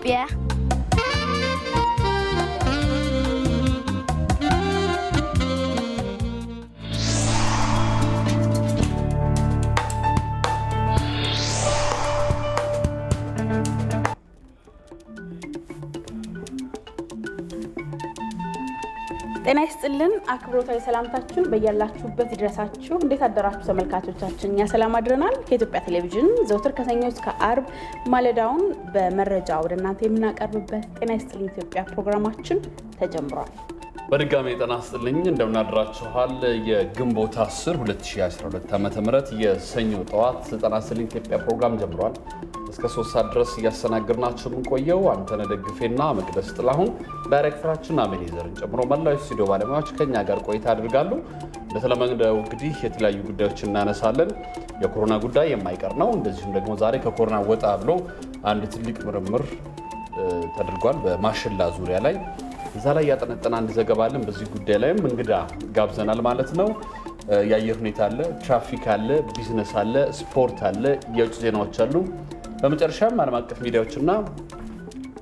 ኢትዮጵያ ጤና ይስጥልን አክብሮታዊ ሰላምታችን በእያላችሁበት ይድረሳችሁ። እንዴት አደራችሁ ተመልካቾቻችን? እኛ ሰላም አድረናል። ከኢትዮጵያ ቴሌቪዥን ዘውትር ከሰኞ እስከ አርብ ማለዳውን በመረጃ ወደ እናንተ የምናቀርብበት ጤና ይስጥልን ኢትዮጵያ ፕሮግራማችን ተጀምሯል። በድጋሚ ጤና ይስጥልኝ እንደምን አድራችኋል። የግንቦት 10 2012 ዓ.ም የሰኞ ጠዋት ጤና ይስጥልን ኢትዮጵያ ፕሮግራም ጀምሯል። እስከ 3 ሰዓት ድረስ እያስተናገድናችሁ የምንቆየው አንተነህ ደግፌና መቅደስ ጥላሁን ዳይሬክተራችን አሜኒዘርን ጨምሮ መላው ስቱዲዮ ባለሙያዎች ከኛ ጋር ቆይታ ያደርጋሉ። እንደተለመደው እንግዲህ የተለያዩ ጉዳዮችን እናነሳለን። የኮሮና ጉዳይ የማይቀር ነው። እንደዚሁም ደግሞ ዛሬ ከኮሮና ወጣ ብሎ አንድ ትልቅ ምርምር ተደርጓል በማሽላ ዙሪያ ላይ እዛ ላይ ያጠነጠነ አንድ ዘገባ አለን። በዚህ ጉዳይ ላይም እንግዳ ጋብዘናል ማለት ነው። የአየር ሁኔታ አለ፣ ትራፊክ አለ፣ ቢዝነስ አለ፣ ስፖርት አለ፣ የውጭ ዜናዎች አሉ። በመጨረሻም ዓለም አቀፍ ሚዲያዎችና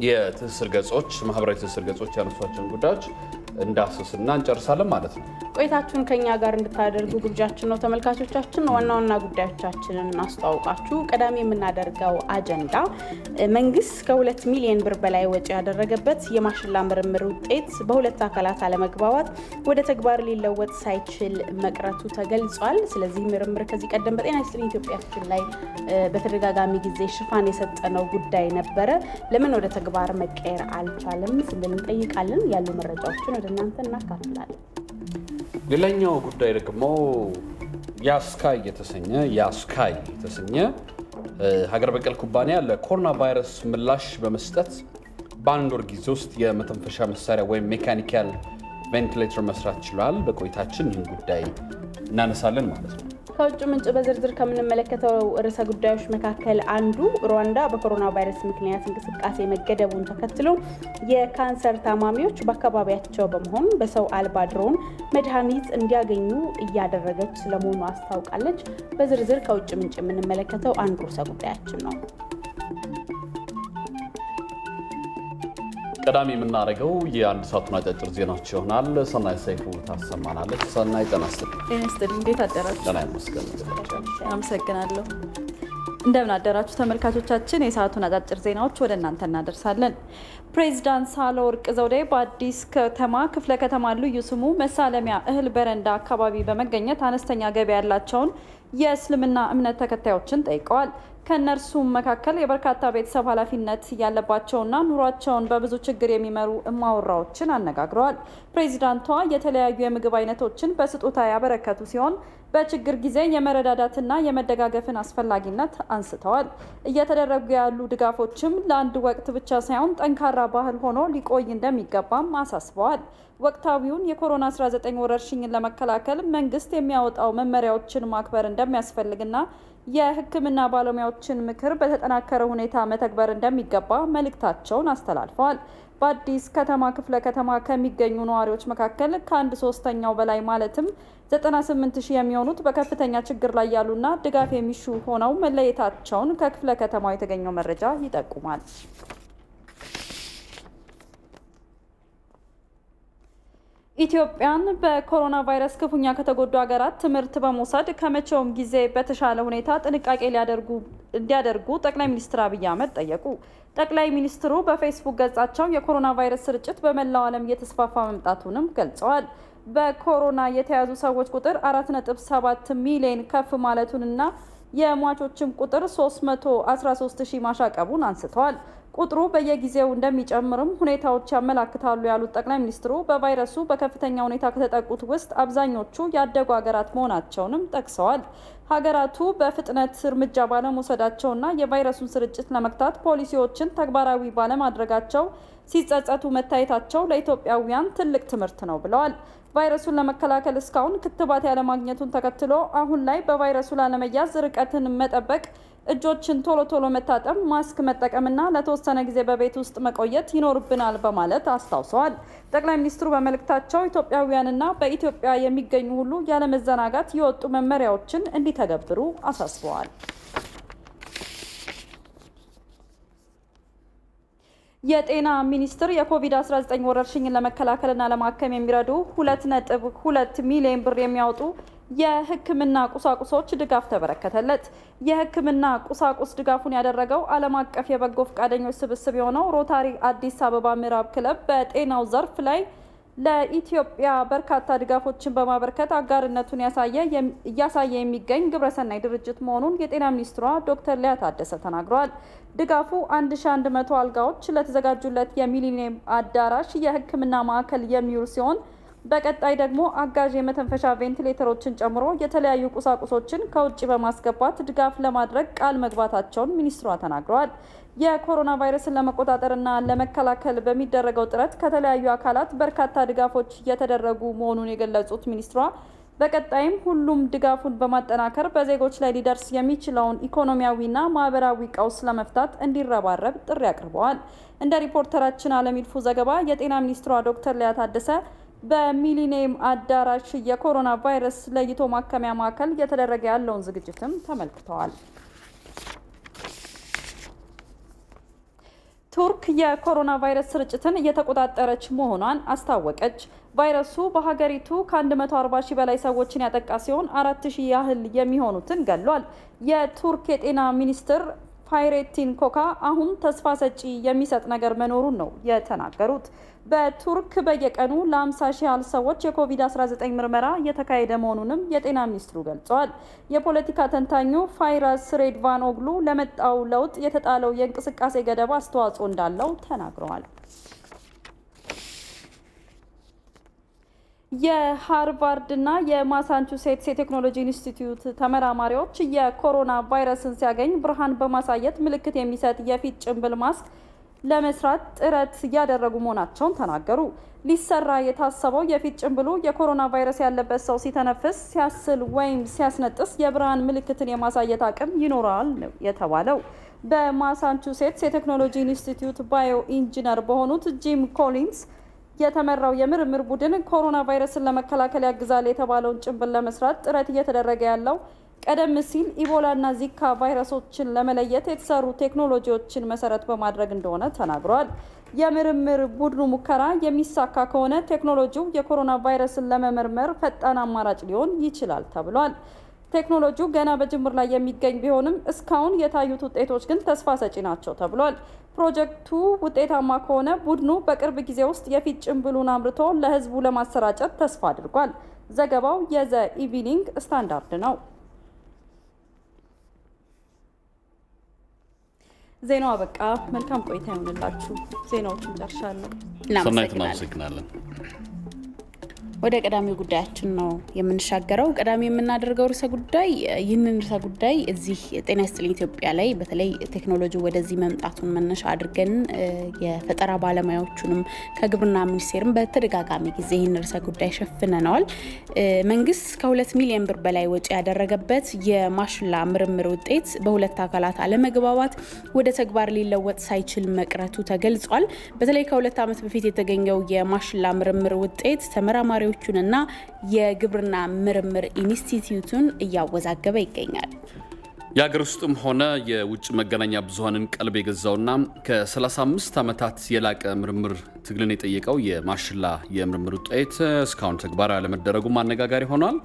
የትስስር ገጾች ማህበራዊ ትስስር ገጾች ያነሷቸውን ጉዳዮች እንዳስስና እንጨርሳለን ማለት ነው። ቆይታችሁን ከኛ ጋር እንድታደርጉ ግብዣችን ነው። ተመልካቾቻችን ዋና ዋና ጉዳዮቻችንን እናስተዋውቃችሁ። ቀዳሚ የምናደርገው አጀንዳ መንግስት ከ2 ሚሊዮን ብር በላይ ወጪ ያደረገበት የማሽላ ምርምር ውጤት በሁለት አካላት አለመግባባት ወደ ተግባር ሊለወጥ ሳይችል መቅረቱ ተገልጿል። ስለዚህ ምርምር ከዚህ ቀደም በጤና ይስጥልኝ ኢትዮጵያችን ላይ በተደጋጋሚ ጊዜ ሽፋን የሰጠነው ጉዳይ ነበረ። ለምን ወደ ተግባር መቀየር አልቻለም ስንል እንጠይቃለን። ያሉ መረጃዎችን ወደ እናንተ እናካፍላለን። ሌላኛው ጉዳይ ደግሞ ያስካይ የተሰኘ ሀገር በቀል ኩባንያ ለኮሮና ቫይረስ ምላሽ በመስጠት በአንድ ወር ጊዜ ውስጥ የመተንፈሻ መሳሪያ ወይም ሜካኒካል ቬንቲሌተር መስራት ችሏል። በቆይታችን ይህን ጉዳይ እናነሳለን ማለት ነው። ከውጭ ምንጭ በዝርዝር ከምንመለከተው ርዕሰ ጉዳዮች መካከል አንዱ ሩዋንዳ በኮሮና ቫይረስ ምክንያት እንቅስቃሴ መገደቡን ተከትሎ የካንሰር ታማሚዎች በአካባቢያቸው በመሆን በሰው አልባ ድሮን መድኃኒት እንዲያገኙ እያደረገች ስለመሆኑ አስታውቃለች። በዝርዝር ከውጭ ምንጭ የምንመለከተው አንዱ ርዕሰ ጉዳያችን ነው። ቀዳሚ የምናደርገው የአንድ ሰዓቱን አጫጭር ዜናዎች ይሆናል። ሰናይ ሰይፉ ታሰማናለች። ሰናይ ጤና ይስጥልኝ። ጤና ይስጥልኝ። እንዴት አደራችሁ? ጤና ይመስገን። አመሰግናለሁ። እንደምን አደራችሁ ተመልካቾቻችን። የሰዓቱን አጫጭር ዜናዎች ወደ እናንተ እናደርሳለን። ፕሬዝዳንት ሳህለወርቅ ዘውዴ በአዲስ ከተማ ክፍለ ከተማ ልዩ ስሙ መሳለሚያ እህል በረንዳ አካባቢ በመገኘት አነስተኛ ገቢ ያላቸውን የእስልምና እምነት ተከታዮችን ጠይቀዋል። ከነርሱም መካከል የበርካታ ቤተሰብ ኃላፊነት ያለባቸውና ኑሯቸውን በብዙ ችግር የሚመሩ እማወራዎችን አነጋግረዋል። ፕሬዚዳንቷ የተለያዩ የምግብ አይነቶችን በስጦታ ያበረከቱ ሲሆን በችግር ጊዜ የመረዳዳትና የመደጋገፍን አስፈላጊነት አንስተዋል። እየተደረጉ ያሉ ድጋፎችም ለአንድ ወቅት ብቻ ሳይሆን ጠንካራ ባህል ሆኖ ሊቆይ እንደሚገባም አሳስበዋል። ወቅታዊውን የኮሮና-19 ወረርሽኝን ለመከላከል መንግስት የሚያወጣው መመሪያዎችን ማክበር እንደሚያስፈልግና የሕክምና ባለሙያዎችን ምክር በተጠናከረ ሁኔታ መተግበር እንደሚገባ መልእክታቸውን አስተላልፈዋል። በአዲስ ከተማ ክፍለ ከተማ ከሚገኙ ነዋሪዎች መካከል ከ1/3 በላይ ማለትም 98,000 የሚሆኑት በከፍተኛ ችግር ላይ ያሉና ድጋፍ የሚሹ ሆነው መለየታቸውን ከክፍለ ከተማው የተገኘው መረጃ ይጠቁማል። ኢትዮጵያን በኮሮና ቫይረስ ክፉኛ ከተጎዱ ሀገራት ትምህርት በመውሰድ ከመቼውም ጊዜ በተሻለ ሁኔታ ጥንቃቄ እንዲያደርጉ ጠቅላይ ሚኒስትር አብይ አህመድ ጠየቁ። ጠቅላይ ሚኒስትሩ በፌስቡክ ገጻቸው የኮሮና ቫይረስ ስርጭት በመላው ዓለም እየተስፋፋ መምጣቱንም ገልጸዋል። በኮሮና የተያዙ ሰዎች ቁጥር 4.7 ሚሊዮን ከፍ ማለቱንና የሟቾችም ቁጥር 313,000 ማሻቀቡን አንስተዋል። ቁጥሩ በየጊዜው እንደሚጨምርም ሁኔታዎች ያመላክታሉ ያሉት ጠቅላይ ሚኒስትሩ በቫይረሱ በከፍተኛ ሁኔታ ከተጠቁት ውስጥ አብዛኞቹ ያደጉ ሀገራት መሆናቸውንም ጠቅሰዋል። ሀገራቱ በፍጥነት እርምጃ ባለመውሰዳቸውና የቫይረሱን ስርጭት ለመግታት ፖሊሲዎችን ተግባራዊ ባለማድረጋቸው ሲጸጸቱ መታየታቸው ለኢትዮጵያውያን ትልቅ ትምህርት ነው ብለዋል። ቫይረሱን ለመከላከል እስካሁን ክትባት ያለማግኘቱን ተከትሎ አሁን ላይ በቫይረሱ ላለመያዝ ርቀትን መጠበቅ፣ እጆችን ቶሎ ቶሎ መታጠብ፣ ማስክ መጠቀምና ለተወሰነ ጊዜ በቤት ውስጥ መቆየት ይኖርብናል በማለት አስታውሰዋል። ጠቅላይ ሚኒስትሩ በመልእክታቸው ኢትዮጵያውያንና በኢትዮጵያ የሚገኙ ሁሉ ያለመዘናጋት የወጡ መመሪያዎችን እንዲተገብሩ አሳስበዋል። የጤና ሚኒስቴር የኮቪድ-19 ወረርሽኝን ለመከላከልና ለማከም የሚረዱ 2.2 ሚሊዮን ብር የሚያወጡ የሕክምና ቁሳቁሶች ድጋፍ ተበረከተለት። የሕክምና ቁሳቁስ ድጋፉን ያደረገው ዓለም አቀፍ የበጎ ፈቃደኞች ስብስብ የሆነው ሮታሪ አዲስ አበባ ምዕራብ ክለብ በጤናው ዘርፍ ላይ ለኢትዮጵያ በርካታ ድጋፎችን በማበርከት አጋርነቱን እያሳየ የሚገኝ ግብረሰናይ ድርጅት መሆኑን የጤና ሚኒስትሯ ዶክተር ሊያ ታደሰ ተናግረዋል። ድጋፉ 1100 አልጋዎች ለተዘጋጁለት የሚሊኒየም አዳራሽ የሕክምና ማዕከል የሚውል ሲሆን በቀጣይ ደግሞ አጋዥ የመተንፈሻ ቬንቲሌተሮችን ጨምሮ የተለያዩ ቁሳቁሶችን ከውጭ በማስገባት ድጋፍ ለማድረግ ቃል መግባታቸውን ሚኒስትሯ ተናግረዋል። የኮሮና ቫይረስን ለመቆጣጠርና ለመከላከል በሚደረገው ጥረት ከተለያዩ አካላት በርካታ ድጋፎች እየተደረጉ መሆኑን የገለጹት ሚኒስትሯ በቀጣይም ሁሉም ድጋፉን በማጠናከር በዜጎች ላይ ሊደርስ የሚችለውን ኢኮኖሚያዊና ማህበራዊ ቀውስ ለመፍታት እንዲረባረብ ጥሪ አቅርበዋል። እንደ ሪፖርተራችን አለሚልፉ ዘገባ የጤና ሚኒስትሯ ዶክተር ሊያ ታደሰ በሚሊኒየም አዳራሽ የኮሮና ቫይረስ ለይቶ ማከሚያ ማዕከል እየተደረገ ያለውን ዝግጅትም ተመልክተዋል። ቱርክ የኮሮና ቫይረስ ስርጭትን እየተቆጣጠረች መሆኗን አስታወቀች። ቫይረሱ በሀገሪቱ ከ140 ሺህ በላይ ሰዎችን ያጠቃ ሲሆን 4000 ያህል የሚሆኑትን ገሏል። የቱርክ የጤና ሚኒስትር ፋይሬቲን ኮካ አሁን ተስፋ ሰጪ የሚሰጥ ነገር መኖሩን ነው የተናገሩት። በቱርክ በየቀኑ ለ50 ሺህ ያህል ሰዎች የኮቪድ-19 ምርመራ እየተካሄደ መሆኑንም የጤና ሚኒስትሩ ገልጸዋል። የፖለቲካ ተንታኙ ፋይራስ ሬድቫኖግሉ ለመጣው ለውጥ የተጣለው የእንቅስቃሴ ገደብ አስተዋጽኦ እንዳለው ተናግረዋል። የሃርቫርድ እና የማሳቹሴትስ የቴክኖሎጂ ኢንስቲትዩት ተመራማሪዎች የኮሮና ቫይረስን ሲያገኝ ብርሃን በማሳየት ምልክት የሚሰጥ የፊት ጭንብል ማስክ ለመስራት ጥረት እያደረጉ መሆናቸውን ተናገሩ። ሊሰራ የታሰበው የፊት ጭንብሉ የኮሮና ቫይረስ ያለበት ሰው ሲተነፍስ፣ ሲያስል ወይም ሲያስነጥስ የብርሃን ምልክትን የማሳየት አቅም ይኖራል ነው የተባለው። በማሳቹሴትስ የቴክኖሎጂ ኢንስቲትዩት ባዮ ኢንጂነር በሆኑት ጂም ኮሊንስ የተመራው የምርምር ቡድን ኮሮና ቫይረስን ለመከላከል ያግዛል የተባለውን ጭንብል ለመስራት ጥረት እየተደረገ ያለው ቀደም ሲል ኢቦላና ዚካ ቫይረሶችን ለመለየት የተሰሩ ቴክኖሎጂዎችን መሰረት በማድረግ እንደሆነ ተናግረዋል። የምርምር ቡድኑ ሙከራ የሚሳካ ከሆነ ቴክኖሎጂው የኮሮና ቫይረስን ለመመርመር ፈጣን አማራጭ ሊሆን ይችላል ተብሏል። ቴክኖሎጂው ገና በጅምር ላይ የሚገኝ ቢሆንም እስካሁን የታዩት ውጤቶች ግን ተስፋ ሰጪ ናቸው ተብሏል። ፕሮጀክቱ ውጤታማ ከሆነ ቡድኑ በቅርብ ጊዜ ውስጥ የፊት ጭንብሉን አምርቶ ለሕዝቡ ለማሰራጨት ተስፋ አድርጓል። ዘገባው የዘ ኢቪኒንግ ስታንዳርድ ነው። ዜናው አበቃ። መልካም ቆይታ ይሆንላችሁ። ዜናዎቹን ጨርሻለሁ። እናመሰግናለን። ወደ ቀዳሚው ጉዳያችን ነው የምንሻገረው። ቀዳሚ የምናደርገው ርዕሰ ጉዳይ ይህንን ርዕሰ ጉዳይ እዚህ ጤና ይስጥልኝ ኢትዮጵያ ላይ በተለይ ቴክኖሎጂ ወደዚህ መምጣቱን መነሻ አድርገን የፈጠራ ባለሙያዎቹንም ከግብርና ሚኒስቴርም በተደጋጋሚ ጊዜ ይህን ርዕሰ ጉዳይ ሸፍነነዋል። መንግስት ከ2 ሚሊዮን ብር በላይ ወጪ ያደረገበት የማሽላ ምርምር ውጤት በሁለት አካላት አለመግባባት ወደ ተግባር ሊለወጥ ሳይችል መቅረቱ ተገልጿል። በተለይ ከ2 ዓመት በፊት የተገኘው የማሽላ ምርምር ውጤት ተመራማሪዎቹንና የግብርና ምርምር ኢንስቲትዩቱን እያወዛገበ ይገኛል። የሀገር ውስጥም ሆነ የውጭ መገናኛ ብዙሃንን ቀልብ የገዛውና ከ35 ዓመታት የላቀ ምርምር ትግልን የጠየቀው የማሽላ የምርምር ውጤት እስካሁን ተግባራዊ አለመደረጉ አነጋጋሪ ሆኗል።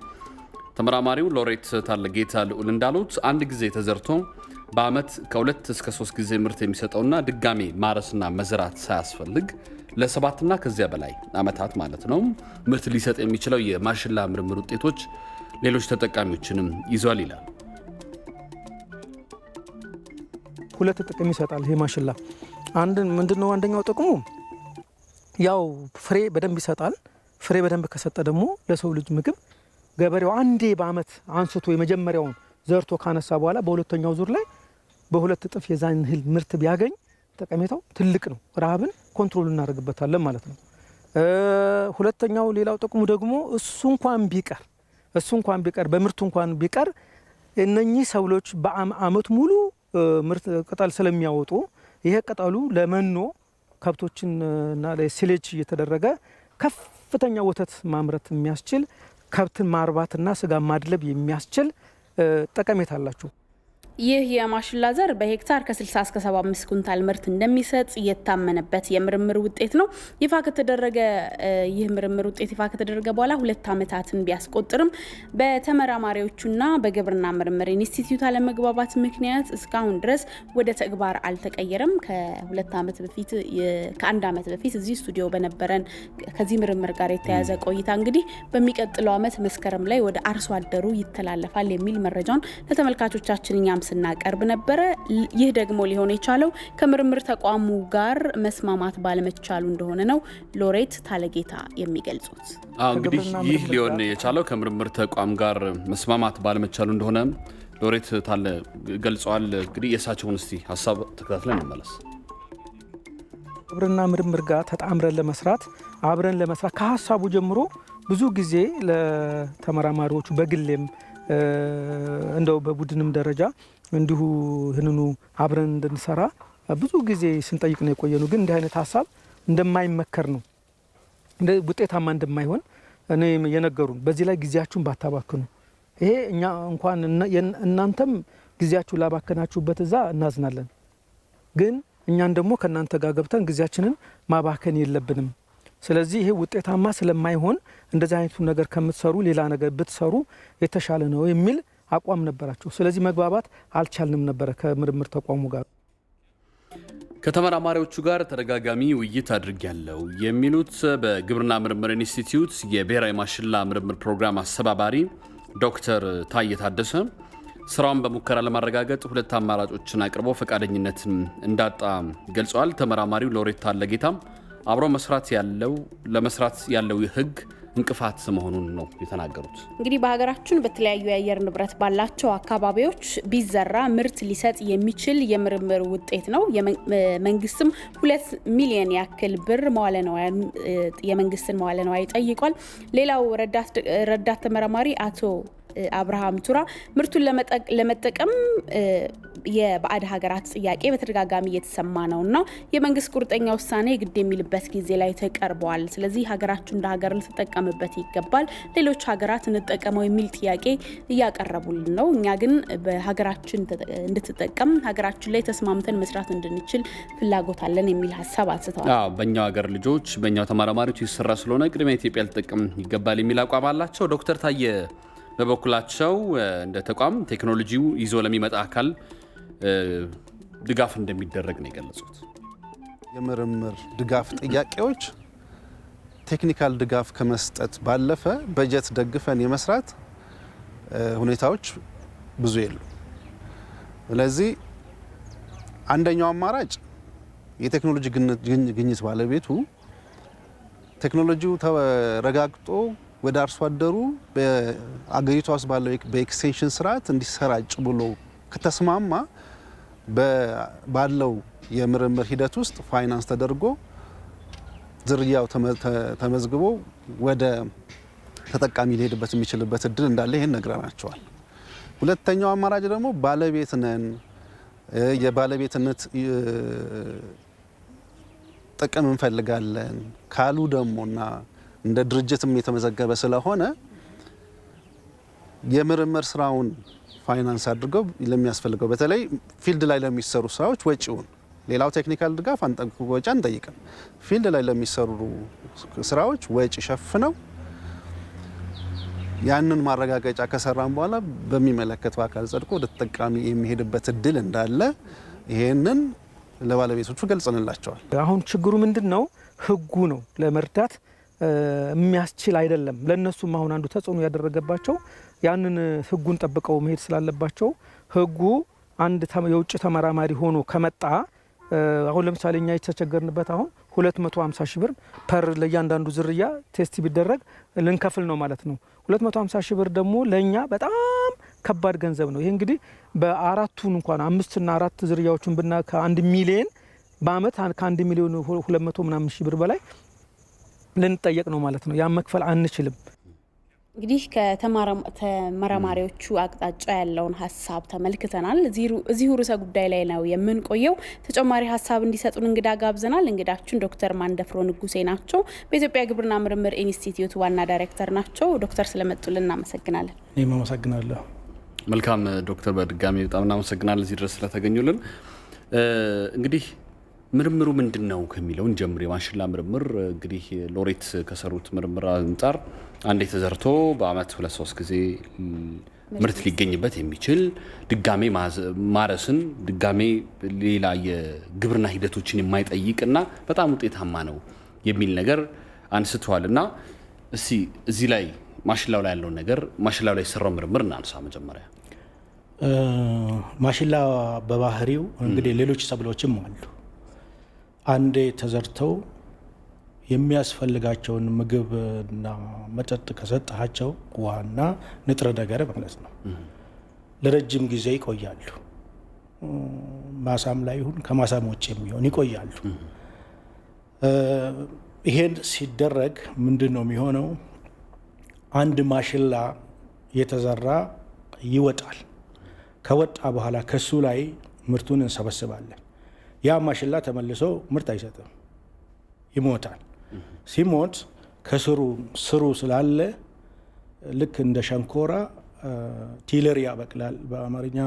ተመራማሪው ሎሬት ታለጌታ ልዑል እንዳሉት አንድ ጊዜ ተዘርቶ በአመት ከ2 እስከ 3 ጊዜ ምርት የሚሰጠውና ድጋሜ ማረስና መዝራት ሳያስፈልግ ለ7 ከዚያ በላይ ዓመታት ማለት ነው ምርት ሊሰጥ የሚችለው የማሽላ ምርምር ውጤቶች ሌሎች ተጠቃሚዎችንም ይዟል ይላል። ሁለት ጥቅም ይሰጣል ይሄ ማሽላ። ምንድነው አንደኛው ጥቅሙ ያው ፍሬ በደንብ ይሰጣል። ፍሬ በደንብ ከሰጠ ደግሞ ለሰው ልጅ ምግብ ገበሬው አንዴ በአመት አንስቶ የመጀመሪያውን ዘርቶ ካነሳ በኋላ በሁለተኛው ዙር ላይ በሁለት እጥፍ የዛን እህል ምርት ቢያገኝ ጠቀሜታው ትልቅ ነው። ረሃብን ኮንትሮል እናደርግበታለን ማለት ነው። ሁለተኛው ሌላው ጥቅሙ ደግሞ እሱ እንኳን ቢቀር በምርቱ እንኳን ቢቀር እነኚህ ሰብሎች በአመት ሙሉ ምርት ቅጠል ስለሚያወጡ ይሄ ቅጠሉ ለመኖ ከብቶችንና ለሲሌጅ እየተደረገ ከፍተኛ ወተት ማምረት የሚያስችል ከብትን ማርባትና ስጋ ማድለብ የሚያስችል ጠቀሜታ አላቸው። ይህ የማሽላ ዘር በሄክታር ከ60 እስከ 75 ኩንታል ምርት እንደሚሰጥ የታመነበት የምርምር ውጤት ነው። ይፋ ከተደረገ በኋላ 2 ዓመታትን ቢያስቆጥርም በተመራማሪዎቹና በግብርና ምርምር ኢንስቲትዩት አለመግባባት ምክንያት እስካሁን ድረስ ወደ ተግባር አልተቀየረም። ከአንድ ዓመት በፊት እዚህ ስቱዲዮ በነበረን ከዚህ ምርምር ጋር የተያያዘ ቆይታ እንግዲህ በሚቀጥለው ዓመት መስከረም ላይ ወደ አርሶ አደሩ ይተላለፋል የሚል መረጃውን ለተመልካቾቻችን እኛም ስናቀርብ ነበረ። ይህ ደግሞ ሊሆን የቻለው ከምርምር ተቋሙ ጋር መስማማት ባለመቻሉ እንደሆነ ነው ሎሬት ታለጌታ የሚገልጹት። እንግዲህ ይህ ሊሆን የቻለው ከምርምር ተቋም ጋር መስማማት ባለመቻሉ እንደሆነ ሎሬት ታለ ገልጸዋል። እንግዲህ የእሳቸውን እስቲ ሀሳብ ተከታትለን እንመለስ። ግብርና ምርምር ጋር ተጣምረን አብረን ለመስራት ከሀሳቡ ጀምሮ ብዙ ጊዜ ለተመራማሪዎቹ በግሌም እንደው በቡድንም ደረጃ እንዲሁ ይህንኑ አብረን እንድንሰራ ብዙ ጊዜ ስንጠይቅ ነው የቆየነው። ግን እንዲህ አይነት ሀሳብ እንደማይመከር ነው ውጤታማ እንደማይሆን እኔ የነገሩን። በዚህ ላይ ጊዜያችሁን ባታባክኑ፣ ይሄ እኛ እንኳን እናንተም ጊዜያችሁ ላባከናችሁበት እዛ እናዝናለን። ግን እኛን ደግሞ ከእናንተ ጋር ገብተን ጊዜያችንን ማባከን የለብንም። ስለዚህ ይሄ ውጤታማ ስለማይሆን እንደዚህ አይነቱ ነገር ከምትሰሩ ሌላ ነገር ብትሰሩ የተሻለ ነው የሚል አቋም ነበራቸው። ስለዚህ መግባባት አልቻልንም ነበረ ከምርምር ተቋሙ ጋር። ከተመራማሪዎቹ ጋር ተደጋጋሚ ውይይት አድርጌያለሁ የሚሉት በግብርና ምርምር ኢንስቲትዩት የብሔራዊ ማሽላ ምርምር ፕሮግራም አስተባባሪ ዶክተር ታዬ ታደሰ ስራውን በሙከራ ለማረጋገጥ 2 አማራጮችን አቅርቦ ፈቃደኝነትን እንዳጣ ገልጸዋል። ተመራማሪው ሎሬት ታለጌታም አብሮ ለመስራት ያለው ህግ እንቅፋት መሆኑን ነው የተናገሩት። እንግዲህ በሀገራችን በተለያዩ የአየር ንብረት ባላቸው አካባቢዎች ቢዘራ ምርት ሊሰጥ የሚችል የምርምር ውጤት ነው። መንግስትም 2 ሚሊዮን ያክል ብር የመንግስትን መዋለ ንዋይ ጠይቋል። ሌላው ረዳት ተመራማሪ አቶ አብርሃም ቱራ ምርቱን ለመጠቀም የባዕድ ሀገራት ጥያቄ በተደጋጋሚ እየተሰማ ነውና የመንግስት ቁርጠኛ ውሳኔ ግድ የሚልበት ጊዜ ላይ ተቀርቧል። ስለዚህ ሀገራችን እንደ ሀገር ልትጠቀምበት ይገባል፣ ሌሎች ሀገራት እንጠቀመው የሚል ጥያቄ እያቀረቡልን ነው። እኛ ግን በሀገራችን እንድትጠቀም ሀገራችን ላይ ተስማምተን መስራት እንድንችል ፍላጎት አለን የሚል ሀሳብ አንስተዋል። በእኛው ሀገር ልጆች በእኛው ተመራማሪዎች ይሰራ ስለሆነ ቅድሚያ ኢትዮጵያ ልትጠቀም ይገባል የሚል አቋም አላቸው። ዶክተር ታዬ በበኩላቸው እንደ ተቋም ቴክኖሎጂው ይዞ ለሚመጣ አካል ድጋፍ እንደሚደረግ ነው የገለጹት። የምርምር ድጋፍ ጥያቄዎች ቴክኒካል ድጋፍ ከመስጠት ባለፈ በጀት ደግፈን የመስራት ሁኔታዎች ብዙ የሉ። ስለዚህ አንደኛው አማራጭ የቴክኖሎጂ ግኝት ባለቤቱ ቴክኖሎጂው ተረጋግጦ ወደ አርሶ አደሩ በአገሪቷ ውስጥ ባለው በኤክስቴንሽን ስርዓት እንዲሰራጭ ብሎ ከተስማማ ባለው የምርምር ሂደት ውስጥ ፋይናንስ ተደርጎ ዝርያው ተመዝግቦ ወደ ተጠቃሚ ሊሄድበት የሚችልበት እድል እንዳለ ይሄን ነግረናቸዋል። ሁለተኛው አማራጭ ደግሞ ባለቤት ነን የባለቤትነት ጥቅም እንፈልጋለን ካሉ ደሞና እንደ ድርጅትም የተመዘገበ ስለሆነ የምርምር ስራውን ፋይናንስ አድርገው ለሚያስፈልገው በተለይ ፊልድ ላይ ለሚሰሩ ስራዎች ወጪውን ሌላው ቴክኒካል ድጋፍ ወጪ አንጠይቅም። ፊልድ ላይ ለሚሰሩ ስራዎች ወጪ ሸፍነው ያንን ማረጋገጫ ከሰራን በኋላ በሚመለከተው አካል ጸድቆ ወደ ተጠቃሚ የሚሄድበት እድል እንዳለ ይሄንን ለባለቤቶቹ ገልጸንላቸዋል። አሁን ችግሩ ምንድነው? ህጉ ነው ለመርዳት የሚያስችል አይደለም። ለነሱም አሁን አንዱ ተጽዕኖ ያደረገባቸው ያንን ህጉን ጠብቀው መሄድ ስላለባቸው ህጉ አንድ የውጭ ተመራማሪ ሆኖ ከመጣ አሁን ለምሳሌ እኛ የተቸገርንበት አሁን 250 ሺህ ብር ፐር ለእያንዳንዱ ዝርያ ቴስት ቢደረግ ልንከፍል ነው ማለት ነው። 250 ሺህ ብር ደግሞ ለኛ በጣም ከባድ ገንዘብ ነው። ይሄ እንግዲህ በአራቱን እንኳን 5 እና 4 ዝርያዎችን ብና ከ1 ሚሊዮን በአመት ከ1 ሚሊዮን 200 ምናምን ሺህ ብር በላይ ልንጠየቅ ነው ማለት ነው። ያን መክፈል አንችልም። እንግዲህ ከተመራማሪዎቹ አቅጣጫ ያለውን ሀሳብ ተመልክተናል። እዚሁ ርዕሰ ጉዳይ ላይ ነው የምንቆየው። ተጨማሪ ሀሳብ እንዲሰጡን እንግዳ ጋብዘናል። እንግዳችን ዶክተር ማንደፍሮ ንጉሴ ናቸው። በኢትዮጵያ ግብርና ምርምር ኢንስቲትዩት ዋና ዳይሬክተር ናቸው። ዶክተር ስለመጡልን እናመሰግናለን። እኔም አመሰግናለሁ። መልካም ዶክተር በድጋሚ በጣም እናመሰግናለን እዚህ ድረስ ስለተገኙልን። እንግዲህ ምርምሩ ምንድነው ከሚለውን ጀምር። የማሽላ ምርምር እንግዲህ ሎሬት ከሰሩት ምርምር አንጻር አንዴ ተዘርቶ በአመት 2-3 ጊዜ ምርት ሊገኝበት የሚችል ድጋሜ ማረስን ድጋሜ ሌላ የግብርና ሂደቶችን የማይጠይቅና በጣም ውጤታማ ነው የሚል ነገር አንስተዋልና እስቲ እዚህ ላይ ማሽላው ላይ ያለው ነገር ማሽላው ላይ የሰራው ምርምር እናንሳ። መጀመሪያ ማሽላ በባህሪው እንግዲህ ሌሎች ሰብሎችም አሉ። አንዴ ተዘርተው የሚያስፈልጋቸውን ምግብና መጠጥ ከሰጣቸው ውሃና ንጥረ ነገር ማለት ነው ለረጅም ጊዜ ይቆያሉ። ማሳም ላይ ይሁን ከማሳም ውጭ የሚሆን ይቆያሉ። ይሄን ሲደረግ ምንድን ነው የሚሆነው? አንድ ማሽላ የተዘራ ይወጣል። ከወጣ በኋላ ከሱ ላይ ምርቱን እንሰበስባለን። ያ ማሽላ ተመልሶ ምርት አይሰጥም፣ ይሞታል። ሲሞት ከስሩ ስላለ ልክ እንደ ሸንኮራ ቲለር ያበቅላል። በአማርኛ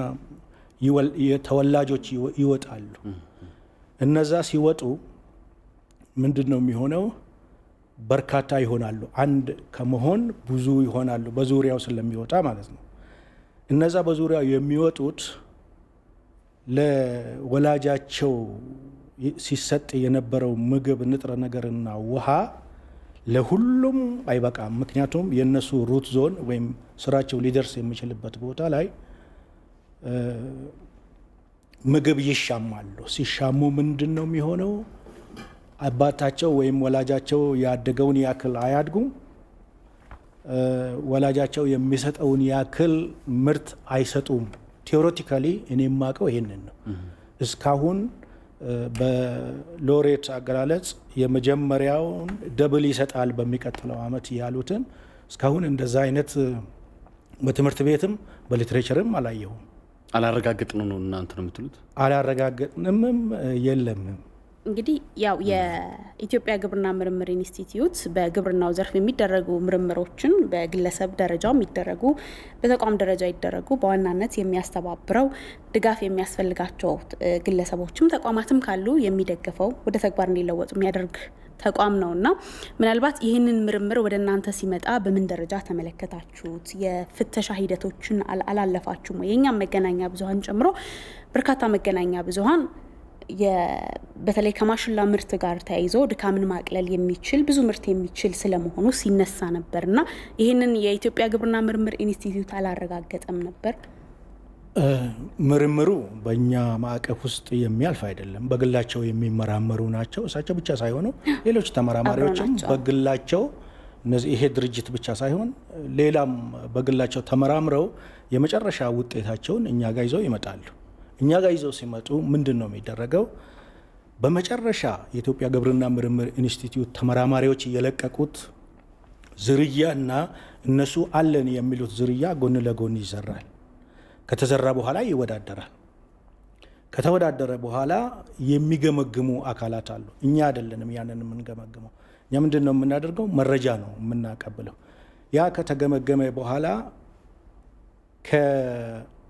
ተወላጆች ይወጣሉ። እነዛ ሲወጡ ምንድን ነው የሚሆነው? በርካታ ይሆናሉ። አንድ ከመሆን ብዙ ይሆናሉ፣ በዙሪያው ስለሚወጣ ማለት ነው። እነዛ በዙሪያው የሚወጡት ለወላጃቸው ሲሰጥ የነበረው ምግብ ንጥረ ነገርና ውሃ ለሁሉም አይበቃም። ምክንያቱም የነሱ ሩት ዞን ወይም ስራቸው ሊደርስ የሚችልበት ቦታ ላይ ምግብ ይሻማሉ። ሲሻሙ ምንድን ነው የሚሆነው? አባታቸው ወይም ወላጃቸው ያደገውን ያክል አያድጉም። ወላጃቸው የሚሰጠውን ያክል ምርት አይሰጡም። ቴዎሬቲካሊ እኔ የማውቀው ይሄንን ነው። እስካሁን በሎሬት አገላለጽ የመጀመሪያውን ደብል ይሰጣል በሚቀጥለው አመት ያሉትን እስካሁን እንደዛ አይነት በትምህርት ቤትም በሊትሬቸርም አላየሁም። አላረጋግጥንም ነው እናንተ ነው የምትሉት? አላረጋግጥንምም የለምም። እንግዲህ ያው የኢትዮጵያ ግብርና ምርምር ኢንስቲትዩት በግብርናው ዘርፍ የሚደረጉ ምርምሮችን በግለሰብ ደረጃ የሚደረጉ በተቋም ደረጃ ይደረጉ በዋናነት የሚያስተባብረው ድጋፍ የሚያስፈልጋቸው ግለሰቦችም ተቋማትም ካሉ የሚደግፈው ወደ ተግባር እንዲለወጡ የሚያደርግ ተቋም ነውና ምናልባት ይህንን ምርምር ወደ እናንተ ሲመጣ በምን ደረጃ ተመለከታችሁት? የፍተሻ ሂደቶችን አላለፋችሁም ወይ? የኛም መገናኛ ብዙሃን ጨምሮ በርካታ መገናኛ ብዙሃን በተለይ ከማሽላ ምርት ጋር ተያይዞ ድካምን ማቅለል የሚችል ብዙ ምርት የሚችል ስለመሆኑ ሲነሳ ነበርና ይህንን የኢትዮጵያ ግብርና ምርምር ኢንስቲትዩት አላረጋገጠም ነበር? ምርምሩ በእኛ ማዕቀፍ ውስጥ የሚያልፍ አይደለም። በግላቸው የሚመራመሩ ናቸው። እሳቸው ብቻ ሳይሆኑ ሌሎች ተመራማሪዎችም በግላቸው ይሄ ድርጅት ብቻ ሳይሆን ሌላም በግላቸው ተመራምረው የመጨረሻ ውጤታቸውን እኛ ጋር ይዘው ይመጣሉ። እኛ ጋር ይዘው ሲመጡ ምንድን ነው የሚደረገው? በመጨረሻ የኢትዮጵያ ግብርና ምርምር ኢንስቲትዩት ተመራማሪዎች የለቀቁት ዝርያና እነሱ አለን የሚሉት ዝርያ ጎን ለጎን ይዘራል። ከተዘራ በኋላ ይወዳደራል። ከተወዳደረ በኋላ የሚገመግሙ አካላት አሉ። እኛ አይደለንም ያንን የምንገመግመው። እኛ ምንድን ነው የምናደርገው? መረጃ ነው የምናቀብለው። ያ ከተገመገመ በኋላ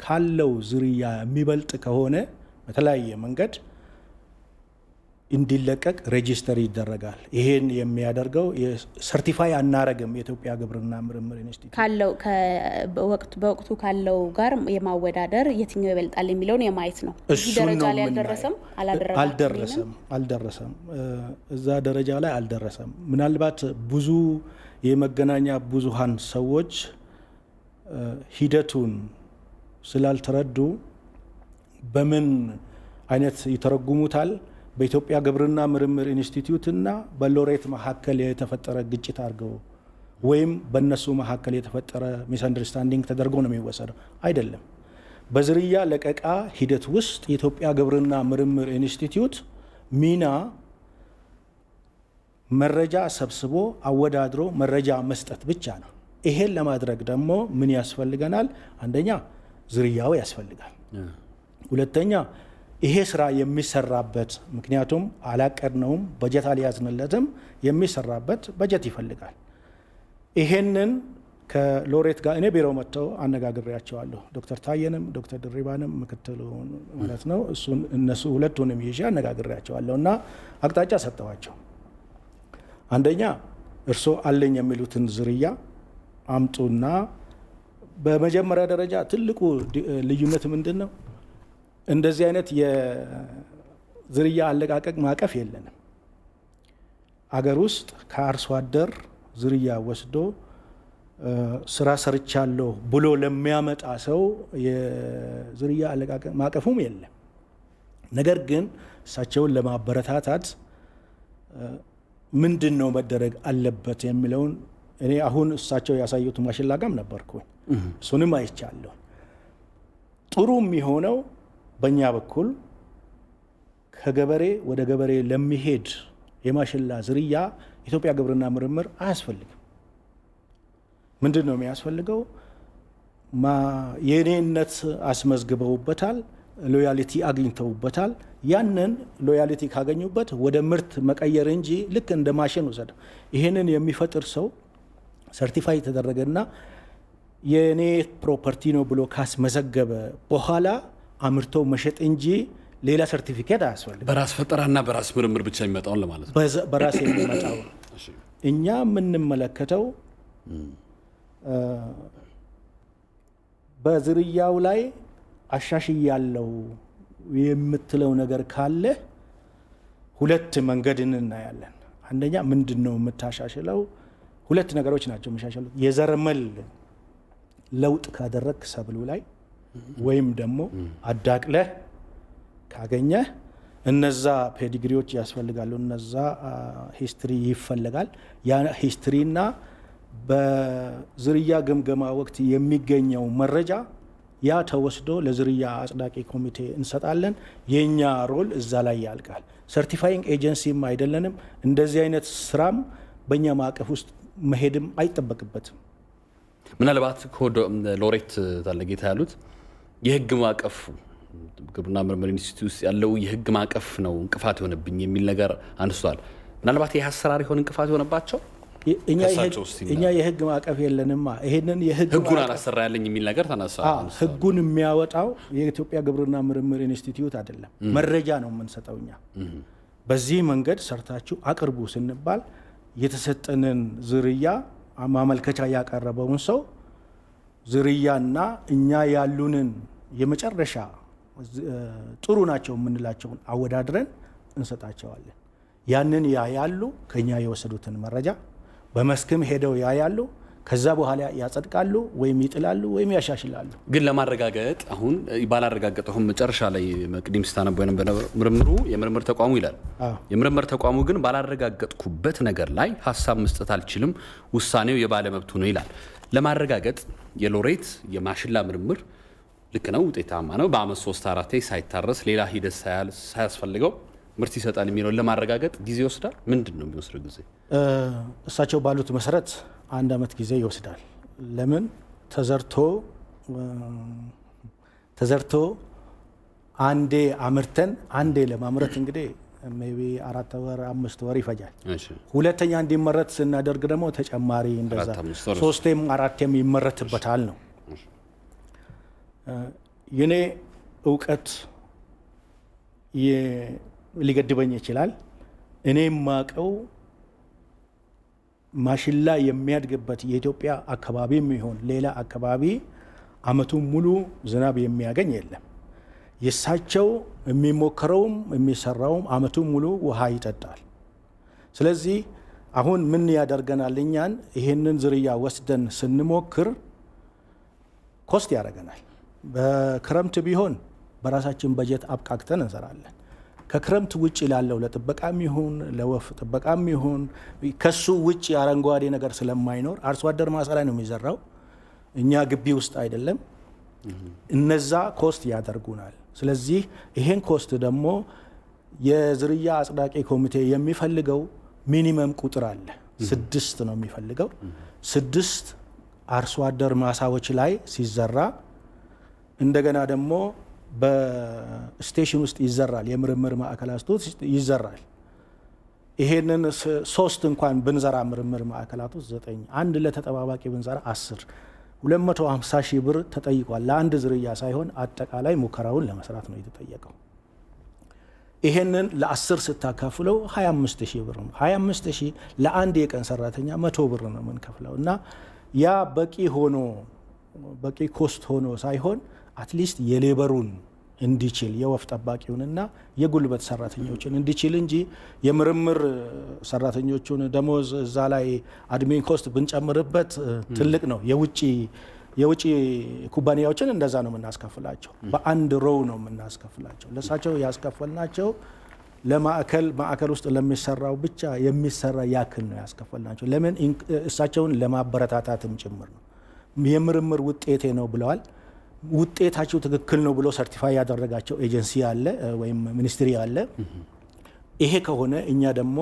ካለው ዝርያ የሚበልጥ ከሆነ በተለያየ መንገድ እንዲለቀቅ ሬጂስተር ይደረጋል። ይሄን የሚያደርገው ሰርቲፋይ አናረግም የኢትዮጵያ ግብርና ምርምር ኢንስቲትዩት በወቅቱ ካለው ጋር የማወዳደር የትኛው ይበልጣል የሚለውን የማየት ነው። እዚህ ደረጃ ላይ አልደረሰም። እዛ ደረጃ ላይ አልደረሰም። ምናልባት ብዙ የመገናኛ ብዙሃን ሰዎች ሂደቱን ስላልተረዱ በምን አይነት ይተረጉሙታል? በኢትዮጵያ ግብርና ምርምር ኢንስቲትዩት እና በሎሬት መካከል የተፈጠረ ግጭት አድርገው ወይም በእነሱ መካከል የተፈጠረ ሚስ አንደርስታንዲንግ ተደርጎ ነው የሚወሰደው። አይደለም። በዝርያ ለቀቃ ሂደት ውስጥ የኢትዮጵያ ግብርና ምርምር ኢንስቲትዩት ሚና መረጃ ሰብስቦ አወዳድሮ መረጃ መስጠት ብቻ ነው። ይሄን ለማድረግ ደግሞ ምን ያስፈልገናል? አንደኛ ዝርያው ያስፈልጋል። ሁለተኛ ይሄ ስራ የሚሰራበት ምክንያቱም አላቀድነውም፣ በጀት አልያዝንለትም፣ የሚሰራበት በጀት ይፈልጋል። ይሄንን ከሎሬት ጋር እኔ ቢሮ መጥተው አነጋግሬያቸዋለሁ። ዶክተር ታየንም ዶክተር ድሪባንም ምክትሉ ማለት ነው እነሱ ሁለቱንም ይዤ አነጋግሬያቸዋለሁ እና አቅጣጫ ሰጠዋቸው። አንደኛ እርሶ አለኝ የሚሉትን ዝርያ አምጡና በመጀመሪያ ደረጃ ትልቁ ልዩነት ምንድን ነው? እንደዚህ አይነት የዝርያ አለቃቀቅ ማዕቀፍ የለንም። አገር ውስጥ ከአርሶ አደር ዝርያ ወስዶ ስራ ሰርቻለሁ ብሎ ለሚያመጣ ሰው የዝርያ አለቃቀቅ ማዕቀፉም የለም። ነገር ግን እሳቸውን ለማበረታታት ምንድን ነው መደረግ አለበት የሚለውን እኔ አሁን እሳቸው ያሳዩት ማሽላ ጋም ነበርኩኝ፣ እሱንም አይቻለሁ። ጥሩ የሚሆነው በእኛ በኩል ከገበሬ ወደ ገበሬ ለሚሄድ የማሽላ ዝርያ ኢትዮጵያ ግብርና ምርምር አያስፈልግም። ምንድን ነው የሚያስፈልገው? የኔነት አስመዝግበውበታል፣ ሎያሊቲ አግኝተውበታል። ያንን ሎያሊቲ ካገኙበት ወደ ምርት መቀየር እንጂ ልክ እንደ ማሽን ወሰደው ይህንን የሚፈጥር ሰው ሰርቲፋይ የተደረገና የኔ ፕሮፐርቲ ነው ብሎ ካስመዘገበ በኋላ አምርቶ መሸጥ እንጂ ሌላ ሰርቲፊኬት አያስፈልግም። በራስ ፈጠራና በራስ ምርምር ብቻ የሚመጣውን ለማለት ነው። በራስ የሚመጣው እኛ የምንመለከተው በዝርያው ላይ አሻሽያለሁ የምትለው ነገር ካለ ሁለት መንገድ እናያለን። አንደኛ ምንድን ነው የምታሻሽለው? ሁለት ነገሮች ናቸው የሚሻሽሉት። የዘረመል ለውጥ ካደረግ ሰብሉ ላይ ወይም ደግሞ አዳቅለህ ካገኘህ እነዛ ፔዲግሪዎች ያስፈልጋሉ። እነዛ ሂስትሪ ይፈልጋል። ያ ሂስትሪና በዝርያ ግምገማ ወቅት የሚገኘው መረጃ ያ ተወስዶ ለዝርያ አጽዳቂ ኮሚቴ እንሰጣለን። የኛ ሮል እዛ ላይ ያልቃል። ሰርቲፋይንግ ኤጀንሲም አይደለንም። እንደዚህ አይነት ስራም በእኛ ማዕቀፍ ውስጥ መሄድም አይጠበቅበትም። ምናልባት ሎሬት ታለጌታ ያሉት የህግ ማዕቀፍ ግብርና ምርምር ኢንስቲትዩት ውስጥ ያለው የህግ ማዕቀፍ ነው እንቅፋት የሆነብኝ የሚል ነገር አንስቷል። ምናልባት ይህ አሰራር የሆነ እንቅፋት የሆነባቸው እኛ የህግ ማዕቀፍ የለንማ። ይሄንን ህጉን አላሰራ ያለኝ የሚል ነገር ተነሳ። ህጉን የሚያወጣው የኢትዮጵያ ግብርና ምርምር ኢንስቲትዩት አይደለም፣ መረጃ ነው የምንሰጠው እኛ። በዚህ መንገድ ሰርታችሁ አቅርቡ ስንባል የተሰጠንን ዝርያ ማመልከቻ ያቀረበውን ሰው ዝርያና እኛ ያሉንን የመጨረሻ ጥሩ ናቸው የምንላቸውን አወዳድረን እንሰጣቸዋለን። ያንን ያያሉ፣ ከኛ የወሰዱትን መረጃ በመስክም ሄደው ያያሉ። ከዛ በኋላ ያጸድቃሉ ወይም ይጥላሉ ወይም ያሻሽላሉ። ግን ለማረጋገጥ አሁን ባላረጋገጠሁም መጨረሻ ላይ መቅዲም ስታነበው የነበረ ምርምሩ የምርምር ተቋሙ ይላል። የምርምር ተቋሙ ግን ባላረጋገጥኩበት ነገር ላይ ሀሳብ መስጠት አልችልም፣ ውሳኔው የባለመብቱ ነው ይላል። ለማረጋገጥ የሎሬት የማሽላ ምርምር ልክ ነው፣ ውጤታማ ነው፣ በአመት 3-4 ሳይታረስ ሌላ ሂደት ሳያስፈልገው ምርት ይሰጣል የሚለውን ለማረጋገጥ ጊዜ ይወስዳል። ምንድን ነው የሚወስደው ጊዜ? እሳቸው ባሉት መሰረት 1 ዓመት ጊዜ ይወስዳል። ለምን ተዘርቶ አንዴ አምርተን አንዴ ለማምረት እንግዲህ ሜይ ቢ 4 ወር 5 ወር ይፈጃል። ሁለተኛ እንዲመረት ስናደርግ ደግሞ ተጨማሪ እንደዛ 3ም 4ም ይመረትበታል ነው። የኔ እውቀት ሊገድበኝ ይችላል። እኔ የማውቀው ማሽላ የሚያድግበት የኢትዮጵያ አካባቢ የሚሆን ሌላ አካባቢ አመቱን ሙሉ ዝናብ የሚያገኝ የለም። የእሳቸው የሚሞከረውም የሚሰራውም አመቱን ሙሉ ውሃ ይጠጣል። ስለዚህ አሁን ምን ያደርገናል? እኛን ይሄንን ዝርያ ወስደን ስንሞክር ኮስት ያደርገናል። በክረምት ቢሆን በራሳችን በጀት አብቃቅተን እንሰራለን። ከክረምት ውጭ ላለው ለጥበቃም ይሁን ለወፍ ጥበቃም ይሁን ከሱ ውጭ አረንጓዴ ነገር ስለማይኖር አርሶ አደር ማሳ ላይ ነው የሚዘራው፣ እኛ ግቢ ውስጥ አይደለም። እነዛ ኮስት ያደርጉናል። ስለዚህ ይሄን ኮስት ደግሞ የዝርያ አጽዳቂ ኮሚቴ የሚፈልገው ሚኒመም ቁጥር አለ። 6 ነው የሚፈልገው። 6 አርሶ አደር ማሳዎች ላይ ሲዘራ እንደገና ደግሞ በስቴሽን ውስጥ ይዘራል። የምርምር ማዕከላት ውስጥ ይዘራል። ይሄንን 3 እንኳን ብንዘራ ምርምር ማዕከላት ውስጥ 9 አንድ ለተጠባባቂ ብንዘራ 10 250 ሺህ ብር ተጠይቋል። ለአንድ ዝርያ ሳይሆን አጠቃላይ ሙከራውን ለመስራት ነው የተጠየቀው። ይሄንን ለ10 ስታካፍለው 25 ሺህ ብር ነው። 25 ሺህ ለአንድ የቀን ሰራተኛ 100 ብር ነው የምንከፍለው እና ያ በቂ ኮስት ሆኖ ሳይሆን አትሊስት የሌበሩን እንዲችል የወፍ ጠባቂውንና የጉልበት ሰራተኞችን እንዲችል እንጂ የምርምር ሰራተኞቹን ደሞዝ እዛ ላይ አድሚን ኮስት ብንጨምርበት ትልቅ ነው። የውጭ ኩባንያዎችን እንደዛ ነው የምናስከፍላቸው። በአንድ ሮው ነው የምናስከፍላቸው። ለሳቸው ያስከፈልናቸው ማዕከል ውስጥ ለሚሰራው ብቻ የሚሰራ ያክል ነው ያስከፈልናቸው። ለምን? እሳቸውን ለማበረታታትም ጭምር ነው። የምርምር ውጤቴ ነው ብለዋል። ውጤታቸው ትክክል ነው ብሎ ሰርቲፋይ ያደረጋቸው ኤጀንሲ አለ ወይም ሚኒስትሪ አለ። ይሄ ከሆነ እኛ ደግሞ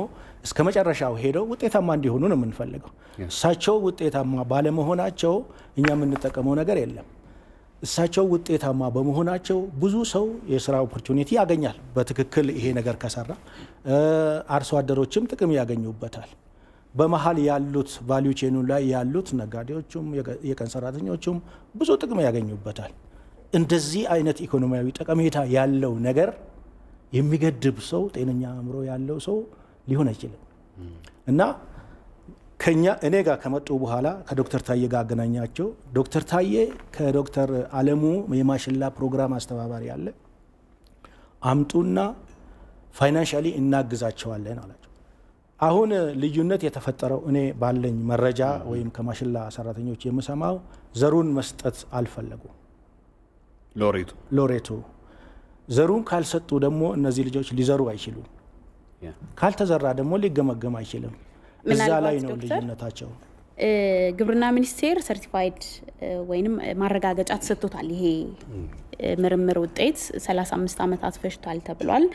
እስከ መጨረሻው ሄደው ውጤታማ እንዲሆኑ ነው የምንፈልገው። እሳቸው ውጤታማ ባለመሆናቸው እኛ የምንጠቀመው ነገር የለም። እሳቸው ውጤታማ በመሆናቸው ብዙ ሰው የስራ ኦፖርቹኒቲ ያገኛል። በትክክል ይሄ ነገር ከሰራ አርሶ አደሮችም ጥቅም ያገኙበታል። በመሀል ያሉት ቫልዩ ቼኑ ላይ ያሉት ነጋዴዎቹም የቀን ሰራተኞቹም ብዙ ጥቅም ያገኙበታል። እንደዚህ አይነት ኢኮኖሚያዊ ጠቀሜታ ያለው ነገር የሚገድብ ሰው ጤነኛ አእምሮ ያለው ሰው ሊሆን አይችልም እና እኔ ጋር ከመጡ በኋላ ከዶክተር ታዬ ጋር አገናኛቸው። ዶክተር ታዬ ከዶክተር አለሙ የማሽላ ፕሮግራም አስተባባሪ አለ፣ አምጡና ፋይናንሻሊ እናግዛቸዋለን አላቸው። አሁን ልዩነት የተፈጠረው እኔ ባለኝ መረጃ ወይም ከማሽላ ሰራተኞች የምሰማው ዘሩን መስጠት አልፈለጉም። ሎሬቱ ዘሩን ካልሰጡ ደግሞ እነዚህ ልጆች ሊዘሩ አይችሉም። ካልተዘራ ደግሞ ሊገመገም አይችልም። እዛ ላይ ነው ልዩነታቸው። ግብርና ሚኒስቴር ሰርቲፋይድ ወይንም ማረጋገጫ ተሰጥቶታል። ይሄ ምርምር ውጤት 35 ዓመታት ፈጅቷል ተብሏል።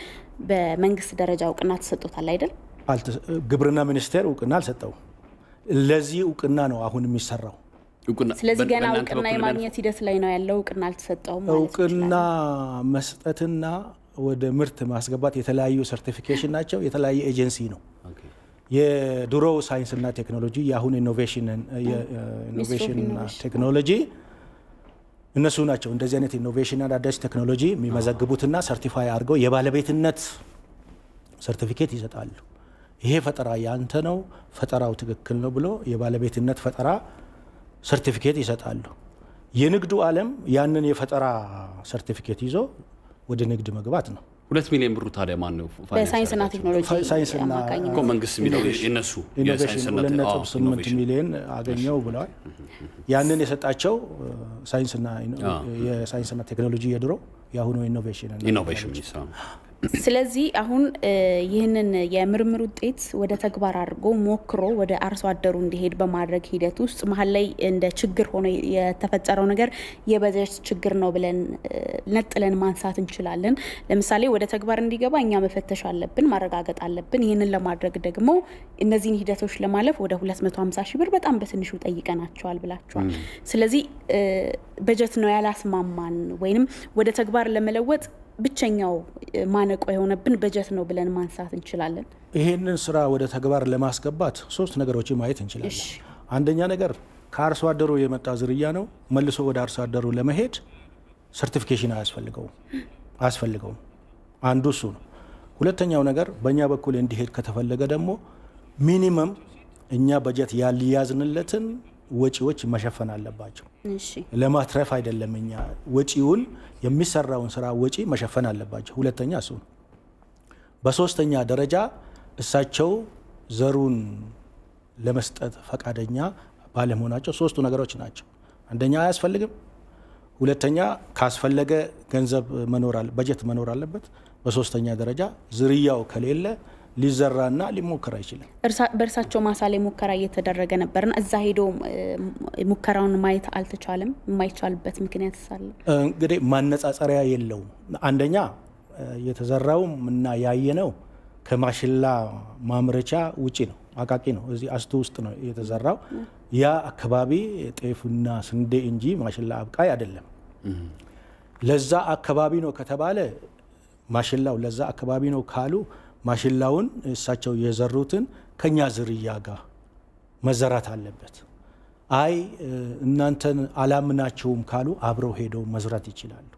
በመንግስት ደረጃ እውቅና ተሰጥቶታል አይደል? ግብርና ሚኒስቴር እውቅና አልሰጠው። ለዚህ እውቅና ነው አሁን የሚሰራው። ስለዚህ ገና እውቅና የማግኘት ሂደት ላይ ነው ያለው። እውቅና አልተሰጠውም ማለት ነው። እውቅና መስጠትና ወደ ምርት ማስገባት የተለያዩ ሰርቲፊኬሽን ናቸው። የተለያየ ኤጀንሲ ነው። የድሮው ሳይንስና ቴክኖሎጂ የአሁን ኢኖቬሽንና ቴክኖሎጂ እነሱ ናቸው። እንደዚህ አይነት ኢኖቬሽንና አዳዲስ ቴክኖሎጂ የሚመዘግቡትና ሰርቲፋይ አድርገው የባለቤትነት ሰርቲፊኬት ይሰጣሉ። ይሄ ፈጠራ ያንተ ነው፣ ፈጠራው ትክክል ነው ብሎ የባለቤትነት ፈጠራ ሰርቲፊኬት ይሰጣሉ። የንግዱ ዓለም ያንን የፈጠራ ሰርቲፊኬት ይዞ ወደ ንግድ መግባት ነው። 2 ሚሊዮን ብሩ ታዲያ ማን ነው? በሳይንስና ቴክኖሎጂ እኮ መንግስት የሚለው የነሱ ኢኖቬሽን 2.8 ሚሊዮን አገኘው ብለዋል። ያንን የሰጣቸው የሳይንስና ቴክኖሎጂ የድሮ የአሁኑ ኢኖቬሽን ሚኒስትር። ስለዚህ አሁን ይህንን የምርምር ውጤት ወደ ተግባር አድርጎ ሞክሮ ወደ አርሶ አደሩ እንዲሄድ በማድረግ ሂደት ውስጥ መሀል ላይ እንደ ችግር ሆኖ የተፈጠረው ነገር የበጀት ችግር ነው ብለን ነጥለን ማንሳት እንችላለን። ለምሳሌ ወደ ተግባር እንዲገባ እኛ መፈተሽ አለብን፣ ማረጋገጥ አለብን። ይህንን ለማድረግ ደግሞ እነዚህን ሂደቶች ለማለፍ ወደ 250 ሺህ ብር በጣም በትንሹ ጠይቀናቸዋል ብላችኋል። ስለዚህ በጀት ነው ያላስማማን ወይንም ወደ ተግባር ለመለወጥ ብቸኛው ማነቆ የሆነብን በጀት ነው ብለን ማንሳት እንችላለን። ይሄንን ስራ ወደ ተግባር ለማስገባት 3 ነገሮችን ማየት እንችላለን። አንደኛ ነገር ከአርሶ አደሩ የመጣ ዝርያ ነው። መልሶ ወደ አርሶ አደሩ ለመሄድ ሰርቲፊኬሽን አያስፈልገውም። አንዱ እሱ ነው። ሁለተኛው ነገር በእኛ በኩል እንዲሄድ ከተፈለገ ደግሞ ሚኒመም እኛ በጀት ያልያዝንለትን ወጪዎች መሸፈን አለባቸው። ለማትረፍ አይደለም። እኛ ወጪውን የሚሰራውን ስራ ወጪ መሸፈን አለባቸው። ሁለተኛ እሱ ነው። በሶስተኛ ደረጃ እሳቸው ዘሩን ለመስጠት ፈቃደኛ ባለመሆናቸው 3ቱ ነገሮች ናቸው። አንደኛ አያስፈልግም፣ ሁለተኛ ካስፈለገ ገንዘብ በጀት መኖር አለበት፣ በሶስተኛ ደረጃ ዝርያው ከሌለ ሊዘራና ሊሞከር አይችልም። በእርሳቸው ማሳ ላይ ሙከራ እየተደረገ ነበርና እዛ ሄዶ ሙከራውን ማየት አልተቻለም። የማይቻልበት ምክንያት ሳለ እንግዲህ ማነጻጸሪያ የለውም። አንደኛ የተዘራውም እና ያየነው ከማሽላ ማምረቻ ውጪ ነው፣ አቃቂ ነው። እዚህ አስቱ ውስጥ ነው የተዘራው። ያ አካባቢ ጤፍና ስንዴ እንጂ ማሽላ አብቃይ አይደለም። ለዛ አካባቢ ነው ከተባለ ማሽላው ለዛ አካባቢ ነው ካሉ ማሽላውን እሳቸው የዘሩትን ከኛ ዝርያ ጋር መዘራት አለበት። አይ እናንተን አላምናቸውም ካሉ አብረው ሄደው መዝራት ይችላሉ።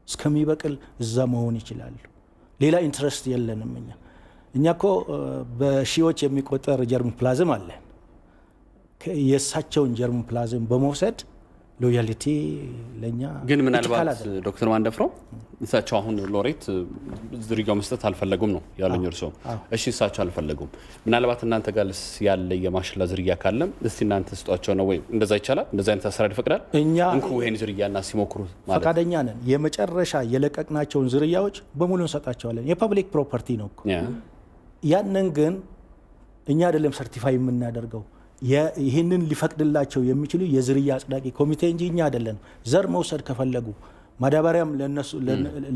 እስከሚበቅል እዛ መሆን ይችላሉ። ሌላ ኢንትረስት የለንም። እኛ እኮ በሺዎች የሚቆጠር ጀርም ፕላዝም አለን። የእሳቸውን ጀርም ፕላዝም በመውሰድ ሎያሊቲ ለኛ ግን ምናልባት ዶክተር ማንደፍሮ እሳቸው አሁን ሎሬት ዝርያው መስጠት አልፈለጉም ነው ያሉኝ እርሶ። እሺ እሳቸው አልፈለጉም። ምናልባት እናንተ ጋርስ ያለ የማሽላ ዝርያ ካለም እስቲ እናንተ ስጧቸው ነው ወይ? እንደዛ ይቻላል? እንደዛ አይነት አሰራር ይፈቅዳል? እኛ እንኩ ይሄን ዝርያና ሲሞክሩ ማለት ፈቃደኛ ነን። የመጨረሻ የለቀቅናቸውን ዝርያዎች በሙሉ እንሰጣቸዋለን። የፐብሊክ ፕሮፐርቲ ነው እኮ። ያንን ግን እኛ አይደለም ሰርቲፋይ የምናደርገው። ይህንን ሊፈቅድላቸው የሚችሉ የዝርያ አጽዳቂ ኮሚቴ እንጂ እኛ አይደለም። ዘር መውሰድ ከፈለጉ ማዳበሪያም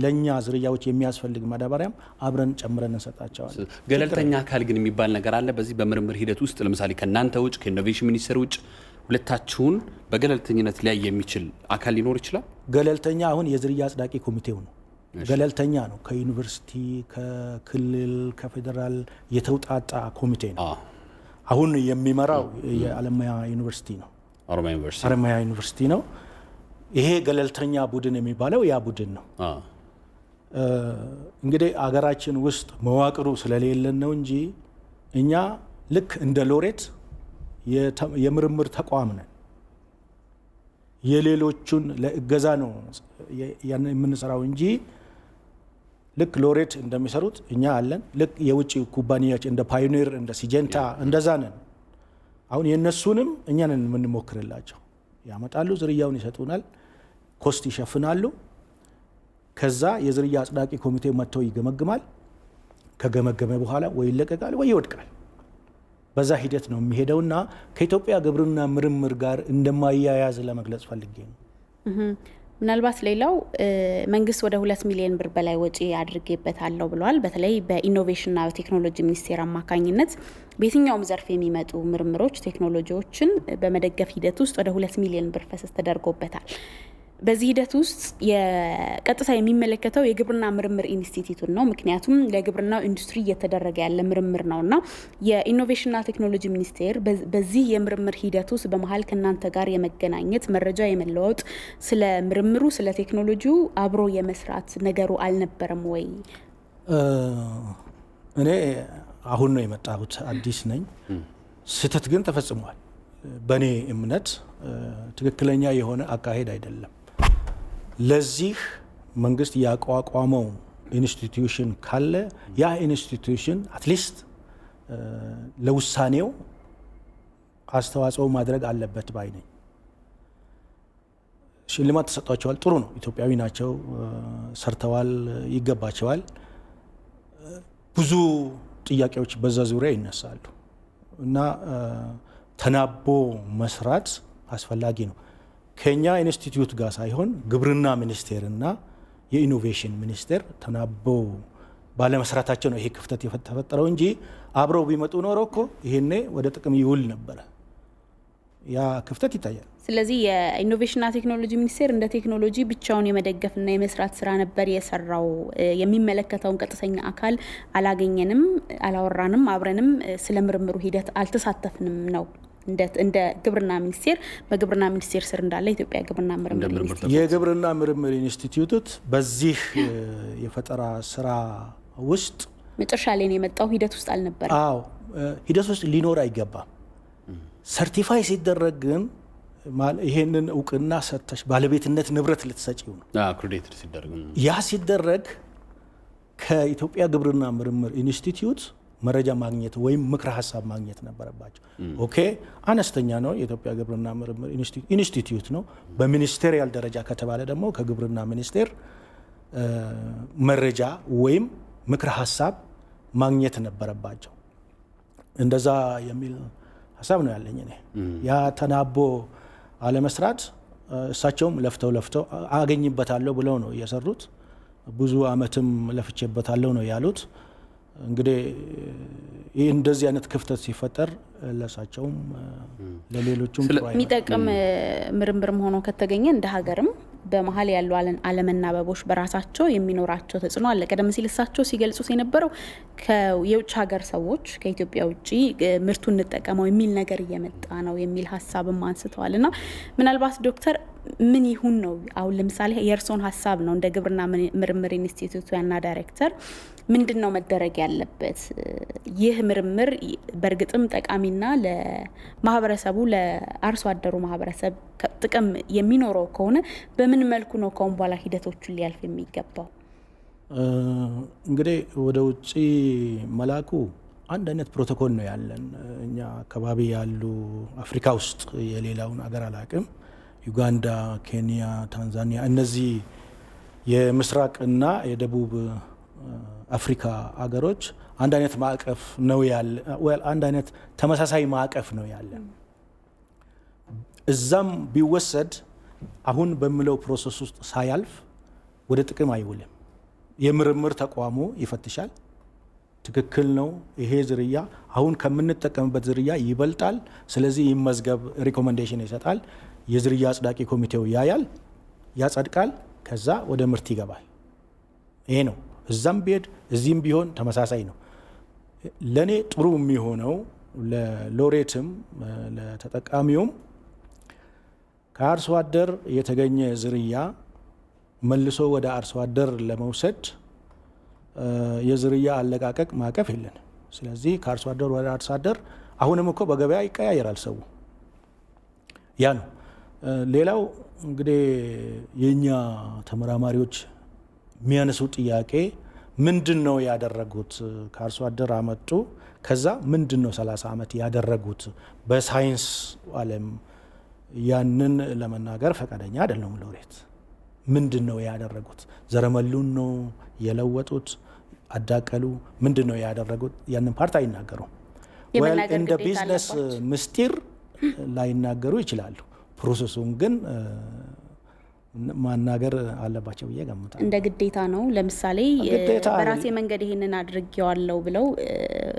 ለኛ ዝርያዎች የሚያስፈልግ ማዳበሪያም አብረን ጨምረን እንሰጣቸዋለን። ገለልተኛ አካል ግን የሚባል ነገር አለ በዚህ በምርምር ሂደት ውስጥ። ለምሳሌ ከናንተ ውጭ ከኢኖቬሽን ሚኒስቴር ውጭ ሁለታችሁን በገለልተኝነት ላይ የሚችል አካል ሊኖር ይችላል? ገለልተኛ አሁን የዝርያ አጽዳቂ ኮሚቴው ነው። ገለልተኛ ነው። ከዩኒቨርሲቲ፣ ከክልል፣ ከፌዴራል የተውጣጣ ኮሚቴ ነው። አሁን የሚመራው የአለማያ ዩኒቨርሲቲ ነው። አለማያ ዩኒቨርሲቲ ነው። ይሄ ገለልተኛ ቡድን የሚባለው ያ ቡድን ነው። እንግዲህ አገራችን ውስጥ መዋቅሩ ስለሌለን ነው እንጂ እኛ ልክ እንደ ሎሬት የምርምር ተቋም ነን። የሌሎቹን ለእገዛ ነው የምንሰራው እንጂ ልክ ሎሬት እንደሚሰሩት እኛ አለን። ልክ የውጭ ኩባንያዎች እንደ ፓዮኒር እንደ ሲጀንታ እንደዛ ነን። አሁን የነሱንም እኛ ነን የምንሞክርላቸው። ያመጣሉ፣ ዝርያውን ይሰጡናል፣ ኮስት ይሸፍናሉ። ከዛ የዝርያ አጽዳቂ ኮሚቴ መጥተው ይገመግማል። ከገመገመ በኋላ ወይ ይለቀቃል ወይ ይወድቃል። በዛ ሂደት ነው የሚሄደውና ከኢትዮጵያ ግብርና ምርምር ጋር እንደማያያዝ ለመግለጽ ፈልጌ ነው። ምናልባት ሌላው መንግስት ወደ 2 ሚሊዮን ብር በላይ ወጪ አድርጌበታለሁ ብሏል። በተለይ በኢኖቬሽንና ቴክኖሎጂ ሚኒስቴር አማካኝነት በየትኛውም ዘርፍ የሚመጡ ምርምሮች፣ ቴክኖሎጂዎችን በመደገፍ ሂደት ውስጥ ወደ 2 ሚሊዮን ብር ፈሰስ ተደርጎበታል። በዚህ ሂደት ውስጥ የቀጥታ የሚመለከተው የግብርና ምርምር ኢንስቲትዩት ነው። ምክንያቱም ለግብርናው ኢንዱስትሪ እየተደረገ ያለ ምርምር ነውና የኢኖቬሽንና ቴክኖሎጂ ሚኒስቴር በዚህ የምርምር ሂደት ውስጥ በመሀል ከናንተ ጋር የመገናኘት መረጃ የመለዋወጥ ስለ ምርምሩ ስለ ቴክኖሎጂው አብሮ የመስራት ነገሩ አልነበረም ወይ? እኔ አሁን ነው የመጣሁት፣ አዲስ ነኝ። ስህተት ግን ተፈጽሟል። በእኔ እምነት ትክክለኛ የሆነ አካሄድ አይደለም። ለዚህ መንግስት ያቋቋመው ኢንስቲትዩሽን ካለ ያ ኢንስቲትዩሽን አትሊስት ለውሳኔው አስተዋጽኦ ማድረግ አለበት ባይ ነኝ። ሽልማት ተሰጥቷቸዋል፣ ጥሩ ነው። ኢትዮጵያዊ ናቸው፣ ሰርተዋል፣ ይገባቸዋል። ብዙ ጥያቄዎች በዛ ዙሪያ ይነሳሉ እና ተናቦ መስራት አስፈላጊ ነው። ከኛ ኢንስቲትዩት ጋር ሳይሆን ግብርና ሚኒስቴርና የኢኖቬሽን ሚኒስቴር ተናቦ ባለመስራታቸው ነው ይሄ ክፍተት የተፈጠረው እንጂ አብረው ቢመጡ ኖሮ እኮ ይሄኔ ወደ ጥቅም ይውል ነበረ። ያ ክፍተት ይታያል። ስለዚህ የኢኖቬሽንና ቴክኖሎጂ ሚኒስቴር እንደ ቴክኖሎጂ ብቻውን የመደገፍና የመስራት ስራ ነበር የሰራው። የሚመለከተውን ቀጥተኛ አካል አላገኘንም፣ አላወራንም፣ አብረንም ስለ ምርምሩ ሂደት አልተሳተፍንም ነው እንደ ግብርና ሚኒስቴር በግብርና ሚኒስቴር ስር እንዳለ ኢትዮጵያ ግብርና ምርምር ኢንስቲትዩት የግብርና ምርምር ኢንስቲትዩት በዚህ የፈጠራ ስራ ውስጥ መጨረሻ ላይ ነው የመጣው። ሂደት ውስጥ አልነበረ። አዎ ሂደት ውስጥ ሊኖር አይገባም። ሰርቲፋይ ሲደረግ ግን ይሄንን እውቅና ሰጥተሽ ባለቤትነት ንብረት ልትሰጪው ነው። አክሬዲትድ ሲደረግ ያ ሲደረግ ከኢትዮጵያ ግብርና ምርምር ኢንስቲትዩት መረጃ ማግኘት ወይም ምክረ ሀሳብ ማግኘት ነበረባቸው። ኦኬ አነስተኛ ነው የኢትዮጵያ ግብርና ምርምር ኢንስቲትዩት ነው። በሚኒስቴሪያል ደረጃ ከተባለ ደግሞ ከግብርና ሚኒስቴር መረጃ ወይም ምክረ ሀሳብ ማግኘት ነበረባቸው። እንደዛ የሚል ሀሳብ ነው ያለኝ እኔ። ያ ተናቦ አለመስራት እሳቸውም ለፍተው አገኝበታለሁ ብለው ነው የሰሩት። ብዙ አመትም ለፍቼበታለሁ ነው ያሉት። እንግዲህ ይህ እንደዚህ አይነት ክፍተት ሲፈጠር ለሳቸውም ለሌሎቹም የሚጠቅም ምርምርም ሆኖ ከተገኘ እንደ ሀገርም በመሀል ያሉ አለመናበቦች በራሳቸው የሚኖራቸው ተጽዕኖ አለ። ቀደም ሲል እሳቸው ሲገልጹት የነበረው የውጭ ሀገር ሰዎች ከኢትዮጵያ ውጭ ምርቱን እንጠቀመው የሚል ነገር እየመጣ ነው የሚል ሀሳብም አንስተዋል እና ምናልባት ዶክተር ምን ይሁን ነው አሁን ለምሳሌ የእርስዎን ሀሳብ ነው እንደ ግብርና ምርምር ኢንስቲትዩት ዋና ዳይሬክተር ምንድን ነው መደረግ ያለበት? ይህ ምርምር በእርግጥም ጠቃሚና ለማህበረሰቡ ለአርሶ አደሩ ማህበረሰብ ጥቅም የሚኖረው ከሆነ በምን መልኩ ነው ከአሁን በኋላ ሂደቶቹን ሊያልፍ የሚገባው? እንግዲህ ወደ ውጭ መላኩ አንድ አይነት ፕሮቶኮል ነው ያለን። እኛ አካባቢ ያሉ አፍሪካ ውስጥ የሌላውን አገር አላቅም፣ ዩጋንዳ፣ ኬንያ፣ ታንዛኒያ እነዚህ የምስራቅና የደቡብ አፍሪካ አገሮች አንድ አይነት ማዕቀፍ ነው ያለ፣ አንድ አይነት ተመሳሳይ ማዕቀፍ ነው ያለ። እዛም ቢወሰድ አሁን በሚለው ፕሮሰስ ውስጥ ሳያልፍ ወደ ጥቅም አይውልም። የምርምር ተቋሙ ይፈትሻል። ትክክል ነው፣ ይሄ ዝርያ አሁን ከምንጠቀምበት ዝርያ ይበልጣል፣ ስለዚህ ይመዝገብ፣ ሪኮሜንዴሽን ይሰጣል። የዝርያ አጽዳቂ ኮሚቴው ያያል፣ ያጸድቃል፣ ከዛ ወደ ምርት ይገባል። ይሄ ነው። እዛም ቢሄድ እዚህም ቢሆን ተመሳሳይ ነው። ለእኔ ጥሩ የሚሆነው ለሎሬትም ለተጠቃሚውም ከአርሶ አደር የተገኘ ዝርያ መልሶ ወደ አርሶ አደር ለመውሰድ የዝርያ አለቃቀቅ ማዕቀፍ የለን። ስለዚህ ከአርሶ አደር ወደ አርሶ አደር አሁንም እኮ በገበያ ይቀያየራል ሰው። ያ ነው። ሌላው እንግዲህ የእኛ ተመራማሪዎች የሚያነሱ ጥያቄ ምንድን ነው ያደረጉት? ከአርሶ አደር አመጡ፣ ከዛ ምንድን ነው 30 ዓመት ያደረጉት? በሳይንስ ዓለም ያንን ለመናገር ፈቃደኛ አይደለም ሎሬት። ምንድን ነው ያደረጉት? ዘረመሉን ነው የለወጡት? አዳቀሉ? ምንድን ነው ያደረጉት? ያንን ፓርት አይናገሩም። እንደ ቢዝነስ ምስጢር ላይናገሩ ይችላሉ። ፕሮሰሱን ግን ማናገር አለባቸው ብዬ ገምታለሁ። እንደ ግዴታ ነው። ለምሳሌ በራሴ መንገድ ይሄንን አድርጌዋለሁ ብለው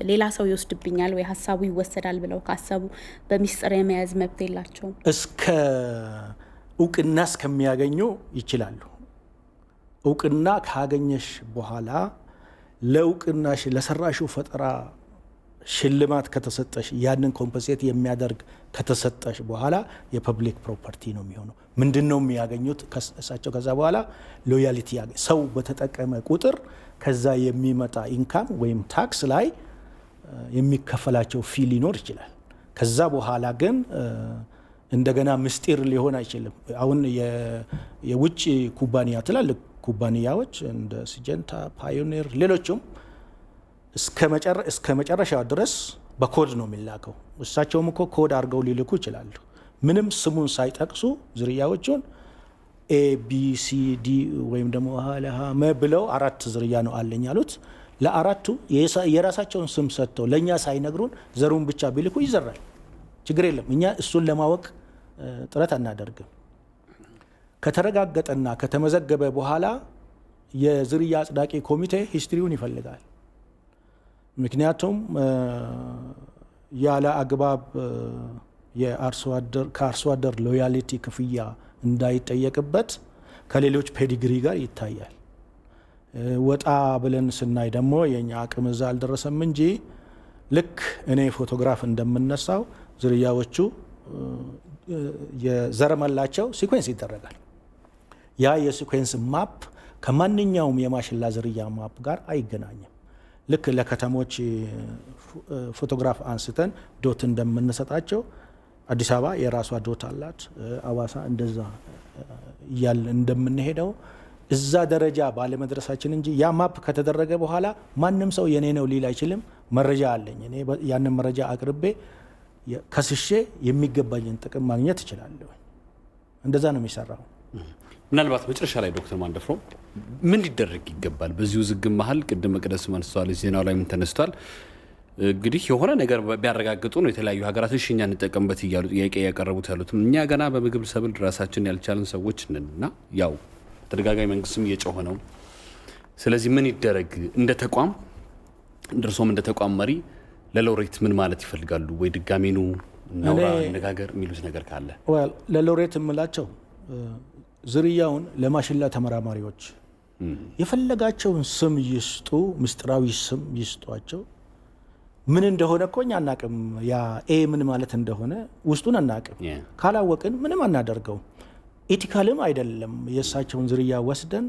ሌላ ሰው ይወስድብኛል ወይ ሀሳቡ ይወሰዳል ብለው ካሰቡ በሚስጥር የመያዝ መብት የላቸውም። እስከ እውቅና እስከሚያገኙ ይችላሉ። እውቅና ካገኘሽ በኋላ ለእውቅናሽ ለሰራሹ ፈጠራ ሽልማት ከተሰጠሽ ያንን ኮምፐንሴት የሚያደርግ ከተሰጠሽ በኋላ የፐብሊክ ፕሮፐርቲ ነው የሚሆነው። ምንድን ነው የሚያገኙት እሳቸው? ከዛ በኋላ ሎያሊቲ ሰው በተጠቀመ ቁጥር ከዛ የሚመጣ ኢንካም ወይም ታክስ ላይ የሚከፈላቸው ፊ ሊኖር ይችላል። ከዛ በኋላ ግን እንደገና ምስጢር ሊሆን አይችልም። አሁን የውጭ ኩባንያ ትላልቅ ኩባንያዎች እንደ ሲጀንታ፣ ፓዮኒር ሌሎችም እስከ መጨረሻ ድረስ በኮድ ነው የሚላከው። እሳቸውም እኮ ኮድ አድርገው ሊልኩ ይችላሉ። ምንም ስሙን ሳይጠቅሱ ዝርያዎቹን ABCD ወይም ደግሞ ሀለሃመ ብለው 4 ዝርያ ነው አለኝ ያሉት። ለአራቱ የራሳቸውን ስም ሰጥተው ለእኛ ሳይነግሩን ዘሩን ብቻ ቢልኩ ይዘራል፣ ችግር የለም። እኛ እሱን ለማወቅ ጥረት አናደርግም። ከተረጋገጠና ከተመዘገበ በኋላ የዝርያ አጽዳቂ ኮሚቴ ሂስትሪውን ይፈልጋል። ምክንያቱም ያለ አግባብ ከአርሶ አደር ሎያሊቲ ክፍያ እንዳይጠየቅበት ከሌሎች ፔዲግሪ ጋር ይታያል። ወጣ ብለን ስናይ ደግሞ የኛ አቅም እዛ አልደረሰም እንጂ ልክ እኔ ፎቶግራፍ እንደምነሳው ዝርያዎቹ የዘረመላቸው ሲኩዌንስ ይደረጋል። ያ የሲኩዌንስ ማፕ ከማንኛውም የማሽላ ዝርያ ማፕ ጋር አይገናኝም። ልክ ለከተሞች ፎቶግራፍ አንስተን ዶት እንደምንሰጣቸው አዲስ አበባ የራሷ ዶት አላት፣ አዋሳ እንደዛ እያለ እንደምንሄደው እዛ ደረጃ ባለመድረሳችን እንጂ ያ ማፕ ከተደረገ በኋላ ማንም ሰው የኔ ነው ሊል አይችልም። መረጃ አለኝ እኔ ያንን መረጃ አቅርቤ ከስሼ የሚገባኝን ጥቅም ማግኘት እችላለሁ። እንደዛ ነው የሚሰራው። ምናልባት መጨረሻ ላይ ዶክተር ማንደፍሮ ምን ሊደረግ ይገባል? በዚሁ ዝግም መሀል ቅድም መቅደስ አንስተዋል፣ ዜናው ላይ ምን ተነስቷል? እንግዲህ የሆነ ነገር ቢያረጋግጡ ነው የተለያዩ ሀገራት እሺ እኛ እንጠቀምበት እያሉ ጥያቄ ያቀረቡት ያሉት። እኛ ገና በምግብ ሰብል ራሳችን ያልቻለን ሰዎች ነንና ያው ተደጋጋሚ መንግስትም እየጮኸ ነው። ስለዚህ ምን ይደረግ? እንደ ተቋም እንደርሶም እንደ ተቋም መሪ ለሎሬት ምን ማለት ይፈልጋሉ? ወይ ድጋሜኑ እናውራ፣ አነጋገር የሚሉት ነገር ካለ ለሎሬት የምላቸው ዝርያውን ለማሽላ ተመራማሪዎች የፈለጋቸውን ስም ይስጡ፣ ምስጢራዊ ስም ይስጧቸው። ምን እንደሆነ እኮ እኛ አናቅም። ያ ኤ ምን ማለት እንደሆነ ውስጡን አናቅም። ካላወቅን ምንም አናደርገው። ኤቲካልም አይደለም። የእሳቸውን ዝርያ ወስደን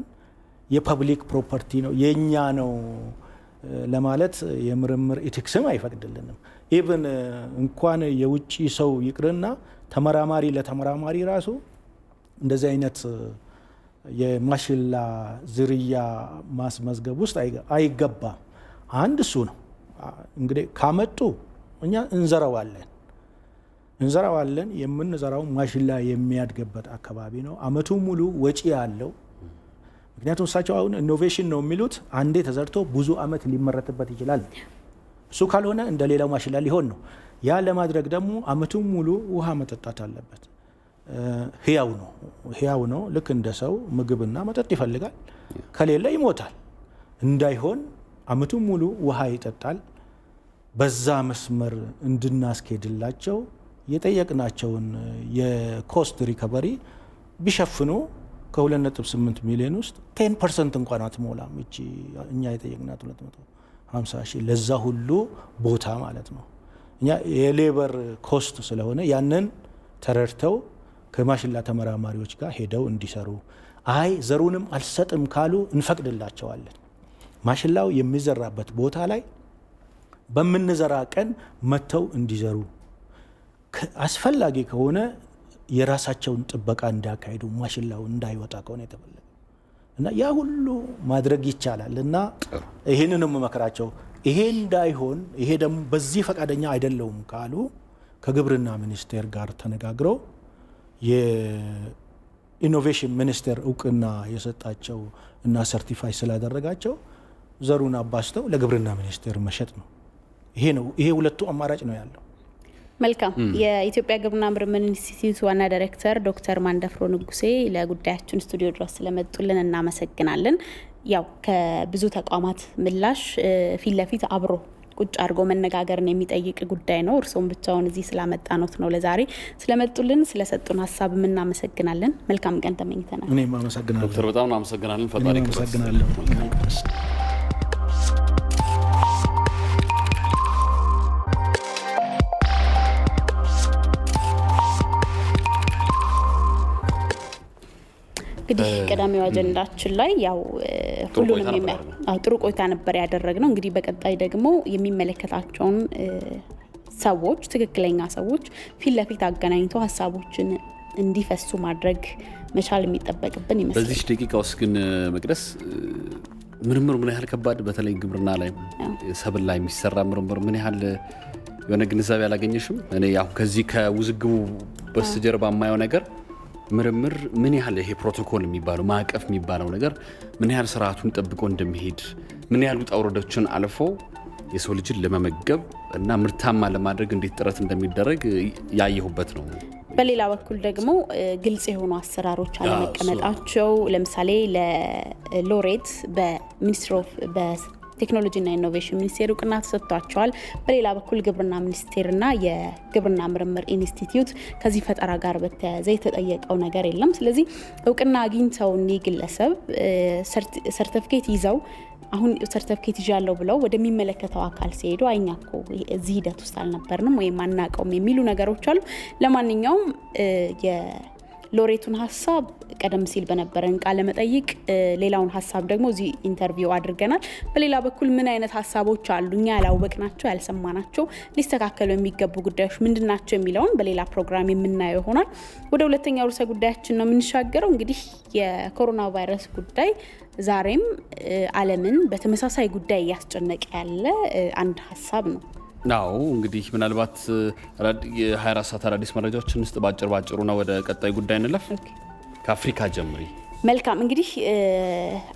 የፐብሊክ ፕሮፐርቲ ነው የኛ ነው ለማለት የምርምር ኤቲክስም አይፈቅድልንም። ኢቭን እንኳን የውጭ ሰው ይቅርና ተመራማሪ ለተመራማሪ ራሱ እንደዚህ አይነት የማሽላ ዝርያ ማስመዝገብ ውስጥ አይገባም። አንድ እሱ ነው። እንግዲህ ካመጡ እኛ እንዘራዋለን። የምንዘራው ማሽላ የሚያድግበት አካባቢ ነው። አመቱ ሙሉ ወጪ ያለው። ምክንያቱም እሳቸው አሁን ኢኖቬሽን ነው የሚሉት አንዴ ተዘርቶ ብዙ አመት ሊመረትበት ይችላል። እሱ ካልሆነ እንደ ሌላው ማሽላ ሊሆን ነው። ያ ለማድረግ ደግሞ አመቱ ሙሉ ውሃ መጠጣት አለበት። ህያው ነው። ልክ እንደ ሰው ምግብና መጠጥ ይፈልጋል። ከሌለ ይሞታል። እንዳይሆን አመቱ ሙሉ ውሃ ይጠጣል። በዛ መስመር እንድናስኬድላቸው የጠየቅናቸውን የኮስት ሪከቨሪ ቢሸፍኑ ከ2.8 ሚሊዮን ውስጥ 10% እንኳን አትሞላም። እቺ እኛ የጠየቅናት 250 ሺህ ለዛ ሁሉ ቦታ ማለት ነው። እኛ የሌበር ኮስት ስለሆነ ያንን ተረድተው ከማሽላ ተመራማሪዎች ጋር ሄደው እንዲሰሩ፣ አይ ዘሩንም አልሰጥም ካሉ እንፈቅድላቸዋለን። ማሽላው የሚዘራበት ቦታ ላይ በምንዘራ ቀን መተው እንዲዘሩ፣ አስፈላጊ ከሆነ የራሳቸውን ጥበቃ እንዲያካሂዱ፣ ማሽላው እንዳይወጣ ከሆነ የተፈለገ እና ያ ሁሉ ማድረግ ይቻላል። እና ይሄንንም መከራቸው ይሄ እንዳይሆን፣ ይሄ ደግሞ በዚህ ፈቃደኛ አይደለውም ካሉ ከግብርና ሚኒስቴር ጋር ተነጋግረው የኢኖቬሽን ሚኒስቴር እውቅና የሰጣቸው እና ሰርቲፋይ ስላደረጋቸው ዘሩን አባስተው ለግብርና ሚኒስቴር መሸጥ ነው። ይሄ ሁለቱ አማራጭ ነው ያለው። መልካም። የኢትዮጵያ ግብርና ምርምር ኢንስቲትዩት ዋና ዳይሬክተር ዶክተር ማንደፍሮ ንጉሴ ለጉዳያችን ስቱዲዮ ድረስ ስለመጡልን እናመሰግናለን። ያው ከብዙ ተቋማት ምላሽ ፊት ለፊት አብሮ ቁጭ አድርጎ መነጋገርን የሚጠይቅ ጉዳይ ነው። እርስዎም ብቻውን እዚህ ስላመጣኖት ነው ለዛሬ ስለመጡልን ስለሰጡን ሀሳብ እናመሰግናለን። መልካም ቀን ተመኝተናል። እኔም አመሰግናለሁ ዶክተር፣ በጣም እናመሰግናለን። ፈጣሪ አመሰግናለሁ። እንግዲህ ቀዳሚው አጀንዳችን ላይ ያው ሁሉንም ጥሩ ቆይታ ነበር ያደረግነው። እንግዲህ በቀጣይ ደግሞ የሚመለከታቸውን ሰዎች ትክክለኛ ሰዎች ፊት ለፊት አገናኝተው ሀሳቦችን እንዲፈሱ ማድረግ መቻል የሚጠበቅብን ይመስላል። በዚህ ደቂቃ ውስጥ ግን መቅደስ ምርምር ምን ያህል ከባድ፣ በተለይ ግብርና ላይ ሰብል ላይ የሚሰራ ምርምር ምን ያህል የሆነ ግንዛቤ አላገኘሽም? እኔ ያው ከዚህ ከውዝግቡ በስተጀርባ የማየው ነገር ምርምር ምን ያህል ይሄ ፕሮቶኮል የሚባለው ማዕቀፍ የሚባለው ነገር ምን ያህል ስርዓቱን ጠብቆ እንደሚሄድ፣ ምን ያህል ውጣ ውረዶችን አልፎ የሰው ልጅን ለመመገብ እና ምርታማ ለማድረግ እንዴት ጥረት እንደሚደረግ ያየሁበት ነው። በሌላ በኩል ደግሞ ግልጽ የሆኑ አሰራሮች አለመቀመጣቸው፣ ለምሳሌ ለሎሬት በሚኒስትሪ ኦፍ ቴክኖሎጂና ኢኖቬሽን ሚኒስቴር እውቅና ተሰጥቷቸዋል። በሌላ በኩል ግብርና ሚኒስቴርና የግብርና ምርምር ኢንስቲትዩት ከዚህ ፈጠራ ጋር በተያያዘ የተጠየቀው ነገር የለም። ስለዚህ እውቅና አግኝተው እኒህ ግለሰብ ሰርቲፊኬት ይዘው አሁን ሰርቲፊኬት ይዣለሁ ብለው ወደሚመለከተው አካል ሲሄዱ አይኛ እኮ እዚህ ሂደት ውስጥ አልነበርንም ወይም አናውቀውም የሚሉ ነገሮች አሉ። ለማንኛውም ሎሬቱን ሀሳብ ቀደም ሲል በነበረን ቃለ መጠይቅ ሌላውን ሀሳብ ደግሞ እዚህ ኢንተርቪው አድርገናል። በሌላ በኩል ምን አይነት ሀሳቦች አሉ እኛ ያላወቅናቸው ያልሰማናቸው ሊስተካከሉ የሚገቡ ጉዳዮች ምንድናቸው የሚለውን በሌላ ፕሮግራም የምናየው ይሆናል። ወደ ሁለተኛው ርዕሰ ጉዳያችን ነው የምንሻገረው። እንግዲህ የኮሮና ቫይረስ ጉዳይ ዛሬም ዓለምን በተመሳሳይ ጉዳይ እያስጨነቀ ያለ አንድ ሀሳብ ነው። ናው እንግዲህ ምናልባት የ24 ሰዓት አዳዲስ መረጃዎችን ውስጥ ባጭሩ ነው ወደ ቀጣይ ጉዳይ እንለፍ። ከአፍሪካ ጀምሪ። መልካም እንግዲህ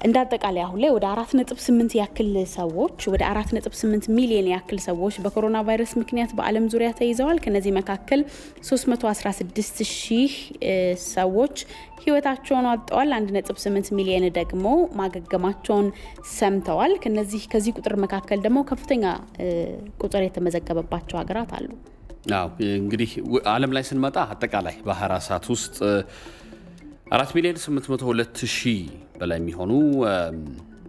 እንደ አጠቃላይ አሁን ላይ ወደ 4.8 ያክል ሰዎች ወደ 4.8 ሚሊዮን ያክል ሰዎች በኮሮና ቫይረስ ምክንያት በዓለም ዙሪያ ተይዘዋል። ከነዚህ መካከል 316,000 ሰዎች ህይወታቸውን አጥተዋል። 1.8 ሚሊዮን ደግሞ ማገገማቸውን ሰምተዋል። ከዚህ ቁጥር መካከል ደግሞ ከፍተኛ ቁጥር የተመዘገበባቸው ሀገራት አሉ። አዎ እንግዲህ ዓለም ላይ ስንመጣ አጠቃላይ በ24 ሰዓት ውስጥ 4,802,000 በላይ የሚሆኑ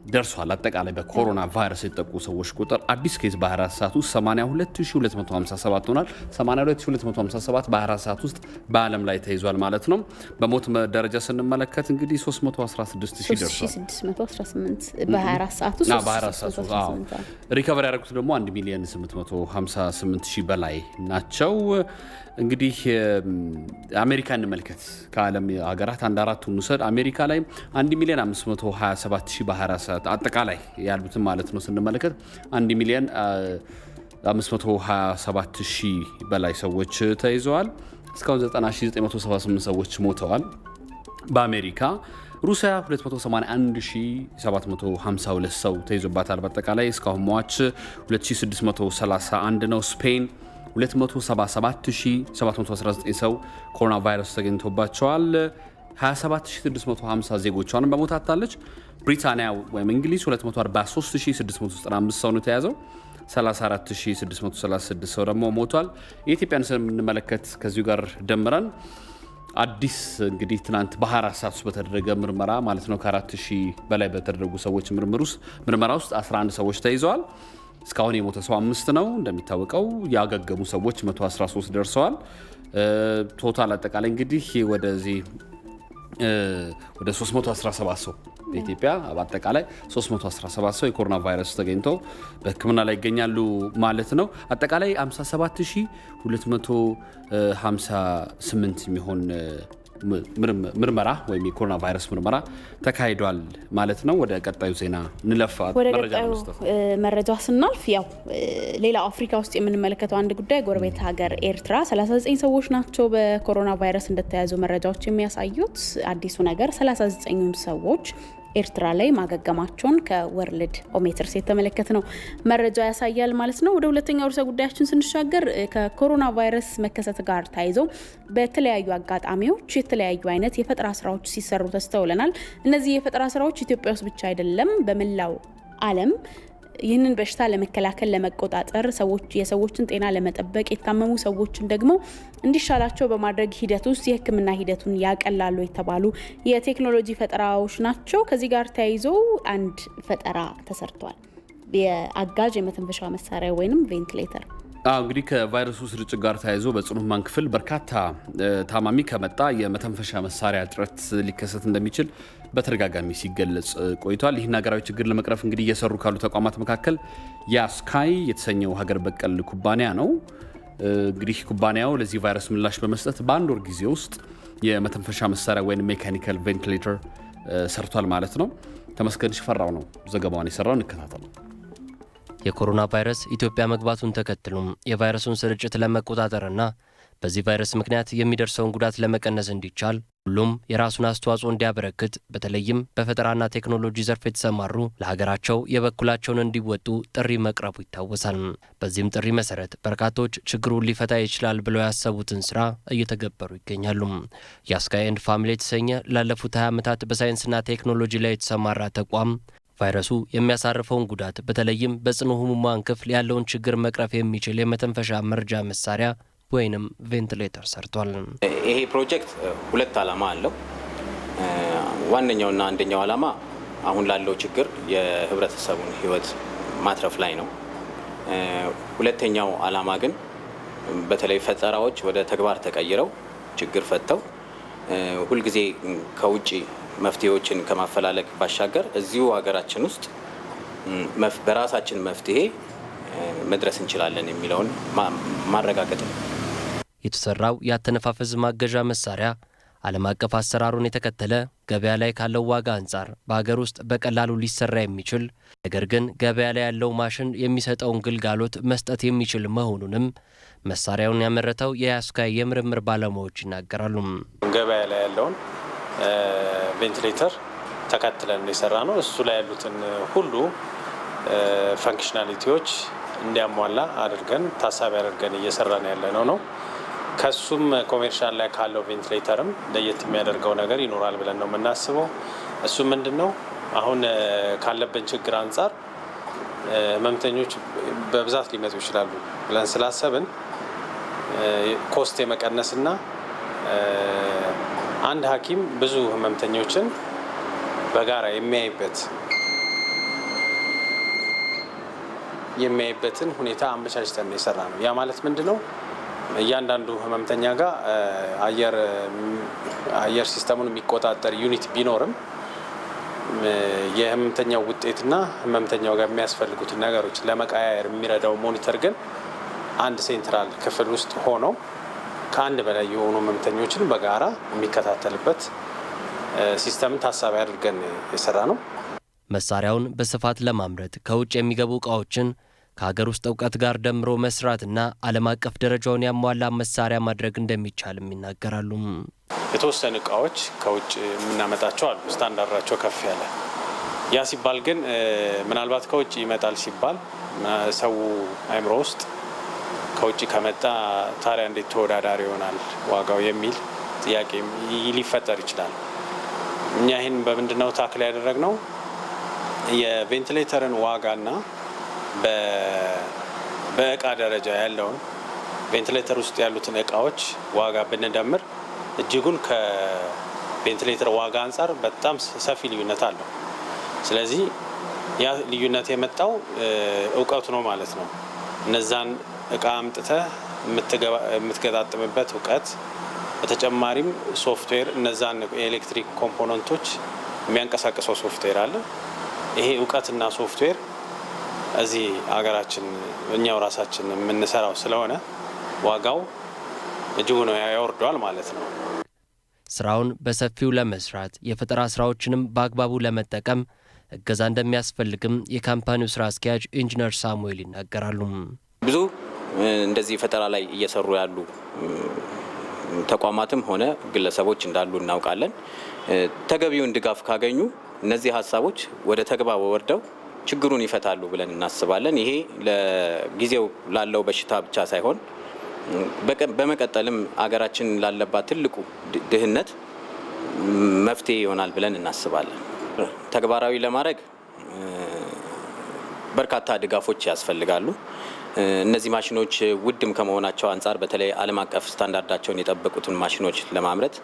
ደርሷል። አጠቃላይ በኮሮና ቫይረስ የተጠቁ ሰዎች ቁጥር አዲስ ኬዝ በ24 ሰዓት ውስጥ 82257 ሆኗል። 82257 በ24 ሰዓት ውስጥ በዓለም ላይ ተይዟል ማለት ነው። በሞት ደረጃ ስንመለከት እንግዲህ 316000 ደርሷል። 3618 በ24 ሰዓት ውስጥ ሪከቨሪ ያደረጉት ደግሞ 1,858,000 በላይ ናቸው። እንግዲህ አሜሪካ እንመልከት። ከዓለም ሀገራት አንድ አራቱን ውሰድ። አሜሪካ ላይ 1,527,000 በ24 ሰዓት አጠቃላይ ያሉትን ማለት ነው ስንመለከት 1,527,000 በላይ ሰዎች ተይዘዋል። እስካሁን 90978 ሰዎች ሞተዋል በአሜሪካ። ሩሲያ 281752 ሰው ተይዞባታል። በአጠቃላይ እስካሁን ሟች 2631 ነው። ስፔን 277719 ሰው ኮሮና ቫይረስ ተገኝቶባቸዋል። 27650 ዜጎቿንም በሞት አጥታለች። ብሪታንያ ወይም እንግሊዝ 243695 ሰው ነው የተያዘው። 34636 ሰው ደግሞ ሞቷል። የኢትዮጵያን ስንመለከት ከዚሁ ጋር ደምረን አዲስ እንግዲህ ትናንት በ24 ሰዓት ውስጥ በተደረገ ምርመራ ማለት ነው ከ4000 በላይ በተደረጉ ሰዎች ምርመራ ውስጥ 11 ሰዎች ተይዘዋል። እስካሁን የሞተ ሰው 5 ነው። እንደሚታወቀው ያገገሙ ሰዎች 113 ደርሰዋል። ቶታል አጠቃላይ እንግዲህ ወደ 317 ሰው በኢትዮጵያ በአጠቃላይ 317 ሰው የኮሮና ቫይረስ ተገኝቶ በሕክምና ላይ ይገኛሉ ማለት ነው። አጠቃላይ 57258 የሚሆን ምርመራ ወይም የኮሮና ቫይረስ ምርመራ ተካሂዷል ማለት ነው። ወደ ቀጣዩ ዜና እንለፋ። ወደ ቀጣዩ መረጃ ስናልፍ ያው ሌላው አፍሪካ ውስጥ የምንመለከተው አንድ ጉዳይ ጎረቤት ሀገር ኤርትራ 39 ሰዎች ናቸው በኮሮና ቫይረስ እንደተያዙ መረጃዎች የሚያሳዩት። አዲሱ ነገር 39ም ሰዎች ኤርትራ ላይ ማገገማቸውን ከወርልድ ኦሜትርስ የተመለከተው መረጃ ያሳያል ማለት ነው። ወደ ሁለተኛው ርዕሰ ጉዳያችን ስንሻገር ከኮሮና ቫይረስ መከሰት ጋር ተያይዞ በተለያዩ አጋጣሚዎች የተለያዩ አይነት የፈጠራ ስራዎች ሲሰሩ ተስተውለናል። እነዚህ የፈጠራ ስራዎች ኢትዮጵያ ውስጥ ብቻ አይደለም፣ በመላው ዓለም ይህንን በሽታ ለመከላከል ለመቆጣጠር የሰዎችን ጤና ለመጠበቅ የታመሙ ሰዎችን ደግሞ እንዲሻላቸው በማድረግ ሂደት ውስጥ የሕክምና ሂደቱን ያቀላሉ የተባሉ የቴክኖሎጂ ፈጠራዎች ናቸው። ከዚህ ጋር ተያይዞ አንድ ፈጠራ ተሰርቷል። የአጋዥ የመተንፈሻ መሳሪያ ወይንም ቬንቲሌተር። እንግዲህ ከቫይረሱ ስርጭት ጋር ተያይዞ በጽኑ ህሙማን ክፍል በርካታ ታማሚ ከመጣ የመተንፈሻ መሳሪያ እጥረት ሊከሰት እንደሚችል በተደጋጋሚ ሲገለጽ ቆይቷል። ይህን ሀገራዊ ችግር ለመቅረፍ እንግዲህ እየሰሩ ካሉ ተቋማት መካከል ያስካይ የተሰኘው ሀገር በቀል ኩባንያ ነው። እንግዲህ ኩባንያው ለዚህ ቫይረስ ምላሽ በመስጠት በአንድ ወር ጊዜ ውስጥ የመተንፈሻ መሳሪያ ወይም ሜካኒካል ቬንቲሌተር ሰርቷል ማለት ነው። ተመስገን ሽፈራው ነው ዘገባውን የሰራው። እንከታተለው። የኮሮና ቫይረስ ኢትዮጵያ መግባቱን ተከትሎም የቫይረሱን ስርጭት ለመቆጣጠርና በዚህ ቫይረስ ምክንያት የሚደርሰውን ጉዳት ለመቀነስ እንዲቻል ሁሉም የራሱን አስተዋጽኦ እንዲያበረክት በተለይም በፈጠራና ቴክኖሎጂ ዘርፍ የተሰማሩ ለሀገራቸው የበኩላቸውን እንዲወጡ ጥሪ መቅረቡ ይታወሳል። በዚህም ጥሪ መሰረት በርካቶች ችግሩን ሊፈታ ይችላል ብለው ያሰቡትን ስራ እየተገበሩ ይገኛሉ። የአስካይ ኤንድ ፋሚሊ የተሰኘ ላለፉት 20 ዓመታት በሳይንስና ቴክኖሎጂ ላይ የተሰማራ ተቋም ቫይረሱ የሚያሳርፈውን ጉዳት በተለይም በጽኑ ህሙማን ክፍል ያለውን ችግር መቅረፍ የሚችል የመተንፈሻ መርጃ መሳሪያ ወይንም ቬንቲሌተር ሰርቷል። ይሄ ፕሮጀክት ሁለት ዓላማ አለው። ዋነኛውና አንደኛው ዓላማ አሁን ላለው ችግር የህብረተሰቡን ህይወት ማትረፍ ላይ ነው። ሁለተኛው ዓላማ ግን በተለይ ፈጠራዎች ወደ ተግባር ተቀይረው ችግር ፈተው ሁልጊዜ ከውጪ መፍትሄዎችን ከማፈላለግ ባሻገር እዚሁ ሀገራችን ውስጥ በራሳችን መፍትሄ መድረስ እንችላለን የሚለውን ማረጋገጥ ነው። የተሰራው ያተነፋፈስ ማገዣ መሳሪያ ዓለም አቀፍ አሰራሩን የተከተለ ገበያ ላይ ካለው ዋጋ አንጻር በሀገር ውስጥ በቀላሉ ሊሰራ የሚችል ነገር ግን ገበያ ላይ ያለው ማሽን የሚሰጠውን ግልጋሎት መስጠት የሚችል መሆኑንም መሳሪያውን ያመረተው የያስካይ የምርምር ባለሙያዎች ይናገራሉ። ገበያ ላይ ያለውን ቬንቲሌተር ተከትለን የሰራ ነው። እሱ ላይ ያሉትን ሁሉ ፈንክሽናሊቲዎች እንዲያሟላ አድርገን ታሳቢ አድርገን እየሰራን ያለነው ነው። ከሱም ኮሜርሻል ላይ ካለው ቬንቲሌተርም ለየት የሚያደርገው ነገር ይኖራል ብለን ነው የምናስበው። እሱ ምንድነው? አሁን ካለብን ችግር አንጻር ህመምተኞች በብዛት ሊመጡ ይችላሉ ብለን ስላሰብን ኮስት የመቀነስና አንድ ሐኪም ብዙ ህመምተኞችን በጋራ የሚያይበትን ሁኔታ አመቻችተን የሰራ ነው። ያ ማለት ምንድነው? እያንዳንዱ ህመምተኛ ጋር አየር ሲስተሙን የሚቆጣጠር ዩኒት ቢኖርም የህመምተኛው ውጤትና ህመምተኛው ጋር የሚያስፈልጉትን ነገሮች ለመቀያየር የሚረዳው ሞኒተር ግን አንድ ሴንትራል ክፍል ውስጥ ሆኖ ከአንድ በላይ የሆኑ ህመምተኞችን በጋራ የሚከታተልበት ሲስተምን ታሳቢ አድርገን የሰራ ነው። መሳሪያውን በስፋት ለማምረት ከውጭ የሚገቡ እቃዎችን ከሀገር ውስጥ እውቀት ጋር ደምሮ መስራትና ዓለም አቀፍ ደረጃውን ያሟላ መሳሪያ ማድረግ እንደሚቻልም ይናገራሉ። የተወሰኑ እቃዎች ከውጭ የምናመጣቸው አሉ፣ ስታንዳርዳቸው ከፍ ያለ። ያ ሲባል ግን ምናልባት ከውጭ ይመጣል ሲባል ሰው አይምሮ ውስጥ ከውጭ ከመጣ ታዲያ እንዴት ተወዳዳሪ ይሆናል ዋጋው የሚል ጥያቄ ሊፈጠር ይችላል። እኛ ይህን በምንድነው ታክል ያደረግነው? የቬንቲሌተርን ዋጋና በእቃ ደረጃ ያለውን ቬንቲሌተር ውስጥ ያሉትን እቃዎች ዋጋ ብንደምር እጅጉን ከቬንቲሌተር ዋጋ አንጻር በጣም ሰፊ ልዩነት አለው። ስለዚህ ያ ልዩነት የመጣው እውቀቱ ነው ማለት ነው። እነዛን እቃ አምጥተህ የምትገጣጥምበት እውቀት፣ በተጨማሪም ሶፍትዌር፣ እነዛን የኤሌክትሪክ ኮምፖነንቶች የሚያንቀሳቅሰው ሶፍትዌር አለ። ይሄ እውቀትና ሶፍትዌር እዚህ ሀገራችን እኛው ራሳችን የምንሰራው ስለሆነ ዋጋው እጅጉ ነው ያወርደዋል ማለት ነው። ስራውን በሰፊው ለመስራት የፈጠራ ስራዎችንም በአግባቡ ለመጠቀም እገዛ እንደሚያስፈልግም የካምፓኒው ስራ አስኪያጅ ኢንጂነር ሳሙኤል ይናገራሉ። ብዙ እንደዚህ ፈጠራ ላይ እየሰሩ ያሉ ተቋማትም ሆነ ግለሰቦች እንዳሉ እናውቃለን። ተገቢውን ድጋፍ ካገኙ እነዚህ ሀሳቦች ወደ ተግባር ወርደው ችግሩን ይፈታሉ ብለን እናስባለን። ይሄ ለጊዜው ላለው በሽታ ብቻ ሳይሆን በመቀጠልም አገራችን ላለባት ትልቁ ድህነት መፍትሄ ይሆናል ብለን እናስባለን። ተግባራዊ ለማድረግ በርካታ ድጋፎች ያስፈልጋሉ። እነዚህ ማሽኖች ውድም ከመሆናቸው አንጻር በተለይ ዓለም አቀፍ ስታንዳርዳቸውን የጠበቁትን ማሽኖች ለማምረት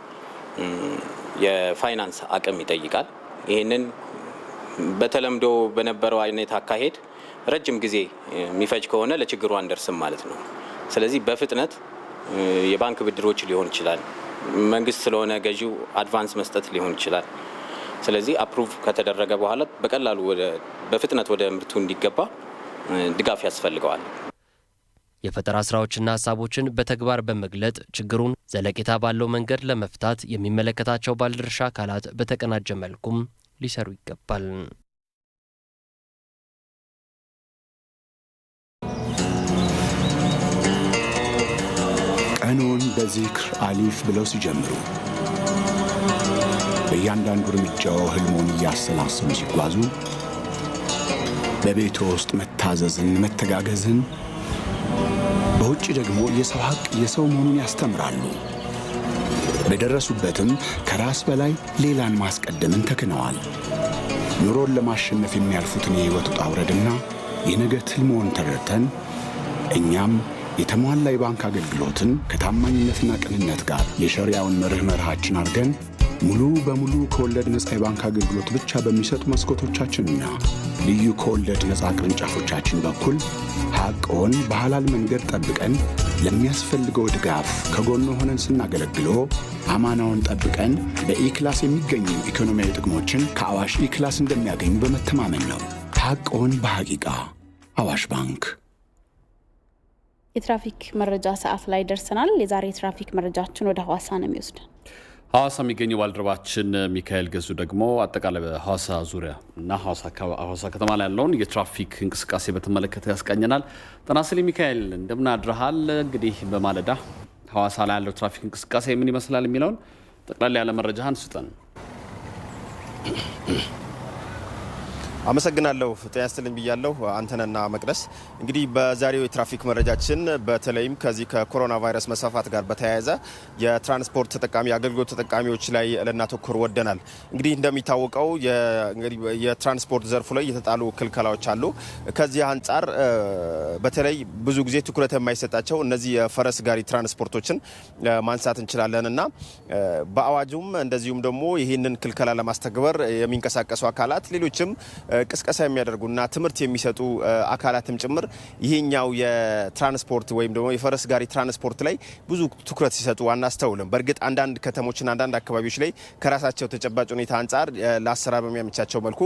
የፋይናንስ አቅም ይጠይቃል። ይህንን በተለምዶ በነበረው አይነት አካሄድ ረጅም ጊዜ የሚፈጅ ከሆነ ለችግሩ አንደርስም ማለት ነው። ስለዚህ በፍጥነት የባንክ ብድሮች ሊሆን ይችላል፣ መንግስት ስለሆነ ገዢው አድቫንስ መስጠት ሊሆን ይችላል። ስለዚህ አፕሩቭ ከተደረገ በኋላ በቀላሉ በፍጥነት ወደ ምርቱ እንዲገባ ድጋፍ ያስፈልገዋል። የፈጠራ ስራዎችና ሀሳቦችን በተግባር በመግለጥ ችግሩን ዘለቄታ ባለው መንገድ ለመፍታት የሚመለከታቸው ባለድርሻ አካላት በተቀናጀ መልኩም ሊሰሩ ይገባል። ቀኑን በዚክር አሊፍ ብለው ሲጀምሩ በእያንዳንዱ እርምጃው ህልሙን እያሰላሰሉ ሲጓዙ በቤቶ ውስጥ መታዘዝን፣ መተጋገዝን፣ በውጭ ደግሞ የሰው ሀቅ የሰው መሆኑን ያስተምራሉ። በደረሱበትም ከራስ በላይ ሌላን ማስቀደምን ተክነዋል። ኑሮን ለማሸነፍ የሚያልፉትን የህይወት ውጣ ውረድና የነገ ህልሞን ተረድተን እኛም የተሟላ የባንክ አገልግሎትን ከታማኝነትና ቅንነት ጋር የሸሪያውን መርሃችን አድርገን ሙሉ በሙሉ ከወለድ ነፃ የባንክ አገልግሎት ብቻ በሚሰጡ መስኮቶቻችንና ልዩ ከወለድ ነፃ ቅርንጫፎቻችን በኩል ሀቅዎን በሐላል መንገድ ጠብቀን ለሚያስፈልገው ድጋፍ ከጎኖ ሆነን ስናገለግሎ አማናውን ጠብቀን በኢክላስ የሚገኙ ኢኮኖሚያዊ ጥቅሞችን ከአዋሽ ኢክላስ እንደሚያገኙ በመተማመን ነው። ሀቅዎን በሐቂቃ አዋሽ ባንክ። የትራፊክ መረጃ ሰዓት ላይ ደርሰናል። የዛሬ የትራፊክ መረጃችን ወደ ሐዋሳ ነው የሚወስደን። ሐዋሳ የሚገኘው ባልደረባችን ሚካኤል ገዙ ደግሞ አጠቃላይ በሐዋሳ ዙሪያ እና ሐዋሳ ከተማ ላይ ያለውን የትራፊክ እንቅስቃሴ በተመለከተ ያስቃኘናል። ጤና ይስጥልኝ ሚካኤል፣ እንደምን አድረሃል? እንግዲህ በማለዳ ሐዋሳ ላይ ያለው ትራፊክ እንቅስቃሴ ምን ይመስላል የሚለውን ጠቅላላ ያለ መረጃህን ስጠን። አመሰግናለሁ። ጤና ይስጥልኝ ብያለሁ አንተነና መቅደስ። እንግዲህ በዛሬው የትራፊክ መረጃችን በተለይም ከዚህ ከኮሮና ቫይረስ መስፋፋት ጋር በተያያዘ የትራንስፖርት ተጠቃሚ አገልግሎት ተጠቃሚዎች ላይ ልናተኩር ወደናል። እንግዲህ እንደሚታወቀው የትራንስፖርት ዘርፉ ላይ የተጣሉ ክልከላዎች አሉ። ከዚህ አንጻር በተለይ ብዙ ጊዜ ትኩረት የማይሰጣቸው እነዚህ የፈረስ ጋሪ ትራንስፖርቶችን ማንሳት እንችላለንና በአዋጁም እንደዚሁም ደግሞ ይህንን ክልከላ ለማስተግበር የሚንቀሳቀሱ አካላት ሌሎችም ቅስቀሳ የሚያደርጉና ትምህርት የሚሰጡ አካላትም ጭምር ይሄኛው የትራንስፖርት ወይም ደግሞ የፈረስ ጋሪ ትራንስፖርት ላይ ብዙ ትኩረት ሲሰጡ አናስተውልም። በእርግጥ አንዳንድ ከተሞችና አንዳንድ አካባቢዎች ላይ ከራሳቸው ተጨባጭ ሁኔታ አንጻር ለአሰራር በሚያመቻቸው መልኩ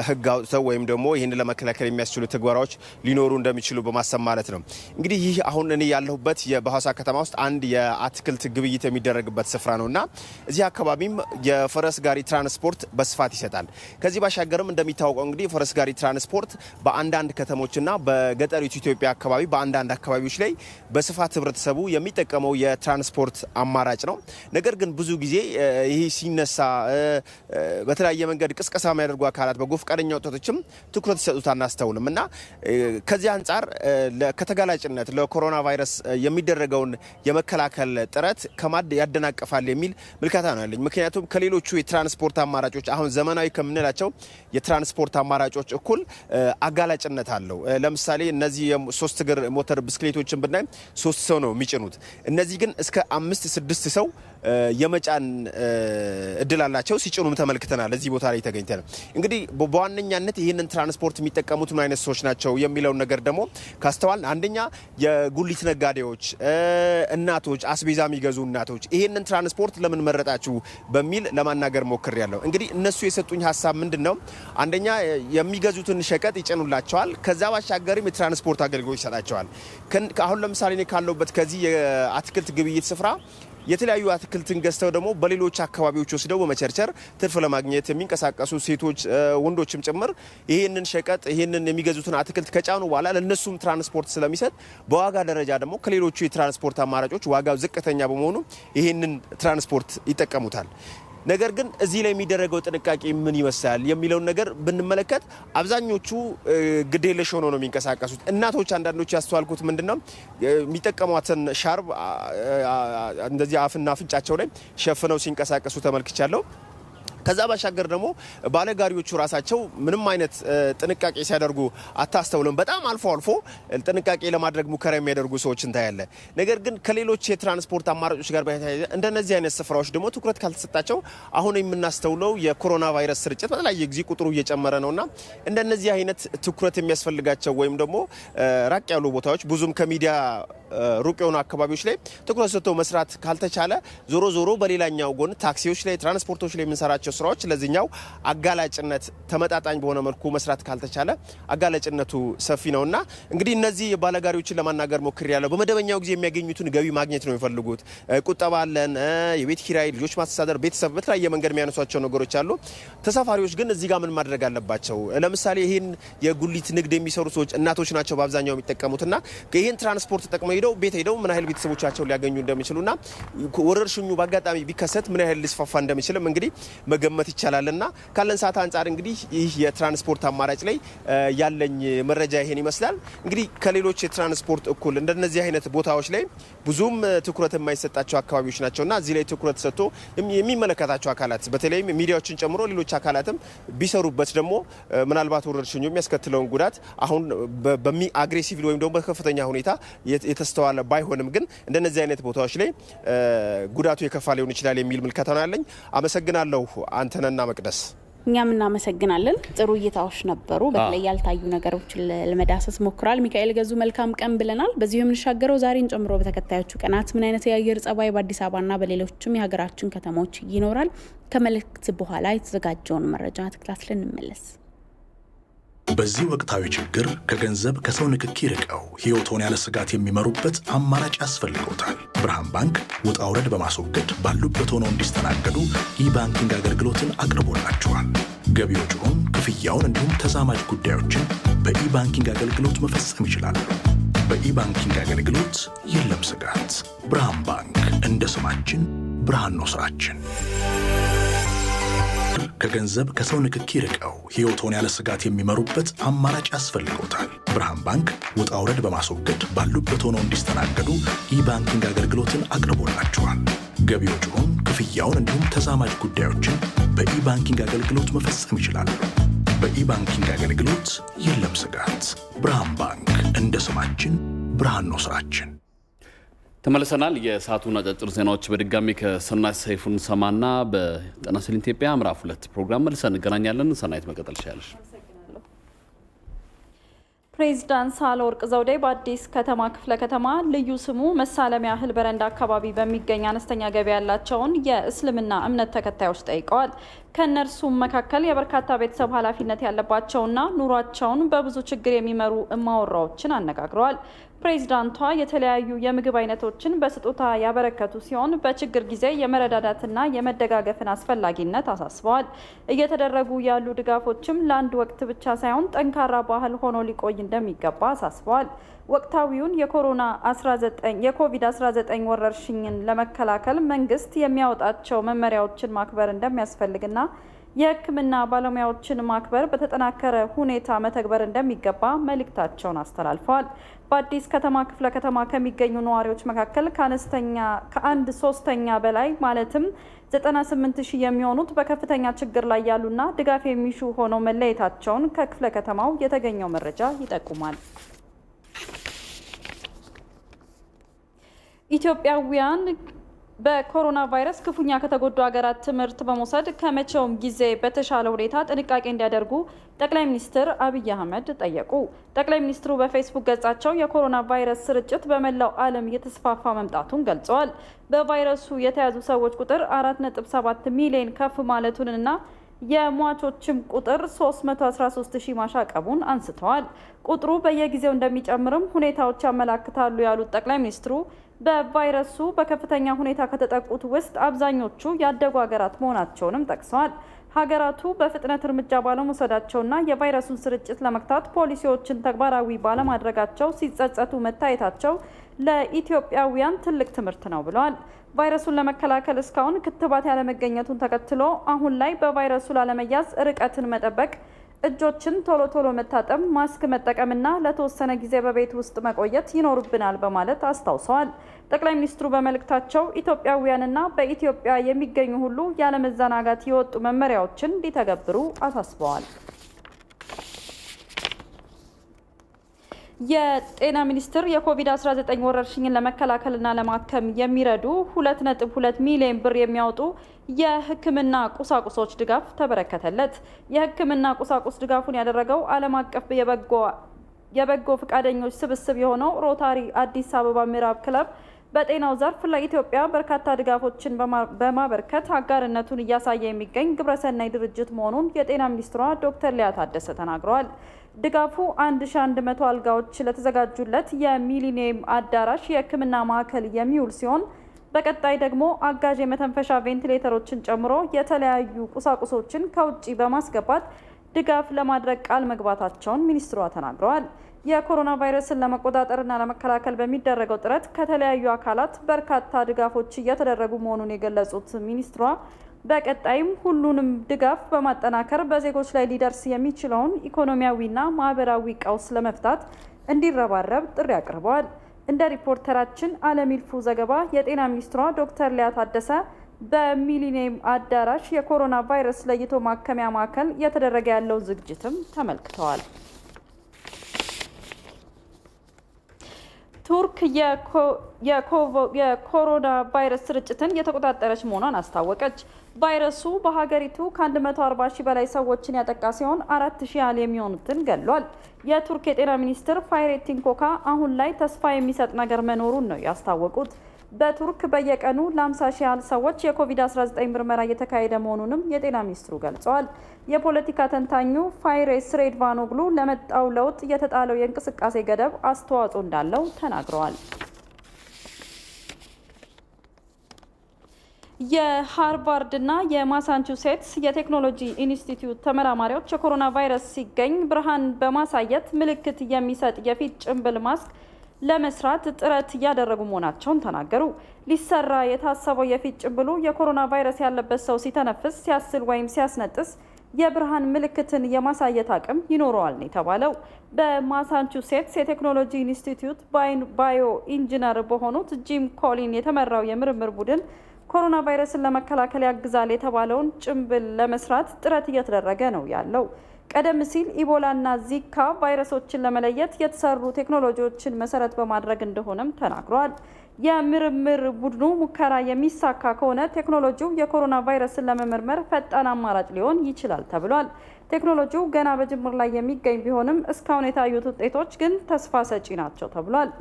ሕግ አውጥተው ወይም ደግሞ ይህን ለመከላከል የሚያስችሉ ተግባራዎች ሊኖሩ እንደሚችሉ በማሰብ ማለት ነው። እንግዲህ ይህ አሁን እኔ ያለሁበት በሐዋሳ ከተማ ውስጥ አንድ የአትክልት ግብይት የሚደረግበት ስፍራ ነውና እዚህ አካባቢም የፈረስ ጋሪ ትራንስፖርት በስፋት ይሰጣል። ከዚህ ባሻገርም እንደሚታወቀው እንግዲህ ፈረስ ጋሪ ትራንስፖርት በአንዳንድ ከተሞችና በገጠሪቱ ኢትዮጵያ አካባቢ በአንዳንድ አካባቢዎች ላይ በስፋት ህብረተሰቡ የሚጠቀመው የትራንስፖርት አማራጭ ነው። ነገር ግን ብዙ ጊዜ ይህ ሲነሳ በተለያየ መንገድ ቅስቀሳ የሚያደርጉ አካላት በጎ ፈቃደኛ ወጣቶችም ትኩረት ሲሰጡት አናስተውልም እና ከዚህ አንጻር ከተጋላጭነት ለኮሮና ቫይረስ የሚደረገውን የመከላከል ጥረት ያደናቀፋል የሚል ምልከታ ነው ያለኝ። ምክንያቱም ከሌሎቹ የትራንስፖርት አማራጮች አሁን ዘመናዊ ከምንላቸው የትራንስፖርት አማራጮች እኩል አጋላጭነት አለው። ለምሳሌ እነዚህ የሶስት እግር ሞተር ብስክሌቶችን ብናይ 3 ሰው ነው የሚጭኑት። እነዚህ ግን እስከ 5-6 ሰው የመጫን እድል አላቸው። ሲጭኑም ተመልክተናል። እዚህ ቦታ ላይ ተገኝተን እንግዲህ በዋነኛነት ይህንን ትራንስፖርት የሚጠቀሙት ምን አይነት ሰዎች ናቸው የሚለውን ነገር ደግሞ ካስተዋል አንደኛ የጉሊት ነጋዴዎች፣ እናቶች፣ አስቤዛ የሚገዙ እናቶች ይህንን ትራንስፖርት ለምን መረጣችሁ በሚል ለማናገር ሞክሬያለሁ። እንግዲህ እነሱ የሰጡኝ ሀሳብ ምንድነው? አንደኛ የሚገዙትን ሸቀጥ ይጭኑላቸዋል። ከዛ ባሻገርም የትራንስፖርት አገልግሎት ይሰጣቸዋል። አሁን ለምሳሌ እኔ ካለሁበት ከዚህ የአትክልት ግብይት ስፍራ የተለያዩ አትክልትን ገዝተው ደግሞ በሌሎች አካባቢዎች ወስደው በመቸርቸር ትርፍ ለማግኘት የሚንቀሳቀሱ ሴቶች፣ ወንዶችም ጭምር ይህንን ሸቀጥ ይህንን የሚገዙትን አትክልት ከጫኑ በኋላ ለነሱም ትራንስፖርት ስለሚሰጥ በዋጋ ደረጃ ደግሞ ከሌሎቹ የትራንስፖርት አማራጮች ዋጋው ዝቅተኛ በመሆኑ ይህንን ትራንስፖርት ይጠቀሙታል። ነገር ግን እዚህ ላይ የሚደረገው ጥንቃቄ ምን ይመስላል የሚለውን ነገር ብንመለከት አብዛኞቹ ግዴለሽ ሆነው ነው የሚንቀሳቀሱት። እናቶች አንዳንዶች ያስተዋልኩት ምንድነው የሚጠቀሟትን ሻርብ እንደዚህ አፍና አፍንጫቸው ላይ ሸፍነው ሲንቀሳቀሱ ተመልክቻለሁ። ከዛ ባሻገር ደግሞ ባለጋሪዎቹ ራሳቸው ምንም አይነት ጥንቃቄ ሲያደርጉ አታስተውልም። በጣም አልፎ አልፎ ጥንቃቄ ለማድረግ ሙከራ የሚያደርጉ ሰዎች እንታያለ። ነገር ግን ከሌሎች የትራንስፖርት አማራጮች ጋር በተያያዘ እንደነዚህ አይነት ስፍራዎች ደግሞ ትኩረት ካልተሰጣቸው አሁን የምናስተውለው የኮሮና ቫይረስ ስርጭት በተለያየ ጊዜ ቁጥሩ እየጨመረ ነውና እንደነዚህ አይነት ትኩረት የሚያስፈልጋቸው ወይም ደግሞ ራቅ ያሉ ቦታዎች ብዙም ከሚዲያ ሩቅ የሆኑ አካባቢዎች ላይ ትኩረት ሰጥቶ መስራት ካልተቻለ ዞሮ በሌላኛው ጎን ታክሲዎች ላይ ትራንስፖርቶች ላይ የምንሰራቸው ስራዎች ለዚህኛው አጋላጭነት ተመጣጣኝ በሆነ መልኩ መስራት ካልተቻለ አጋላጭነቱ ሰፊ ነውና እንግዲህ እነዚህ ባለጋሪዎችን ለማናገር ሞክሬያለሁ። በመደበኛው ጊዜ የሚያገኙትን ገቢ ማግኘት ነው የሚፈልጉት። ቁጠባ አለን፣ የቤት ኪራይ፣ ልጆች ማስተዳደር፣ ቤተሰብ በተለያየ መንገድ የሚያነሷቸው ነገሮች አሉ። ተሳፋሪዎች ግን እዚህ ጋር ምን ማድረግ አለባቸው? ለምሳሌ ይህን የጉሊት ንግድ የሚሰሩ ሰዎች እናቶች ናቸው በአብዛኛው የሚጠቀሙትና ይህን ትራንስፖርት ተጠቅመው ሄደው ሄደው ምን ያህል ቤተሰቦቻቸውን ሊያገኙ እንደሚችሉና ወረርሽኙ በአጋጣሚ ቢከሰት ምን ያህል ሊስፋፋ እንደሚችልም እንግዲህ መገመት ይቻላልና ካለን ሰዓት አንጻር እንግዲህ ይህ የትራንስፖርት አማራጭ ላይ ያለኝ መረጃ ይሄን ይመስላል። እንግዲህ ከሌሎች የትራንስፖርት እኩል እንደነዚህ አይነት ቦታዎች ላይ ብዙም ትኩረት የማይሰጣቸው አካባቢዎች ናቸውና እዚህ ላይ ትኩረት ሰጥቶ የሚመለከታቸው አካላት በተለይም ሚዲያዎችን ጨምሮ ሌሎች አካላትም ቢሰሩበት ደግሞ ምናልባት ወረርሽኙ የሚያስከትለውን ጉዳት አሁን አግሬሲቭ ወይም ደግሞ በከፍተኛ ሁኔታ የተስተዋለ ባይሆንም ግን እንደነዚህ አይነት ቦታዎች ላይ ጉዳቱ የከፋ ሊሆን ይችላል የሚል ምልከታ ነው ያለኝ። አመሰግናለሁ አንተነና መቅደስ። እኛም እናመሰግናለን። ጥሩ እይታዎች ነበሩ። በተለይ ያልታዩ ነገሮችን ለመዳሰስ ሞክራል። ሚካኤል ገዙ መልካም ቀን ብለናል። በዚሁ የምንሻገረው ዛሬን ጨምሮ በተከታዮቹ ቀናት ምን አይነት የአየር ጸባይ በአዲስ አበባና በሌሎችም የሀገራችን ከተሞች ይኖራል? ከመልእክት በኋላ የተዘጋጀውን መረጃ ተከታትለን እንመለስ። በዚህ ወቅታዊ ችግር ከገንዘብ ከሰው ንክኪ ርቀው ሕይወቶን ያለ ስጋት የሚመሩበት አማራጭ ያስፈልጎታል። ብርሃን ባንክ ውጣ ውረድ በማስወገድ ባሉበት ሆነው እንዲስተናገዱ ኢባንኪንግ አገልግሎትን አቅርቦላቸዋል። ገቢዎችን፣ ክፍያውን እንዲሁም ተዛማጅ ጉዳዮችን በኢባንኪንግ አገልግሎት መፈጸም ይችላሉ። በኢባንኪንግ አገልግሎት የለም ስጋት። ብርሃን ባንክ እንደ ስማችን ብርሃን ነው ስራችን። ከገንዘብ ከሰው ንክኪ ርቀው ሕይወቶን ያለ ስጋት የሚመሩበት አማራጭ ያስፈልጎታል። ብርሃን ባንክ ውጣ ውረድ በማስወገድ ባሉበት ሆነው እንዲስተናገዱ ኢባንኪንግ አገልግሎትን አቅርቦላቸዋል። ገቢ ወጪውን፣ ክፍያውን እንዲሁም ተዛማጅ ጉዳዮችን በኢባንኪንግ አገልግሎት መፈጸም ይችላሉ። በኢባንኪንግ አገልግሎት የለም ስጋት። ብርሃን ባንክ፣ እንደ ስማችን ብርሃን ነው ስራችን። ተመልሰናል። የሰዓቱን አጫጭር ዜናዎች በድጋሚ ከሰናይት ሰይፉን ሰማና በጤና ይስጥልኝ ኢትዮጵያ ምዕራፍ 2 ፕሮግራም መልሰን እንገናኛለን። ሰናይት መቀጠል ትችላለሽ። ፕሬዚዳንት ሳህለወርቅ ዘውዴ በአዲስ ከተማ ክፍለ ከተማ ልዩ ስሙ መሳለሚያ እህል በረንዳ አካባቢ በሚገኝ አነስተኛ ገቢ ያላቸውን የእስልምና እምነት ተከታዮች ጠይቀዋል። ከእነርሱም መካከል የበርካታ ቤተሰብ ኃላፊነት ያለባቸውና ኑሯቸውን በብዙ ችግር የሚመሩ እማወራዎችን አነጋግረዋል። ፕሬዚዳንቷ የተለያዩ የምግብ አይነቶችን በስጦታ ያበረከቱ ሲሆን በችግር ጊዜ የመረዳዳትና የመደጋገፍን አስፈላጊነት አሳስበዋል። እየተደረጉ ያሉ ድጋፎችም ለአንድ ወቅት ብቻ ሳይሆን ጠንካራ ባህል ሆኖ ሊቆይ እንደሚገባ አሳስበዋል። ወቅታዊውን የኮቪድ-19 ወረርሽኝን ለመከላከል መንግስት የሚያወጣቸው መመሪያዎችን ማክበር እንደሚያስፈልግና የሕክምና ባለሙያዎችን ማክበር በተጠናከረ ሁኔታ መተግበር እንደሚገባ መልእክታቸውን አስተላልፈዋል። በአዲስ ከተማ ክፍለ ከተማ ከሚገኙ ነዋሪዎች መካከል ከአንድ ሶስተኛ በላይ ማለትም 98,000 የሚሆኑት በከፍተኛ ችግር ላይ ያሉና ድጋፍ የሚሹ ሆነው መለየታቸውን ከክፍለ ከተማው የተገኘው መረጃ ይጠቁማል። ኢትዮጵያውያን በኮሮና ቫይረስ ክፉኛ ከተጎዱ ሀገራት ትምህርት በመውሰድ ከመቼውም ጊዜ በተሻለ ሁኔታ ጥንቃቄ እንዲያደርጉ ጠቅላይ ሚኒስትር አብይ አህመድ ጠየቁ። ጠቅላይ ሚኒስትሩ በፌስቡክ ገጻቸው የኮሮና ቫይረስ ስርጭት በመላው ዓለም እየተስፋፋ መምጣቱን ገልጸዋል። በቫይረሱ የተያዙ ሰዎች ቁጥር 4.7 ሚሊዮን ከፍ ማለቱንና የሟቾችም ቁጥር 313,000 ማሻቀቡን አንስተዋል። ቁጥሩ በየጊዜው እንደሚጨምርም ሁኔታዎች ያመላክታሉ ያሉት ጠቅላይ ሚኒስትሩ በቫይረሱ በከፍተኛ ሁኔታ ከተጠቁት ውስጥ አብዛኞቹ ያደጉ ሀገራት መሆናቸውንም ጠቅሰዋል። ሀገራቱ በፍጥነት እርምጃ ባለመውሰዳቸውና የቫይረሱን ስርጭት ለመግታት ፖሊሲዎችን ተግባራዊ ባለማድረጋቸው ሲጸጸቱ መታየታቸው ለኢትዮጵያውያን ትልቅ ትምህርት ነው ብለዋል። ቫይረሱን ለመከላከል እስካሁን ክትባት ያለመገኘቱን ተከትሎ አሁን ላይ በቫይረሱ ላለመያዝ ርቀትን መጠበቅ፣ እጆችን ቶሎ ቶሎ መታጠብ፣ ማስክ መጠቀምና ለተወሰነ ጊዜ በቤት ውስጥ መቆየት ይኖርብናል በማለት አስታውሰዋል። ጠቅላይ ሚኒስትሩ በመልእክታቸው ኢትዮጵያውያንና በኢትዮጵያ የሚገኙ ሁሉ ያለመዘናጋት የወጡ መመሪያዎችን እንዲተገብሩ አሳስበዋል። የጤና ሚኒስቴር የኮቪድ-19 ወረርሽኝን ለመከላከልና ለማከም የሚረዱ 2.2 ሚሊዮን ብር የሚያወጡ የሕክምና ቁሳቁሶች ድጋፍ ተበረከተለት። የሕክምና ቁሳቁስ ድጋፉን ያደረገው ዓለም አቀፍ የበጎ ፈቃደኞች ስብስብ የሆነው ሮታሪ አዲስ አበባ ምዕራብ ክለብ በጤናው ዘርፍ ለኢትዮጵያ በርካታ ድጋፎችን በማበርከት አጋርነቱን እያሳየ የሚገኝ ግብረሰናይ ድርጅት መሆኑን የጤና ሚኒስትሯ ዶክተር ሊያ ታደሰ ተናግረዋል። ድጋፉ 1100 አልጋዎች ለተዘጋጁለት የሚሊኒየም አዳራሽ የሕክምና ማዕከል የሚውል ሲሆን በቀጣይ ደግሞ አጋዥ የመተንፈሻ ቬንቲሌተሮችን ጨምሮ የተለያዩ ቁሳቁሶችን ከውጭ በማስገባት ድጋፍ ለማድረግ ቃል መግባታቸውን ሚኒስትሯ ተናግረዋል። የኮሮና ቫይረስን ለመቆጣጠርና ለመከላከል በሚደረገው ጥረት ከተለያዩ አካላት በርካታ ድጋፎች እየተደረጉ መሆኑን የገለጹት ሚኒስትሯ በቀጣይም ሁሉንም ድጋፍ በማጠናከር በዜጎች ላይ ሊደርስ የሚችለውን ኢኮኖሚያዊና ማህበራዊ ቀውስ ለመፍታት እንዲረባረብ ጥሪ አቅርበዋል። እንደ ሪፖርተራችን አለሚልፉ ዘገባ የጤና ሚኒስትሯ ዶክተር ሊያ ታደሰ በሚሊኒየም አዳራሽ የኮሮና ቫይረስ ለይቶ ማከሚያ ማዕከል እየተደረገ ያለውን ዝግጅትም ተመልክተዋል። ቱርክ የኮሮና ቫይረስ ስርጭትን እየተቆጣጠረች መሆኗን አስታወቀች። ቫይረሱ በሀገሪቱ ከ140 ሺህ በላይ ሰዎችን ያጠቃ ሲሆን 4,000 ያህል የሚሆኑትን ገድሏል። የቱርክ የጤና ሚኒስትር ፋይሬቲን ኮካ አሁን ላይ ተስፋ የሚሰጥ ነገር መኖሩን ነው ያስታወቁት። በቱርክ በየቀኑ ለ50 ሺህ ያህል ሰዎች የኮቪድ-19 ምርመራ እየተካሄደ መሆኑንም የጤና ሚኒስትሩ ገልጸዋል። የፖለቲካ ተንታኙ ፋይሬስ ሬድቫኖግሉ ለመጣው ለውጥ የተጣለው የእንቅስቃሴ ገደብ አስተዋጽኦ እንዳለው ተናግረዋል። የሃርቫርድ እና የማሳቹሴትስ የቴክኖሎጂ ኢንስቲትዩት ተመራማሪዎች የኮሮና ቫይረስ ሲገኝ ብርሃን በማሳየት ምልክት የሚሰጥ የፊት ጭንብል ማስክ ለመስራት ጥረት እያደረጉ መሆናቸውን ተናገሩ። ሊሰራ የታሰበው የፊት ጭንብሉ የኮሮና ቫይረስ ያለበት ሰው ሲተነፍስ፣ ሲያስል ወይም ሲያስነጥስ የብርሃን ምልክትን የማሳየት አቅም ይኖረዋል ነው የተባለው። በማሳቹሴትስ የቴክኖሎጂ ኢንስቲትዩት ባዮ ኢንጂነር በሆኑት ጂም ኮሊን የተመራው የምርምር ቡድን ኮሮና ቫይረስን ለመከላከል ያግዛል የተባለውን ጭንብል ለመስራት ጥረት እየተደረገ ነው ያለው። ቀደም ሲል ኢቦላና ዚካ ቫይረሶችን ለመለየት የተሰሩ ቴክኖሎጂዎችን መሰረት በማድረግ እንደሆነም ተናግሯል። የምርምር ቡድኑ ሙከራ የሚሳካ ከሆነ ቴክኖሎጂው የኮሮና ቫይረስን ለመመርመር ፈጣን አማራጭ ሊሆን ይችላል ተብሏል። ቴክኖሎጂው ገና በጅምር ላይ የሚገኝ ቢሆንም እስካሁን የታዩት ውጤቶች ግን ተስፋ ሰጪ ናቸው ተብሏል።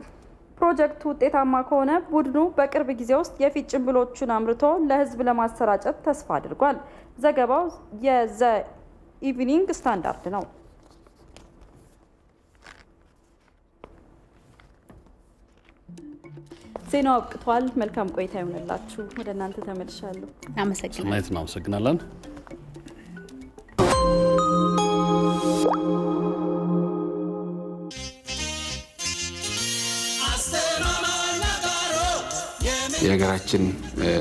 ፕሮጀክቱ ውጤታማ ከሆነ ቡድኑ በቅርብ ጊዜ ውስጥ የፊት ጭንብሎቹን አምርቶ ለሕዝብ ለማሰራጨት ተስፋ አድርጓል። ዘገባው የዘ ኢቭኒንግ ስታንዳርድ ነው። ዜናው አብቅቷል። መልካም ቆይታ ይሆንላችሁ። ወደ እናንተ ተመልሻለሁ። እናመሰግናለን። የሀገራችን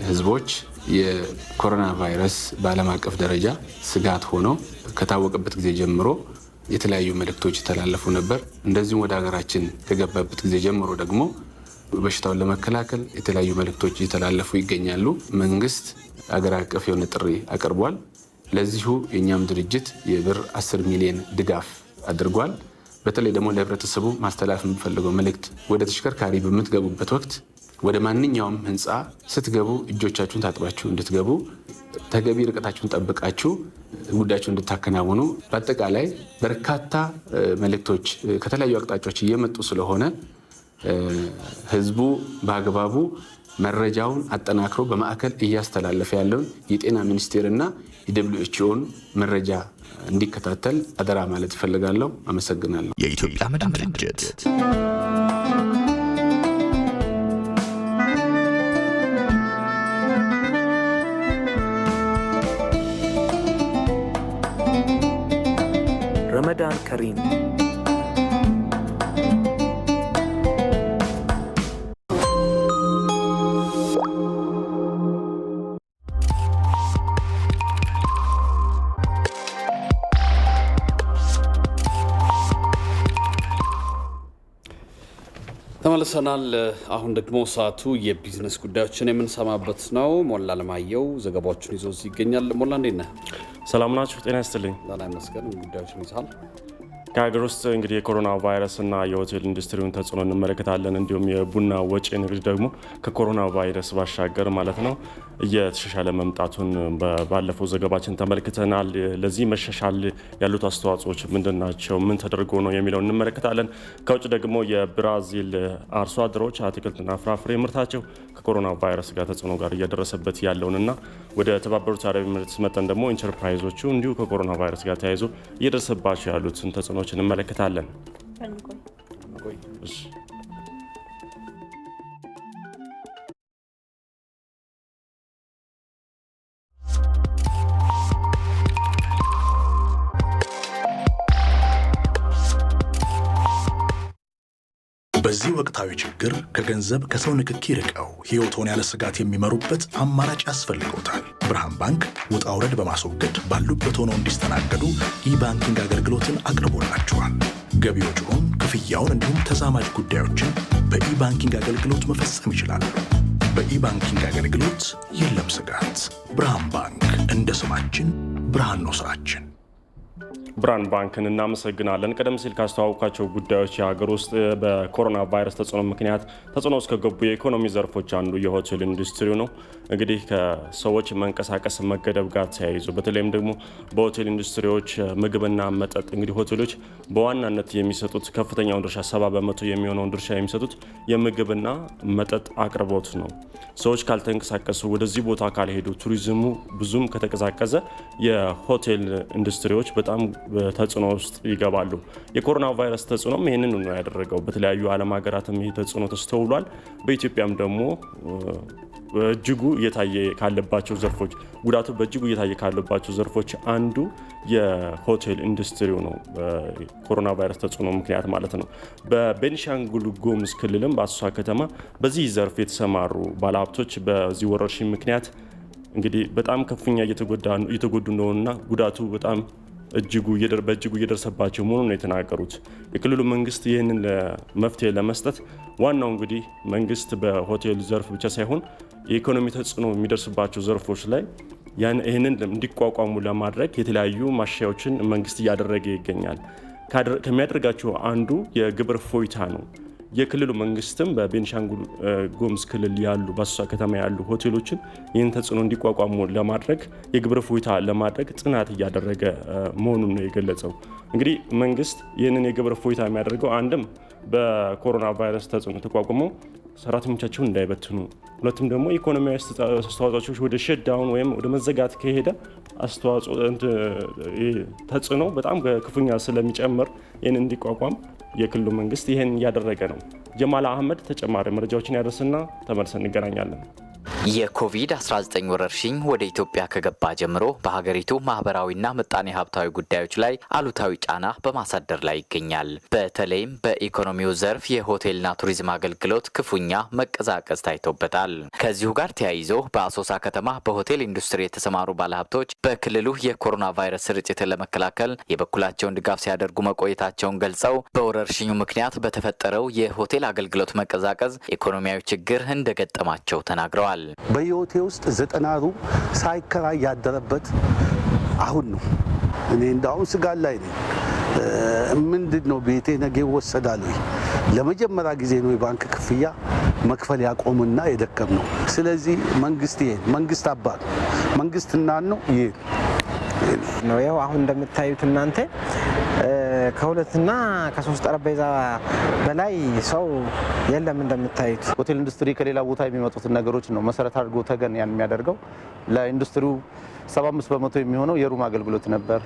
ህዝቦች የኮሮና ቫይረስ በዓለም አቀፍ ደረጃ ስጋት ሆኖ ከታወቀበት ጊዜ ጀምሮ የተለያዩ መልእክቶች የተላለፉ ነበር። እንደዚሁም ወደ ሀገራችን ከገባበት ጊዜ ጀምሮ ደግሞ በሽታውን ለመከላከል የተለያዩ መልእክቶች እየተላለፉ ይገኛሉ። መንግስት አገር አቀፍ የሆነ ጥሪ አቅርቧል። ለዚሁ የእኛም ድርጅት የብር 10 ሚሊዮን ድጋፍ አድርጓል። በተለይ ደግሞ ለህብረተሰቡ ማስተላለፍ የምፈልገው መልእክት ወደ ተሽከርካሪ በምትገቡበት ወቅት ወደ ማንኛውም ህንፃ ስትገቡ እጆቻችሁን ታጥባችሁ እንድትገቡ፣ ተገቢ ርቀታችሁን ጠብቃችሁ ጉዳያችሁን እንድታከናውኑ፣ በአጠቃላይ በርካታ መልእክቶች ከተለያዩ አቅጣጫዎች እየመጡ ስለሆነ ህዝቡ በአግባቡ መረጃውን አጠናክሮ በማዕከል እያስተላለፈ ያለውን የጤና ሚኒስቴርና የደብሊውኤችኦን መረጃ እንዲከታተል አደራ ማለት እፈልጋለሁ። አመሰግናለሁ። የኢትዮጵያ መድን ድርጅት ረመዳን ከሪም ተመልሰናል። አሁን ደግሞ ሰዓቱ የቢዝነስ ጉዳዮችን የምንሰማበት ነው። ሞላ ለማየው ዘገባዎችን ይዞ እዚህ ይገኛል። ሞላ እንዴት ነህ? ሰላም ናችሁ? ጤና ይስጥልኝ። ላላ ይመስገን። ጉዳዮችን ይዛል። ከሀገር ውስጥ እንግዲህ የኮሮና ቫይረስና የሆቴል ኢንዱስትሪውን ተጽዕኖ እንመለከታለን። እንዲሁም የቡና ወጪ ንግድ ደግሞ ከኮሮና ቫይረስ ባሻገር ማለት ነው እየተሻሻለ መምጣቱን ባለፈው ዘገባችን ተመልክተናል። ለዚህ መሻሻል ያሉት አስተዋጽኦች ምንድን ናቸው? ምን ተደርጎ ነው የሚለውን እንመለከታለን። ከውጭ ደግሞ የብራዚል አርሶ አደሮች አትክልትና ፍራፍሬ ምርታቸው ከኮሮና ቫይረስ ጋር ተጽዕኖ ጋር እያደረሰበት ያለውንና ወደ ተባበሩት አረብ ኤሚሬትስ መጠን ደግሞ ኢንተርፕራይዞቹ እንዲሁ ከኮሮና ቫይረስ ጋር ተያይዞ እየደረሰባቸው ያሉትን ተጽዕኖ እንመለከታለን። በዚህ ወቅታዊ ችግር ከገንዘብ ከሰው ንክኪ ርቀው ሕይወቶን ያለ ስጋት የሚመሩበት አማራጭ ያስፈልገውታል። ብርሃን ባንክ ውጣ ውረድ በማስወገድ ባሉበት ሆነው እንዲስተናገዱ ኢባንኪንግ አገልግሎትን አቅርቦላቸዋል። ገቢ ወጪውን፣ ክፍያውን እንዲሁም ተዛማጅ ጉዳዮችን በኢባንኪንግ አገልግሎት መፈጸም ይችላሉ። በኢባንኪንግ አገልግሎት የለም ስጋት። ብርሃን ባንክ፣ እንደ ስማችን ብርሃን ነው ስራችን። ብርሃን ባንክን እናመሰግናለን። ቀደም ሲል ካስተዋወቃቸው ጉዳዮች የሀገር ውስጥ በኮሮና ቫይረስ ተጽዕኖ ምክንያት ተጽዕኖ ውስጥ ከገቡ የኢኮኖሚ ዘርፎች አንዱ የሆቴል ኢንዱስትሪው ነው። እንግዲህ ከሰዎች መንቀሳቀስ መገደብ ጋር ተያይዞ በተለይም ደግሞ በሆቴል ኢንዱስትሪዎች ምግብና መጠጥ እንግዲህ ሆቴሎች በዋናነት የሚሰጡት ከፍተኛውን ድርሻ 70% የሚሆነውን ድርሻ የሚሰጡት የምግብና መጠጥ አቅርቦት ነው። ሰዎች ካልተንቀሳቀሱ፣ ወደዚህ ቦታ ካልሄዱ፣ ቱሪዝሙ ብዙም ከተቀዛቀዘ የሆቴል ኢንዱስትሪዎች በጣም ተጽዕኖ ውስጥ ይገባሉ። የኮሮና ቫይረስ ተጽዕኖም ይህንን ነው ያደረገው። በተለያዩ ዓለም ሀገራትም ይህ ተጽዕኖ ተስተውሏል። በኢትዮጵያም ደግሞ እጅጉ እየታየ ካለባቸው ዘርፎች ጉዳቱ በእጅጉ እየታየ ካለባቸው ዘርፎች አንዱ የሆቴል ኢንዱስትሪው ነው። በኮሮና ቫይረስ ተጽዕኖ ምክንያት ማለት ነው። በቤኒሻንጉል ጉሙዝ ክልልም በአሶሳ ከተማ በዚህ ዘርፍ የተሰማሩ ባለሀብቶች በዚህ ወረርሽኝ ምክንያት እንግዲህ በጣም ከፍተኛ እየተጎዱ እንደሆኑና ጉዳቱ በጣም በእጅጉ እየደረሰባቸው መሆኑን ነው የተናገሩት። የክልሉ መንግስት ይህንን መፍትሄ ለመስጠት ዋናው እንግዲህ መንግስት በሆቴል ዘርፍ ብቻ ሳይሆን የኢኮኖሚ ተጽዕኖ የሚደርስባቸው ዘርፎች ላይ ይህንን እንዲቋቋሙ ለማድረግ የተለያዩ ማሻሻያዎችን መንግስት እያደረገ ይገኛል። ከሚያደርጋቸው አንዱ የግብር እፎይታ ነው። የክልሉ መንግስትም በቤኒሻንጉል ጉሙዝ ክልል ያሉ በአሶሳ ከተማ ያሉ ሆቴሎችን ይህን ተጽዕኖ እንዲቋቋሙ ለማድረግ የግብር እፎይታ ለማድረግ ጥናት እያደረገ መሆኑን ነው የገለጸው። እንግዲህ መንግስት ይህንን የግብር እፎይታ የሚያደርገው አንድም በኮሮና ቫይረስ ተጽዕኖ ተቋቁመው ሰራተኞቻቸውን እንዳይበትኑ፣ ሁለቱም ደግሞ ኢኮኖሚያዊ አስተዋጽኦዎች ወደ ሸትዳውን ወይም ወደ መዘጋት ከሄደ ተጽዕኖ በጣም ክፉኛ ስለሚጨምር ይህን እንዲቋቋም የክልሉ መንግስት ይህን እያደረገ ነው። ጀማል አህመድ ተጨማሪ መረጃዎችን ያደርስና ተመልሰን እንገናኛለን። የኮቪድ-19 ወረርሽኝ ወደ ኢትዮጵያ ከገባ ጀምሮ በሀገሪቱ ማህበራዊና ምጣኔ ሀብታዊ ጉዳዮች ላይ አሉታዊ ጫና በማሳደር ላይ ይገኛል። በተለይም በኢኮኖሚው ዘርፍ የሆቴልና ቱሪዝም አገልግሎት ክፉኛ መቀዛቀዝ ታይቶበታል። ከዚሁ ጋር ተያይዞ በአሶሳ ከተማ በሆቴል ኢንዱስትሪ የተሰማሩ ባለሀብቶች በክልሉ የኮሮና ቫይረስ ስርጭትን ለመከላከል የበኩላቸውን ድጋፍ ሲያደርጉ መቆየታቸውን ገልጸው በወረርሽኙ ምክንያት በተፈጠረው የሆቴል አገልግሎት መቀዛቀዝ ኢኮኖሚያዊ ችግር እንደገጠማቸው ተናግረዋል። በህይወቴ ውስጥ 90 ሩም ሳይከራይ ያደረበት አሁን ነው። እኔ እንዳሁን ስጋት ላይ ነኝ። ምንድን ነው ቤቴ ነገ ይወሰዳል ወይ? ለመጀመሪያ ጊዜ ነው የባንክ ክፍያ መክፈል ያቆምና የደከም ነው። ስለዚህ መንግስት መንግስት አባት መንግስትና ነው ነው ያው አሁን እንደምታዩት እናንተ ከሁለትና ከሶስት ጠረጴዛ በላይ ሰው የለም። እንደምታዩት ሆቴል ኢንዱስትሪ ከሌላ ቦታ የሚመጡትን ነገሮች ነው መሰረት አድርጎ ተገን ያን የሚያደርገው። ለኢንዱስትሪው 75 በመቶ የሚሆነው የሩም አገልግሎት ነበር።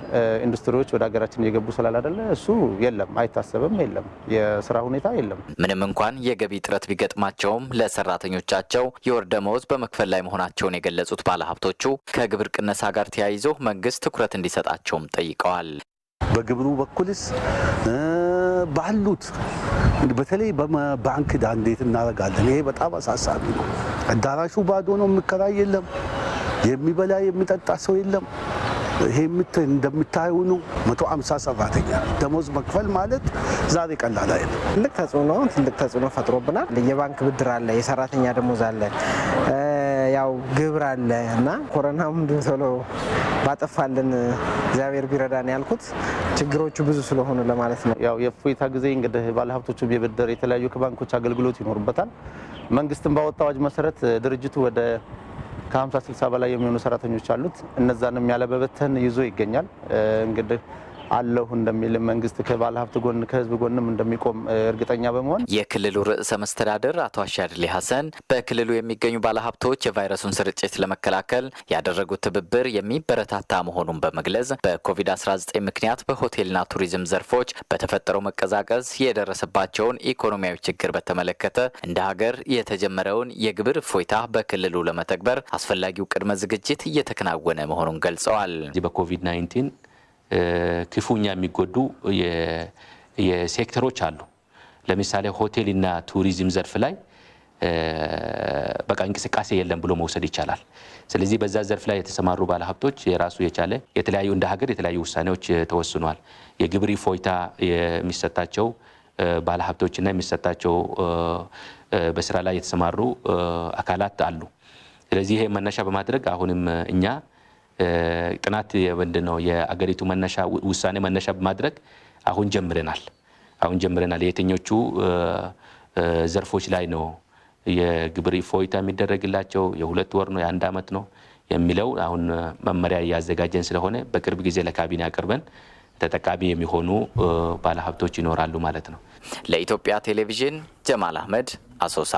ኢንዱስትሪዎች ወደ ሀገራችን እየገቡ ስላላደለ እሱ የለም፣ አይታሰብም፣ የለም፣ የስራ ሁኔታ የለም። ምንም እንኳን የገቢ እጥረት ቢገጥማቸውም ለሰራተኞቻቸው የወር ደመወዝ በመክፈል ላይ መሆናቸውን የገለጹት ባለሀብቶቹ ከግብር ቅነሳ ጋር ተያይዞ መንግስት ትኩረት እንዲሰጣቸውም ጠይቀዋል። በግብሩ በኩልስ ባሉት በተለይ በባንክ ዕዳ እንዴት እናደርጋለን? ይሄ በጣም አሳሳቢ ነው። አዳራሹ ባዶ ነው፣ የሚከራይ የለም፣ የሚበላ የሚጠጣ ሰው የለም። ይሄ እንደምታዩ ነው። 150 ሰራተኛ ደሞዝ መክፈል ማለት ዛሬ ቀላል አይደለም። ትልቅ ተጽዕኖ ፈጥሮብናል። የባንክ ብድር አለ፣ የሰራተኛ ደሞዝ አለ፣ ያው ግብር አለ እና ኮሮናም ቶሎ ባጠፋልን እግዚአብሔር ቢረዳን ያልኩት ችግሮቹ ብዙ ስለሆኑ ለማለት ነው። ያው የእፎይታ ጊዜ እንግዲህ ባለሀብቶቹ የብድር የተለያዩ ከባንኮች አገልግሎት ይኖርበታል። መንግስትም ባወጣው አዋጅ መሰረት ድርጅቱ ወደ ከ50-60 በላይ የሚሆኑ ሰራተኞች አሉት። እነዛንም ያለበበተን ይዞ ይገኛል። እንግዲህ አለሁ እንደሚል መንግስት ከባለሀብት ጎን ከህዝብ ጎንም እንደሚቆም እርግጠኛ በመሆን የክልሉ ርዕሰ መስተዳድር አቶ አሻድሊ ሀሰን በክልሉ የሚገኙ ባለሀብቶች የቫይረሱን ስርጭት ለመከላከል ያደረጉት ትብብር የሚበረታታ መሆኑን በመግለጽ በኮቪድ-19 ምክንያት በሆቴልና ቱሪዝም ዘርፎች በተፈጠረው መቀዛቀዝ የደረሰባቸውን ኢኮኖሚያዊ ችግር በተመለከተ እንደ ሀገር የተጀመረውን የግብር እፎይታ በክልሉ ለመተግበር አስፈላጊው ቅድመ ዝግጅት እየተከናወነ መሆኑን ገልጸዋል። በኮቪድ-19 ክፉኛ የሚጎዱ የሴክተሮች አሉ። ለምሳሌ ሆቴልና ቱሪዝም ዘርፍ ላይ በቃ እንቅስቃሴ የለም ብሎ መውሰድ ይቻላል። ስለዚህ በዛ ዘርፍ ላይ የተሰማሩ ባለሀብቶች የራሱ የቻለ የተለያዩ እንደ ሀገር የተለያዩ ውሳኔዎች ተወስኗል። የግብር እፎይታ የሚሰጣቸው ባለሀብቶችና የሚሰጣቸው በስራ ላይ የተሰማሩ አካላት አሉ። ስለዚህ ይሄ መነሻ በማድረግ አሁንም እኛ ጥናት ምንድነው የአገሪቱ መነሻ ውሳኔ መነሻ በማድረግ አሁን ጀምረናል። የትኞቹ ዘርፎች ላይ ነው የግብር እፎይታ የሚደረግላቸው የ2 ወር ነው የ1 ዓመት ነው የሚለው አሁን መመሪያ እያዘጋጀን ስለሆነ በቅርብ ጊዜ ለካቢኔ አቅርበን ተጠቃሚ የሚሆኑ ባለሀብቶች ይኖራሉ ማለት ነው። ለኢትዮጵያ ቴሌቪዥን ጀማል አህመድ አሶሳ።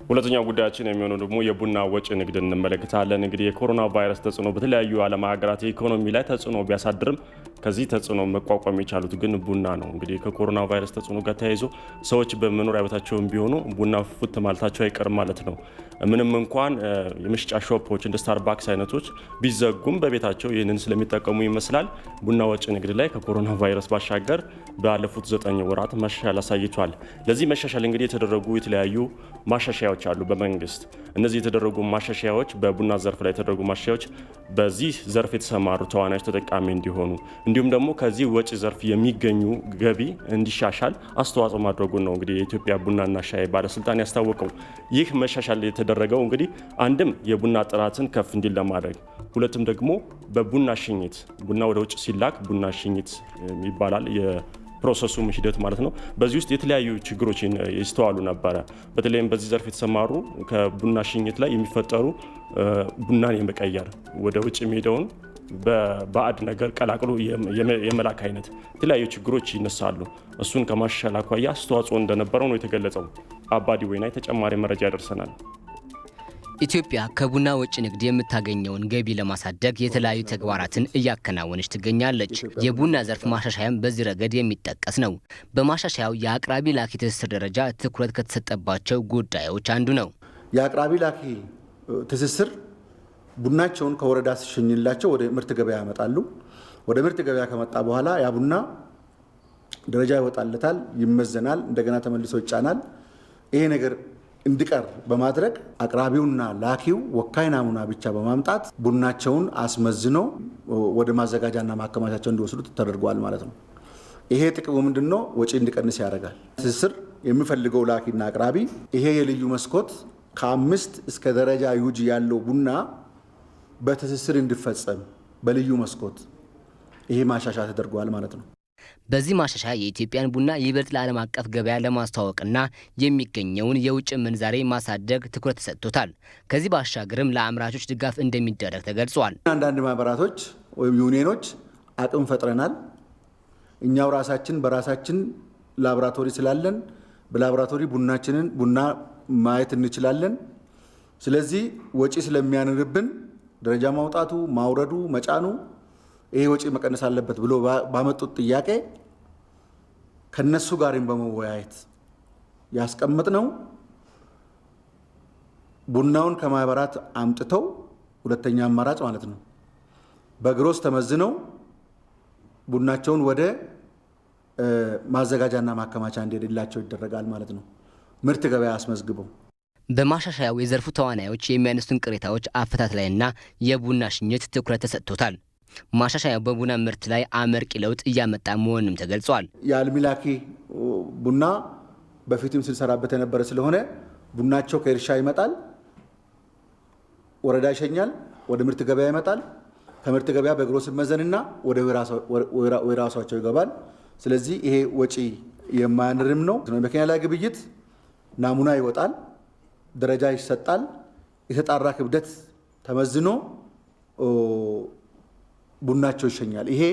ሁለተኛው ጉዳያችን የሚሆነው ደግሞ የቡና ወጪ ንግድ እንመለከታለን። እንግዲህ የኮሮና ቫይረስ ተጽዕኖ በተለያዩ ዓለም ሀገራት የኢኮኖሚ ላይ ተጽዕኖ ቢያሳድርም ከዚህ ተጽዕኖ መቋቋም የቻሉት ግን ቡና ነው። እንግዲህ ከኮሮና ቫይረስ ተጽዕኖ ጋር ተያይዞ ሰዎች በመኖሪያ ቤታቸውን ቢሆኑ ቡና ፉት ማለታቸው አይቀርም ማለት ነው። ምንም እንኳን የመሸጫ ሾፖች እንደ ስታርባክስ አይነቶች ቢዘጉም በቤታቸው ይህንን ስለሚጠቀሙ ይመስላል ቡና ወጪ ንግድ ላይ ከኮሮና ቫይረስ ባሻገር ባለፉት 9 ወራት መሻሻል አሳይቷል። ለዚህ መሻሻል እንግዲህ የተደረጉ የተለያዩ ማሻሻያዎች አሉ በመንግስት። እነዚህ የተደረጉ ማሻሻያዎች በቡና ዘርፍ ላይ የተደረጉ ማሻሻያዎች በዚህ ዘርፍ የተሰማሩ ተዋናዮች ተጠቃሚ እንዲሆኑ እንዲሁም ደግሞ ከዚህ ወጪ ዘርፍ የሚገኙ ገቢ እንዲሻሻል አስተዋጽኦ ማድረጉን ነው እንግዲህ የኢትዮጵያ ቡናና ሻይ ባለስልጣን ያስታወቀው። ይህ መሻሻል የተደረገው እንግዲህ አንድም የቡና ጥራትን ከፍ እንዲል ለማድረግ፣ ሁለትም ደግሞ በቡና ሽኝት ቡና ወደ ውጭ ሲላክ ቡና ሽኝት ይባላል ፕሮሰሱ ሂደት ማለት ነው። በዚህ ውስጥ የተለያዩ ችግሮች ይስተዋሉ ነበረ። በተለይም በዚህ ዘርፍ የተሰማሩ ከቡና ሽኝት ላይ የሚፈጠሩ ቡናን የመቀየር ወደ ውጭ የሚሄደውን በባዕድ ነገር ቀላቅሎ የመላክ አይነት የተለያዩ ችግሮች ይነሳሉ። እሱን ከማሻሻል አኳያ አስተዋጽኦ እንደነበረው ነው የተገለጸው። አባዲ ወይናይ ተጨማሪ መረጃ ያደርሰናል። ኢትዮጵያ ከቡና ወጪ ንግድ የምታገኘውን ገቢ ለማሳደግ የተለያዩ ተግባራትን እያከናወነች ትገኛለች። የቡና ዘርፍ ማሻሻያም በዚህ ረገድ የሚጠቀስ ነው። በማሻሻያው የአቅራቢ ላኪ ትስስር ደረጃ ትኩረት ከተሰጠባቸው ጉዳዮች አንዱ ነው። የአቅራቢ ላኪ ትስስር ቡናቸውን ከወረዳ ሲሸኝላቸው ወደ ምርት ገበያ ያመጣሉ። ወደ ምርት ገበያ ከመጣ በኋላ ያ ቡና ደረጃ ይወጣለታል፣ ይመዘናል፣ እንደገና ተመልሶ ይጫናል። ይሄ ነገር እንዲቀር በማድረግ አቅራቢውና ላኪው ወካይ ናሙና ብቻ በማምጣት ቡናቸውን አስመዝኖ ወደ ማዘጋጃና ማከማቻቸው እንዲወስዱ ተደርጓል ማለት ነው። ይሄ ጥቅሙ ምንድነው? ወጪ እንዲቀንስ ያደርጋል። ትስስር የሚፈልገው ላኪና አቅራቢ ይሄ የልዩ መስኮት ከ5 እስከ ደረጃ ዩጂ ያለው ቡና በትስስር እንዲፈጸም በልዩ መስኮት ይሄ ማሻሻያ ተደርጓል ማለት ነው። በዚህ ማሻሻያ የኢትዮጵያን ቡና ይበልጥ ለዓለም አቀፍ ገበያ ለማስተዋወቅና የሚገኘውን የውጭ ምንዛሬ ማሳደግ ትኩረት ተሰጥቶታል። ከዚህ ባሻገርም ለአምራቾች ድጋፍ እንደሚደረግ ተገልጿል። አንዳንድ ማህበራቶች ወይም ዩኒየኖች አቅም ፈጥረናል። እኛው ራሳችን በራሳችን ላቦራቶሪ ስላለን በላቦራቶሪ ቡና ማየት እንችላለን። ስለዚህ ወጪ ስለሚያንርብን ደረጃ ማውጣቱ፣ ማውረዱ፣ መጫኑ ይሄ ወጪ መቀነስ አለበት ብሎ ባመጡት ጥያቄ ከነሱ ጋርም በመወያየት ያስቀመጥነው ቡናውን ከማህበራት አምጥተው ሁለተኛ አማራጭ ማለት ነው በግሮስ ተመዝነው ቡናቸውን ወደ ማዘጋጃና ማከማቻ እንዲሄድላቸው ይደረጋል ማለት ነው። ምርት ገበያ አስመዝግበው በማሻሻያው የዘርፉ ተዋናዮች የሚያነሱትን ቅሬታዎች አፈታት ላይና የቡና ሽኝት ትኩረት ተሰጥቶታል። ማሻሻያው በቡና ምርት ላይ አመርቂ ለውጥ እያመጣ መሆኑንም ተገልጿል። የአልሚ ላኪ ቡና በፊትም ስንሰራበት የነበረ ስለሆነ ቡናቸው ከእርሻ ይመጣል፣ ወረዳ ይሸኛል፣ ወደ ምርት ገበያ ይመጣል። ከምርት ገበያ በግሮስ ይመዘንና ወደ ወይራሳቸው ይገባል። ስለዚህ ይሄ ወጪ የማያንርም ነው። መኪና ላይ ግብይት ናሙና ይወጣል፣ ደረጃ ይሰጣል፣ የተጣራ ክብደት ተመዝኖ ቡናቸው ይሸኛል። ይሄ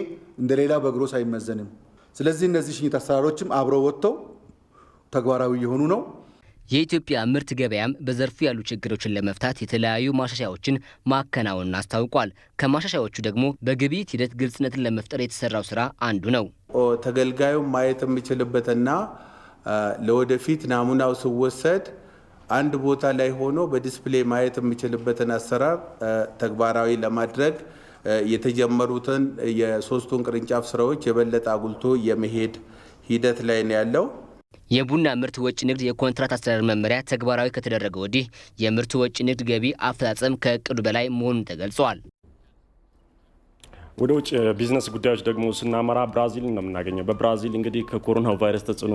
እንደሌላ በግሮስ አይመዘንም። ስለዚህ እነዚህ ሽኝት አሰራሮችም አብረው ወጥተው ተግባራዊ የሆኑ ነው። የኢትዮጵያ ምርት ገበያም በዘርፉ ያሉ ችግሮችን ለመፍታት የተለያዩ ማሻሻያዎችን ማከናወኑን አስታውቋል። ከማሻሻያዎቹ ደግሞ በግብይት ሂደት ግልጽነትን ለመፍጠር የተሰራው ስራ አንዱ ነው። ተገልጋዩ ማየት የሚችልበትና ለወደፊት ናሙናው ሲወሰድ አንድ ቦታ ላይ ሆኖ በዲስፕሌይ ማየት የሚችልበትን አሰራር ተግባራዊ ለማድረግ የተጀመሩትን የሶስቱን ቅርንጫፍ ስራዎች የበለጠ አጉልቶ የመሄድ ሂደት ላይ ነው ያለው። የቡና ምርት ወጪ ንግድ የኮንትራት አስተዳደር መመሪያ ተግባራዊ ከተደረገ ወዲህ የምርት ወጪ ንግድ ገቢ አፈጻጸም ከእቅዱ በላይ መሆኑን ተገልጿል። ወደ ውጭ ቢዝነስ ጉዳዮች ደግሞ ስናመራ ብራዚል ነው የምናገኘው። በብራዚል እንግዲህ ከኮሮና ቫይረስ ተጽዕኖ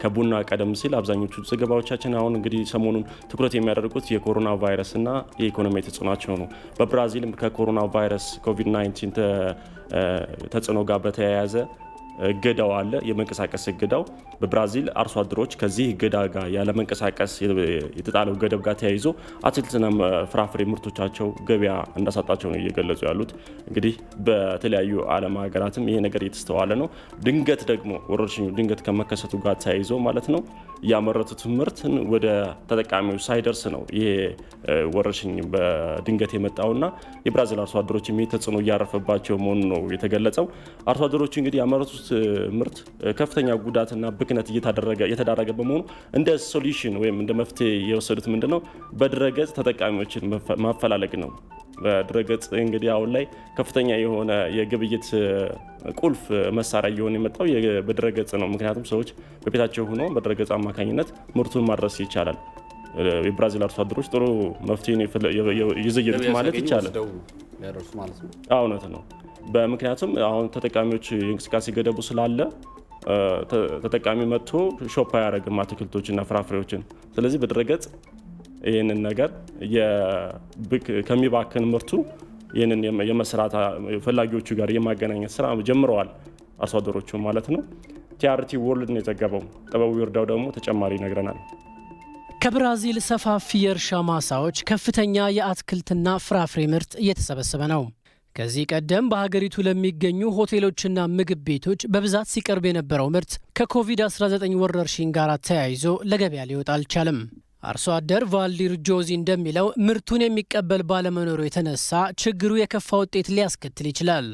ከቡና ቀደም ሲል አብዛኞቹ ዘገባዎቻችን አሁን እንግዲህ ሰሞኑን ትኩረት የሚያደርጉት የኮሮና ቫይረስና የኢኮኖሚ ተጽዕኖቸው ነው። በብራዚልም ከኮሮና ቫይረስ ኮቪድ-19 ተጽዕኖ ጋር በተያያዘ እገዳው አለ። የመንቀሳቀስ እገዳው በብራዚል አርሶ አደሮች ከዚህ እገዳ ጋር ያለመንቀሳቀስ የተጣለው ገደብ ጋር ተያይዞ አትክልትና ፍራፍሬ ምርቶቻቸው ገበያ እንዳሳጣቸው ነው እየገለጹ ያሉት። እንግዲህ በተለያዩ ዓለም ሀገራትም ይሄ ነገር እየተስተዋለ ነው። ድንገት ደግሞ ወረርሽኙ ድንገት ከመከሰቱ ጋር ተያይዞ ማለት ነው ያመረቱት ምርትን ወደ ተጠቃሚዎች ሳይደርስ ነው ይሄ ወረርሽኝ በድንገት የመጣውና የብራዚል አርሶ አደሮች ተጽዕኖ እያረፈባቸው መሆኑ ነው የተገለጸው። አርሶ አደሮች እንግዲህ ያመረቱት ምርት ከፍተኛ ጉዳትና ብክነት እየተዳረገ በመሆኑ እንደ ሶሉሽን ወይም እንደ መፍትሄ የወሰዱት ምንድነው በድረገጽ ተጠቃሚዎችን ማፈላለግ ነው። በድረገጽ እንግዲህ አሁን ላይ ከፍተኛ የሆነ የግብይት ቁልፍ መሳሪያ እየሆነ የመጣው በድረገጽ ነው። ምክንያቱም ሰዎች በቤታቸው ሆኖ በድረገጽ አማካኝነት ምርቱን ማድረስ ይቻላል። የብራዚል አርሶ አደሮች ጥሩ መፍትሄ ይዘየዱት ማለት ይቻላል። እውነት ነው። በምክንያቱም አሁን ተጠቃሚዎች የእንቅስቃሴ ገደቡ ስላለ ተጠቃሚ መጥቶ ሾፕ አያደርግም አትክልቶችና ፍራፍሬዎችን። ስለዚህ በድረገጽ ይህንን ነገር ከሚባክን ምርቱ ይህንን የመስራት ፈላጊዎቹ ጋር የማገናኘት ስራ ጀምረዋል አርሶ አደሮቹ ማለት ነው። ቲአርቲ ወርልድ ነው የዘገበው። ጥበቡ ይርዳው ደግሞ ተጨማሪ ይነግረናል። ከብራዚል ሰፋፊ የእርሻ ማሳዎች ከፍተኛ የአትክልትና ፍራፍሬ ምርት እየተሰበሰበ ነው። ከዚህ ቀደም በሀገሪቱ ለሚገኙ ሆቴሎችና ምግብ ቤቶች በብዛት ሲቀርብ የነበረው ምርት ከኮቪድ-19 ወረርሽኝ ጋር ተያይዞ ለገበያ ሊወጣ አልቻለም። አርሶ አደር ቫልዲር ጆዚ እንደሚለው ምርቱን የሚቀበል ባለመኖሩ የተነሳ ችግሩ የከፋ ውጤት ሊያስከትል ይችላል።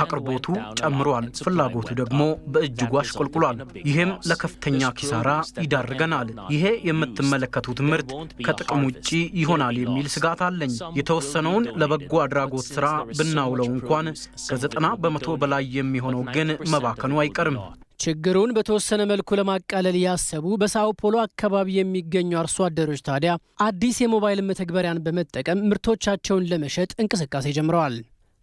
አቅርቦቱ ጨምሯል፣ ፍላጎቱ ደግሞ በእጅጉ አሽቆልቁሏል። ይህም ለከፍተኛ ኪሳራ ይዳርገናል። ይሄ የምትመለከቱት ምርት ከጥቅም ውጪ ይሆናል የሚል ስጋት አለኝ። የተወሰነውን ለበጎ አድራጎት ስራ ብናውለው እንኳን ከ90 በመቶ በላይ የሚሆነው ግን መባከኑ አይቀርም። ችግሩን በተወሰነ መልኩ ለማቃለል ያሰቡ በሳኦ ፖሎ አካባቢ የሚገኙ አርሶ አደሮች ታዲያ አዲስ የሞባይል መተግበሪያን በመጠቀም ምርቶቻቸውን ለመሸጥ እንቅስቃሴ ጀምረዋል።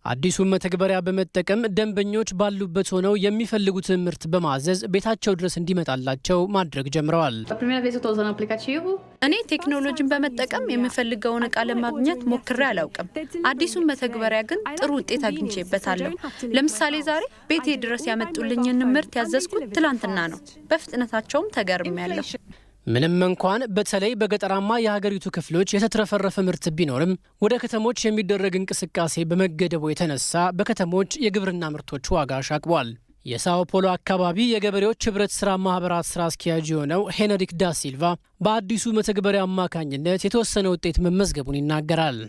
አዲሱን መተግበሪያ በመጠቀም ደንበኞች ባሉበት ሆነው የሚፈልጉትን ምርት በማዘዝ ቤታቸው ድረስ እንዲመጣላቸው ማድረግ ጀምረዋል። እኔ ቴክኖሎጂን በመጠቀም የምፈልገውን እቃ ለማግኘት ሞክሬ አላውቅም። አዲሱን መተግበሪያ ግን ጥሩ ውጤት አግኝቼበታለሁ። ለምሳሌ ዛሬ ቤቴ ድረስ ያመጡልኝን ምርት ያዘዝኩት ትላንትና ነው። በፍጥነታቸውም ተገርሜያለሁ። ምንም እንኳን በተለይ በገጠራማ የሀገሪቱ ክፍሎች የተትረፈረፈ ምርት ቢኖርም ወደ ከተሞች የሚደረግ እንቅስቃሴ በመገደቡ የተነሳ በከተሞች የግብርና ምርቶች ዋጋ አሻቅቧል። የሳኦ ፖሎ አካባቢ የገበሬዎች ህብረት ስራ ማህበራት ስራ አስኪያጅ የሆነው ሄነሪክ ዳ ሲልቫ በአዲሱ መተግበሪያ አማካኝነት የተወሰነ ውጤት መመዝገቡን ይናገራል።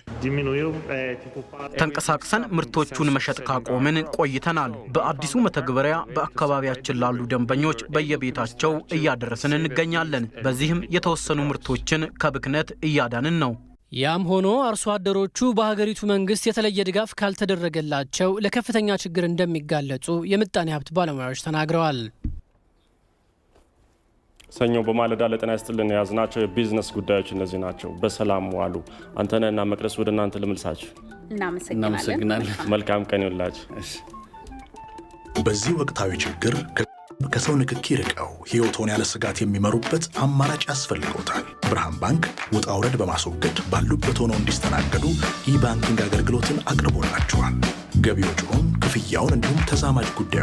ተንቀሳቅሰን ምርቶቹን መሸጥ ካቆምን ቆይተናል። በአዲሱ መተግበሪያ በአካባቢያችን ላሉ ደንበኞች በየቤታቸው እያደረስን እንገኛለን። በዚህም የተወሰኑ ምርቶችን ከብክነት እያዳንን ነው። ያም ሆኖ አርሶ አደሮቹ በሀገሪቱ መንግስት የተለየ ድጋፍ ካልተደረገላቸው ለከፍተኛ ችግር እንደሚጋለጡ የምጣኔ ሀብት ባለሙያዎች ተናግረዋል። ሰኞ በማለዳ ለጤና ይስጥልን የያዝናቸው የቢዝነስ ጉዳዮች እነዚህ ናቸው። በሰላም ዋሉ። አንተነህና መቅደስ ወደ እናንተ ልመልሳችሁ። እናመሰግናለን። መልካም ቀን ይሁንላችሁ። በዚህ ወቅታዊ ችግር ከሰው ንክኪ ርቀው ሕይወቶን ያለ ስጋት የሚመሩበት አማራጭ ያስፈልጎታል። ብርሃን ባንክ ውጣ ውረድ በማስወገድ ባሉበት ሆነው እንዲስተናገዱ ኢባንኪንግ አገልግሎትን አቅርቦላቸዋል። ገቢዎችውን፣ ክፍያውን እንዲሁም ተዛማጅ ጉዳዮች